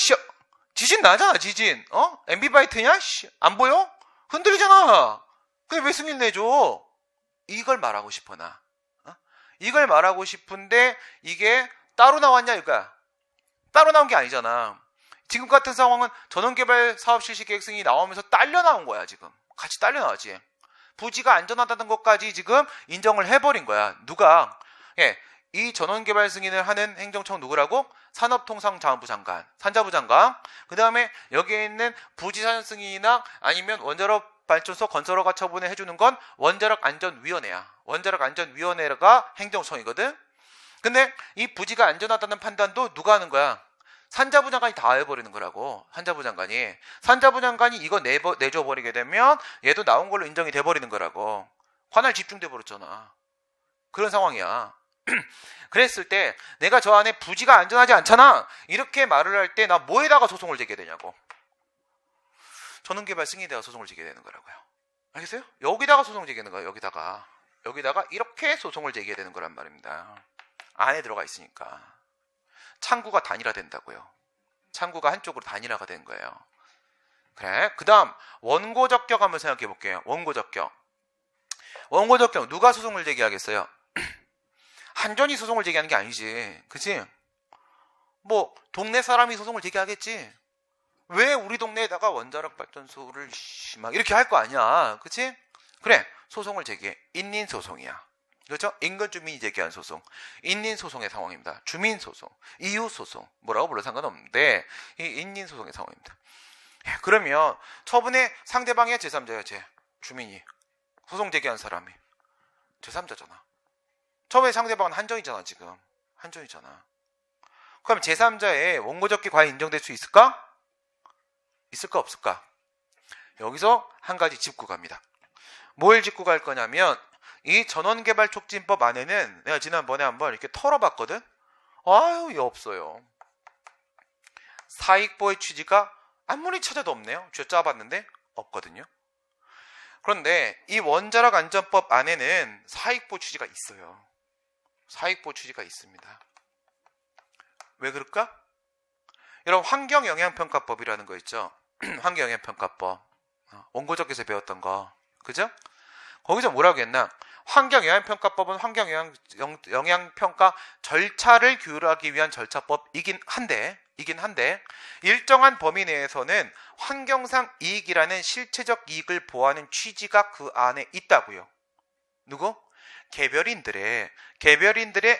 지진 나잖아, 지진. 앰비바이트냐? 안 보여? 흔들리잖아. 근데 왜 승인 내줘? 이걸 말하고 싶어, 나. 이걸 말하고 싶은데 이게 따로 나왔냐, 이거야. 따로 나온 게 아니잖아. 지금 같은 상황은 전원개발 사업 실시 계획 승인이 나오면서 딸려 나온 거야, 지금. 같이 딸려 나왔지. 부지가 안전하다는 것까지 지금 인정을 해버린 거야. 누가? 예, 이 전원개발 승인을 하는 행정청 누구라고? 산업통상자원부 장관, 산자부 장관. 그 다음에 여기에 있는 부지사전 승인이나 아니면 원자력 발전소 건설허가 처분을 해주는 건 원자력 안전위원회야. 원자력 안전위원회가 행정청이거든. 근데 이 부지가 안전하다는 판단도 누가 하는 거야? 산자부 장관이 다 해버리는 거라고. 산자부 장관이 이거 내줘버리게 되면 얘도 나온 걸로 인정이 돼버리는 거라고. 관할 집중돼 버렸잖아. 그런 상황이야. 그랬을 때 내가 저 안에 부지가 안전하지 않잖아, 이렇게 말을 할 때 나 뭐에다가 소송을 제기해야 되냐고. 전원개발 승인에다가 소송을 제기해야 되는 거라고요. 알겠어요? 여기다가 소송 제기하는 거야. 여기다가 이렇게 소송을 제기해야 되는 거란 말입니다. 안에 들어가 있으니까. 창구가 단일화된다고요. 창구가 한쪽으로 단일화가 된 거예요. 그래. 그 다음 원고적격 한번 생각해 볼게요. 원고적격 누가 소송을 제기하겠어요? 한전이 소송을 제기하는 게 아니지. 그치? 뭐 동네 사람이 소송을 제기하겠지. 왜 우리 동네에다가 원자력 발전소를 막 이렇게 할 거 아니야. 그치? 그래. 소송을 제기해. 인린소송이야. 그렇죠? 인근 주민이 제기한 소송. 인린소송의 상황입니다. 주민소송, 이웃소송, 뭐라고 불러 상관없는데 이 인린소송의 상황입니다. 그러면 처분에 상대방의 제3자야. 주민이 소송 제기한 사람이 제3자잖아. 처음에 상대방은 한전이잖아. 지금 한전이잖아. 그럼 제3자의 원고적기 과연 인정될 수 있을까? 있을까 없을까? 여기서 한 가지 짚고 갑니다. 뭘 짚고 갈 거냐면 이 전원개발촉진법 안에는 내가 지난번에 한번 이렇게 털어봤거든. 아유, 없어요. 사익보의 취지가 아무리 찾아도 없네요. 쥐어 짜봤는데 없거든요. 그런데 이 원자력 안전법 안에는 사익보 취지가 있어요. 사익보 취지가 있습니다. 왜 그럴까? 여러분, 환경영향평가법이라는 거 있죠. 환경영향평가법. 원고적에서 배웠던 거. 그죠? 거기서 뭐라고 했나? 환경영향평가법은 환경영향평가 절차를 규율하기 위한 절차법이긴 한데 일정한 범위 내에서는 환경상 이익이라는 실체적 이익을 보호하는 취지가 그 안에 있다고요. 누구? 개별인들의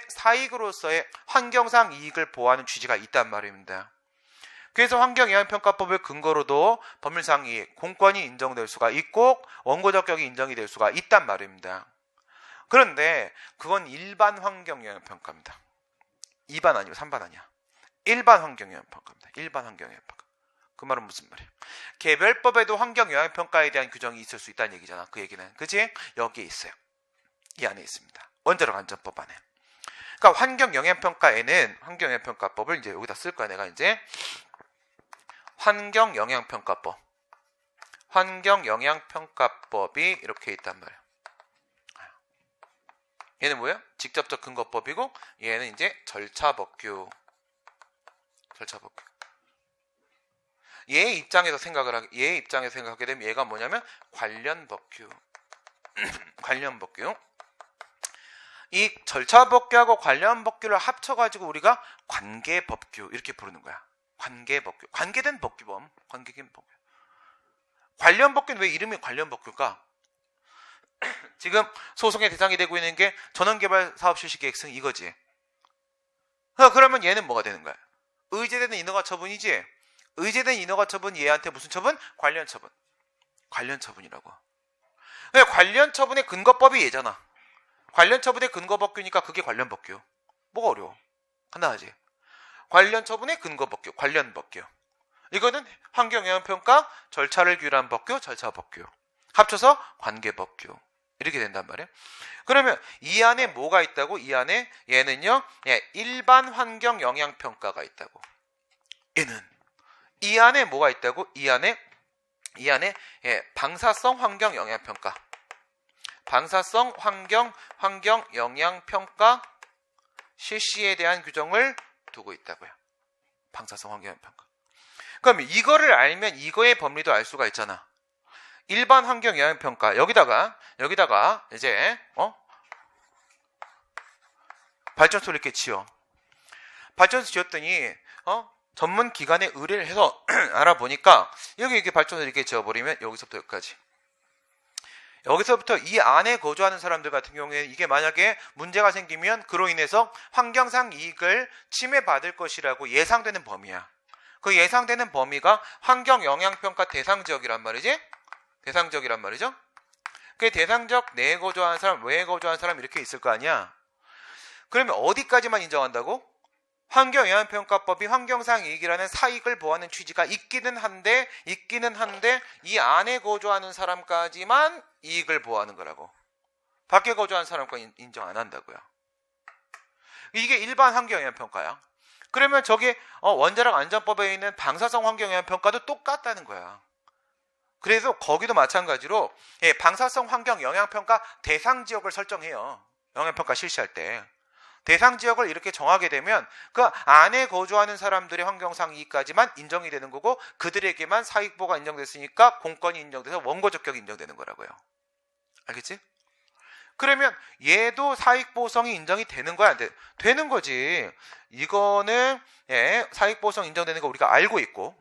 사익으로서의 환경상 이익을 보호하는 취지가 있단 말입니다. 그래서 환경영향평가법을 근거로도 법률상 이익, 공권이 인정될 수가 있고 원고적격이 인정이 될 수가 있단 말입니다. 그런데 그건 일반 환경영향평가입니다. 2반 아니고 3반 아니야. 일반 환경영향평가입니다. 일반 환경영향평가. 그 말은 무슨 말이야? 개별법에도 환경영향평가에 대한 규정이 있을 수 있다는 얘기잖아. 그 얘기는. 그치? 여기에 있어요. 이 안에 있습니다. 원자력 안전법 안에. 그러니까 환경영향평가에는 환경영향평가법을 이제 여기다 쓸 거야. 내가 이제 환경영향평가법이 이렇게 있단 말이야. 얘는 뭐야? 직접적 근거법이고 얘는 이제 절차법규. 얘의 입장에서 생각하게 되면 얘가 뭐냐면 관련법규. 관련법규. 이 절차법규하고 관련법규를 합쳐가지고 우리가 관계법규 이렇게 부르는 거야. 관계법규. 관계된 법규범. 관계된 법규. 관련법규는 왜 이름이 관련법규일까? 지금 소송의 대상이 되고 있는 게 전원개발 사업 실시 계획 승인 이거지. 그러면 얘는 뭐가 되는 거야? 의제되는 인허가 처분이지. 의제된 인허가 처분 얘한테 무슨 처분? 관련 처분. 관련 처분이라고. 관련 처분의 근거법이 얘잖아. 관련 처분의 근거법규니까 그게 관련 법규. 뭐가 어려워? 간단하지. 관련 처분의 근거 법규, 관련 법규. 이거는 환경영향평가 절차를 규율한 법규, 절차 법규. 합쳐서 관계 법규. 이렇게 된단 말이에요. 그러면 이 안에 뭐가 있다고? 이 안에 얘는요, 일반 환경 영향 평가가 있다고. 얘는 이 안에 뭐가 있다고? 이 안에 방사성 환경 영향 평가, 방사성 환경 영향 평가 실시에 대한 규정을 두고 있다고요. 방사성 환경 영향 평가. 그럼 이거를 알면 이거의 법리도 알 수가 있잖아. 일반 환경 영향 평가 여기다가 이제 발전소를 이렇게 지어. 발전소 지었더니 전문 기관에 의뢰를 해서 알아보니까 여기 이렇게 발전소를 이렇게 지어버리면 여기서부터 여기까지. 여기서부터 이 안에 거주하는 사람들 같은 경우에 이게 만약에 문제가 생기면 그로 인해서 환경상 이익을 침해받을 것이라고 예상되는 범위야. 그 예상되는 범위가 환경 영향 평가 대상 지역이란 말이지. 대상 지역이란 말이죠. 그 대상 지역 내에 거주하는 사람, 외에 거주하는 사람 이렇게 있을 거 아니야. 그러면 어디까지만 인정한다고? 환경영향평가법이 환경상 이익이라는 사익을 보호하는 취지가 있기는 한데 이 안에 거주하는 사람까지만 이익을 보호하는 거라고. 밖에 거주하는 사람까지 인정 안 한다고요. 이게 일반 환경영향평가야. 그러면 저게 원자력 안전법에 있는 방사성 환경영향평가도 똑같다는 거야. 그래서 거기도 마찬가지로 방사성 환경 영향평가 대상 지역을 설정해요. 영향평가 실시할 때. 대상 지역을 이렇게 정하게 되면 그 안에 거주하는 사람들의 환경상 이익까지만 인정이 되는 거고 그들에게만 사익보호가 인정됐으니까 공권이 인정돼서 원고적격이 인정되는 거라고요. 알겠지? 그러면 얘도 사익보호성이 인정이 되는 거야? 안 돼? 되는 거지. 이거는 사익보호성 인정되는 거 우리가 알고 있고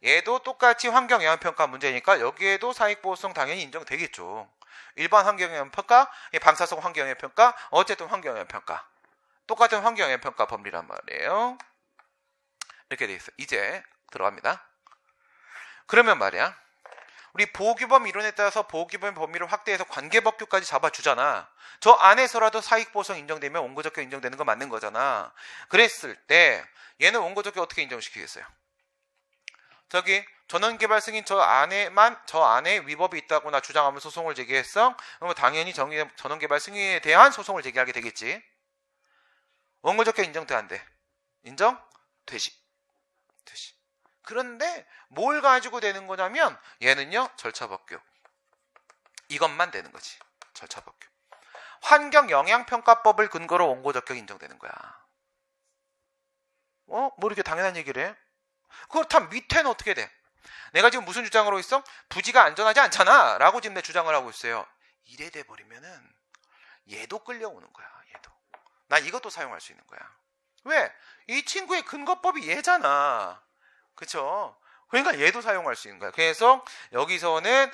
얘도 똑같이 환경영향평가 문제니까 여기에도 사익보호성 당연히 인정되겠죠. 일반 환경영향평가, 방사성 환경영향평가, 어쨌든 환경영향평가. 똑같은 환경영향평가 법리란 말이에요. 이렇게 돼 있어. 이제 들어갑니다. 그러면 말이야. 우리 보호규범 이론에 따라서 보호규범 범위를 확대해서 관계법규까지 잡아주잖아. 저 안에서라도 사익보호성 인정되면 원고적격 인정되는 거 맞는 거잖아. 그랬을 때 얘는 원고적격 어떻게 인정시키겠어요? 저기 전원개발 승인 저 안에 위법이 있다거나 주장하면 소송을 제기했어? 그러면 당연히 전원개발 승인에 대한 소송을 제기하게 되겠지. 원고적격 인정돼 안 돼? 인정? 되지. 그런데 뭘 가지고 되는 거냐면 얘는요 절차법규. 이것만 되는 거지. 절차법규. 환경영향평가법을 근거로 원고적격 인정되는 거야. 뭐 이렇게 당연한 얘기를 해? 그렇다면 밑에는 어떻게 돼? 내가 지금 무슨 주장으로 있어? 부지가 안전하지 않잖아 라고 지금 내 주장을 하고 있어요. 이래 돼버리면은 얘도 끌려오는 거야. 얘도. 나 이것도 사용할 수 있는 거야. 왜? 이 친구의 근거법이 얘잖아. 그쵸? 그러니까 얘도 사용할 수 있는 거야. 그래서 여기서는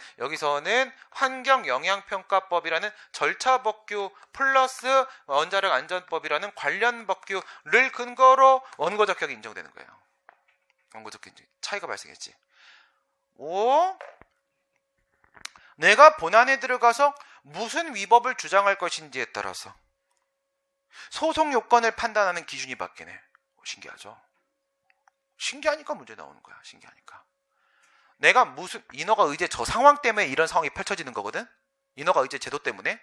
환경영향평가법이라는 절차법규 플러스 원자력 안전법이라는 관련 법규를 근거로 원고적격이 인정되는 거예요. 원고적격 인정. 차이가 발생했지. 내가 본안에 들어가서 무슨 위법을 주장할 것인지에 따라서 소송 요건을 판단하는 기준이 바뀌네. 신기하죠? 신기하니까 문제 나오는 거야. 신기하니까. 내가 인허가 의제 저 상황 때문에 이런 상황이 펼쳐지는 거거든. 인허가 의제 제도 때문에.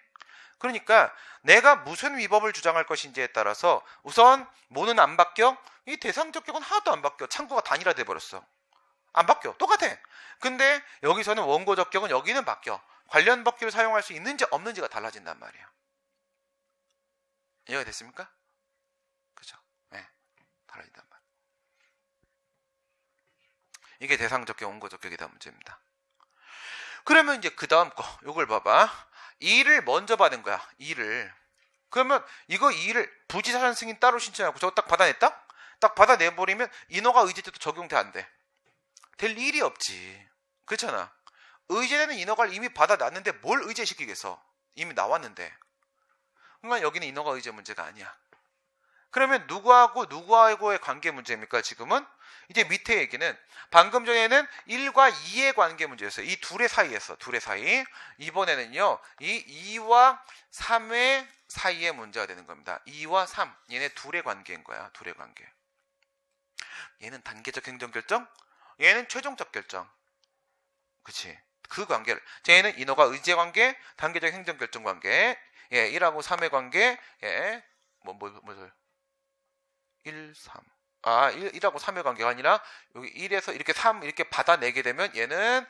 그러니까 내가 무슨 위법을 주장할 것인지에 따라서 우선 뭐는 안 바뀌어? 이 대상적격은 하나도 안 바뀌어. 창구가 단일화돼 버렸어. 안 바뀌어. 똑같아. 근데 여기서는 원고적격은 여기는 바뀌어. 관련 법규를 사용할 수 있는지 없는지가 달라진단 말이야. 이해가 됐습니까? 그죠? 네. 달라진단 말이야. 이게 대상적격, 원고적격이다 문제입니다. 그러면 이제 그 다음 거, 요걸 봐봐. 이를 먼저 받은 거야. 이를. 그러면 이거 이를 부지사전 승인 따로 신청하고 저거 딱 받아냈다? 딱 받아내버리면 인허가 의제 때도 적용돼 안 돼? 될 일이 없지. 그렇잖아. 의제되는 인허가를 이미 받아놨는데 뭘 의제시키겠어? 이미 나왔는데. 그러니까 여기는 인허가 의제 문제가 아니야. 그러면 누구하고의 관계 문제입니까? 지금은 이제 밑에 얘기는 방금 전에는 1과 2의 관계 문제였어요. 이 둘의 사이였어. 둘의 사이. 이번에는요. 이 2와 3의 사이의 문제가 되는 겁니다. 2와 3. 얘네 둘의 관계인 거야. 둘의 관계. 얘는 단계적 행정결정, 얘는 최종적 결정. 그치? 그 관계를. 얘는 인허가 의제 관계, 단계적 행정결정 관계. 예, 1하고 3의 관계. 예, 1, 3. 1하고 3의 관계가 아니라 여기 1에서 이렇게 3 이렇게 받아내게 되면 얘는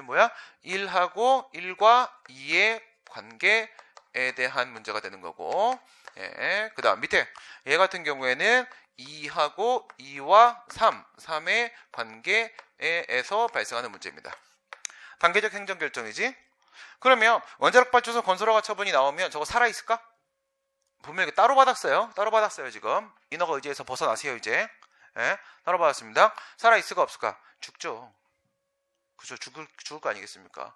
뭐야? 1하고 1과 2의 관계에 대한 문제가 되는 거고. 예, 그 다음 밑에 얘 같은 경우에는 2하고 2와 3의 관계에서 발생하는 문제입니다. 단계적 행정결정이지? 그러면 원자력 발전소 건설허가 처분이 나오면 저거 살아있을까? 분명히 따로 받았어요. 따로 받았어요 지금. 인허가 의제에서 벗어나세요 이제. 예? 따로 받았습니다. 살아있을까 없을까? 죽죠. 그죠? 죽을 거 아니겠습니까?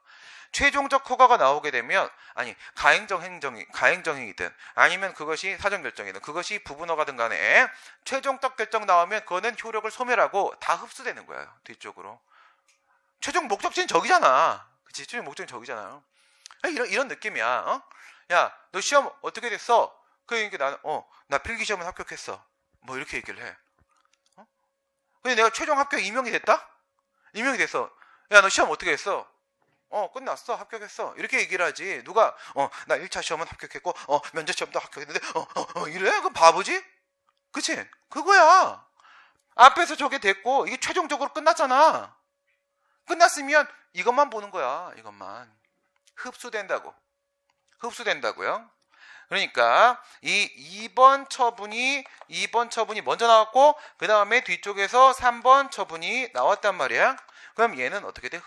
최종적 허가가 나오게 되면 가행정행이든 아니면 그것이 사전결정이든 그것이 부분허가든 간에 최종적 결정 나오면 그거는 효력을 소멸하고 다 흡수되는 거예요. 뒤쪽으로. 최종 목적지는 저기잖아. 그치? 최종 목적지는 저기잖아요. 이런 느낌이야. 어? 야, 너 시험 어떻게 됐어? 그러니까 나는 나 필기시험은 합격했어. 뭐 이렇게 얘기를 해. 근데 내가 최종 합격 임용이 됐다? 임용이 됐어. 야, 너 시험 어떻게 했어? 끝났어. 합격했어. 이렇게 얘기를 하지. 누가 나 1차 시험은 합격했고 면접 시험도 합격했는데 이래? 그럼 바보지? 그치? 그거야. 앞에서 저게 됐고 이게 최종적으로 끝났잖아. 끝났으면 이것만 보는 거야. 이것만. 흡수된다고요. 그러니까 이 2번 처분이 먼저 나왔고 그 다음에 뒤쪽에서 3번 처분이 나왔단 말이야. 그럼 얘는 어떻게 돼?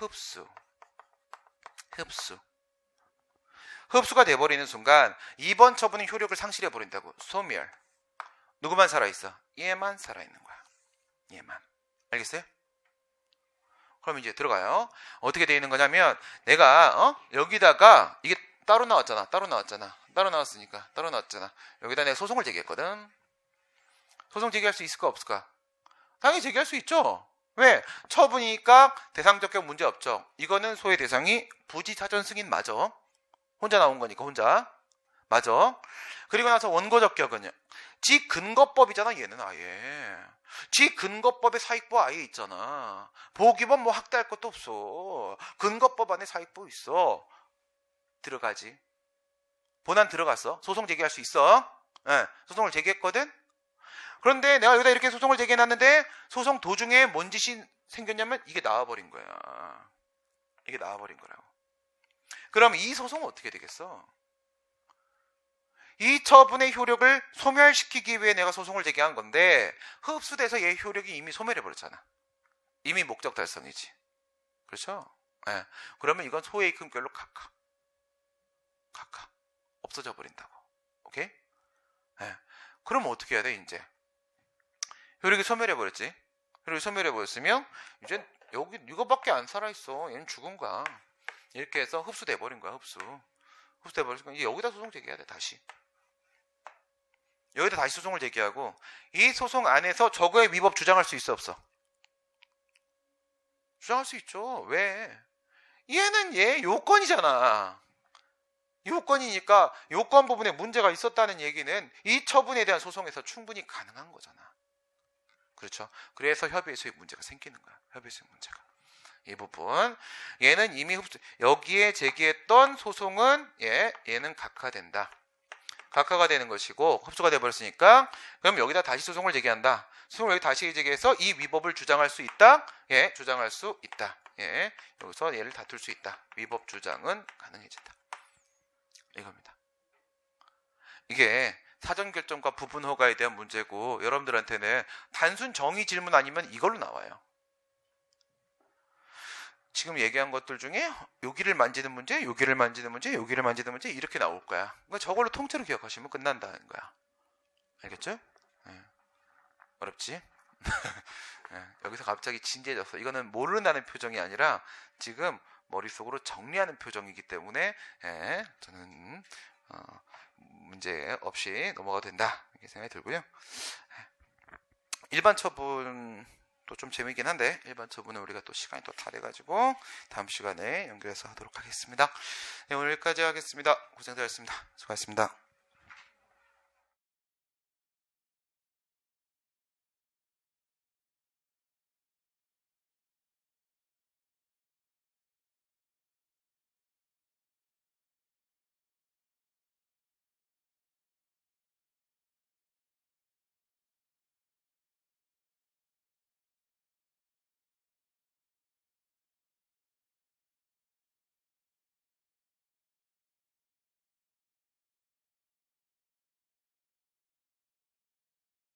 흡수가 돼버리는 순간 2번 처분이 효력을 상실해버린다고. 소멸. 누구만 살아있어? 얘만 살아있는 거야. 얘만. 알겠어요? 그럼 이제 들어가요. 어떻게 돼 있는 거냐면 내가 여기다가 이게 따로 나왔잖아. 따로 나왔잖아. 여기다 내가 소송을 제기했거든. 소송 제기할 수 있을까 없을까? 당연히 제기할 수 있죠. 왜? 처분이니까 대상적 격 문제 없죠. 이거는 소의 대상이 부지사전 승인 맞아. 혼자 나온 거니까 혼자. 맞아. 그리고 나서 원고적 격은요. 지 근거법이잖아. 얘는 아예. 지 근거법에 사익보 아예 있잖아. 보기본 뭐 학대할 것도 없어. 근거법 안에 사익보 있어. 들어가지. 본안 들어갔어. 소송 제기할 수 있어. 네, 소송을 제기했거든. 그런데 내가 여기다 이렇게 소송을 제기해놨는데 소송 도중에 뭔 짓이 생겼냐면 이게 나와버린 거야. 이게 나와버린 거라고. 그럼 이 소송은 어떻게 되겠어? 이 처분의 효력을 소멸시키기 위해 내가 소송을 제기한 건데 흡수돼서 얘 효력이 이미 소멸해버렸잖아. 이미 목적 달성이지. 그렇죠? 네. 그러면 이건 소의 이큼결로 각하. 없어져 버린다고. 오케이? 네. 그럼 어떻게 해야 돼 이제? 효력이 소멸해버렸지. 효력이 소멸해버렸으면 이제 여기 이거밖에 안 살아있어. 얘는 죽은 거야. 이렇게 해서 흡수돼버린 거야. 흡수돼버렸으니까 여기다 소송 제기해야 돼. 다시. 여기다 다시 소송을 제기하고 이 소송 안에서 저거의 위법 주장할 수 있어 없어? 주장할 수 있죠. 왜? 얘는 얘 요건이잖아. 요건이니까 요건 부분에 문제가 있었다는 얘기는 이 처분에 대한 소송에서 충분히 가능한 거잖아. 그렇죠? 그래서 협의에서의 문제가 생기는 거야. 협의에서의 문제가. 이 부분. 얘는 이미 여기에 제기했던 소송은 얘는 각하된다. 각하가 되는 것이고 흡수가 돼버렸으니까 그럼 여기다 다시 소송을 제기한다. 소송을 여기 다시 제기해서 이 위법을 주장할 수 있다. 주장할 수 있다. 여기서 얘를 다툴 수 있다. 위법 주장은 가능해진다. 이겁니다. 이게 사전결정과 부분허가에 대한 문제고 여러분들한테는 단순 정의 질문 아니면 이걸로 나와요. 지금 얘기한 것들 중에 여기를 만지는 문제, 여기를 만지는 문제, 여기를 만지는 문제 이렇게 나올 거야. 그러니까 저걸로 통째로 기억하시면 끝난다는 거야. 알겠죠? 어렵지? 여기서 갑자기 진지해졌어. 이거는 모른다는 표정이 아니라 지금 머릿속으로 정리하는 표정이기 때문에 저는 문제 없이 넘어가도 된다 이렇게 생각이 들고요. 일반 처분도 좀 재미있긴 한데 일반 처분은 우리가 또 시간이 또 다 돼가지고 다음 시간에 연결해서 하도록 하겠습니다. 오늘 여기까지 하겠습니다. 고생들 하셨습니다. 수고하셨습니다.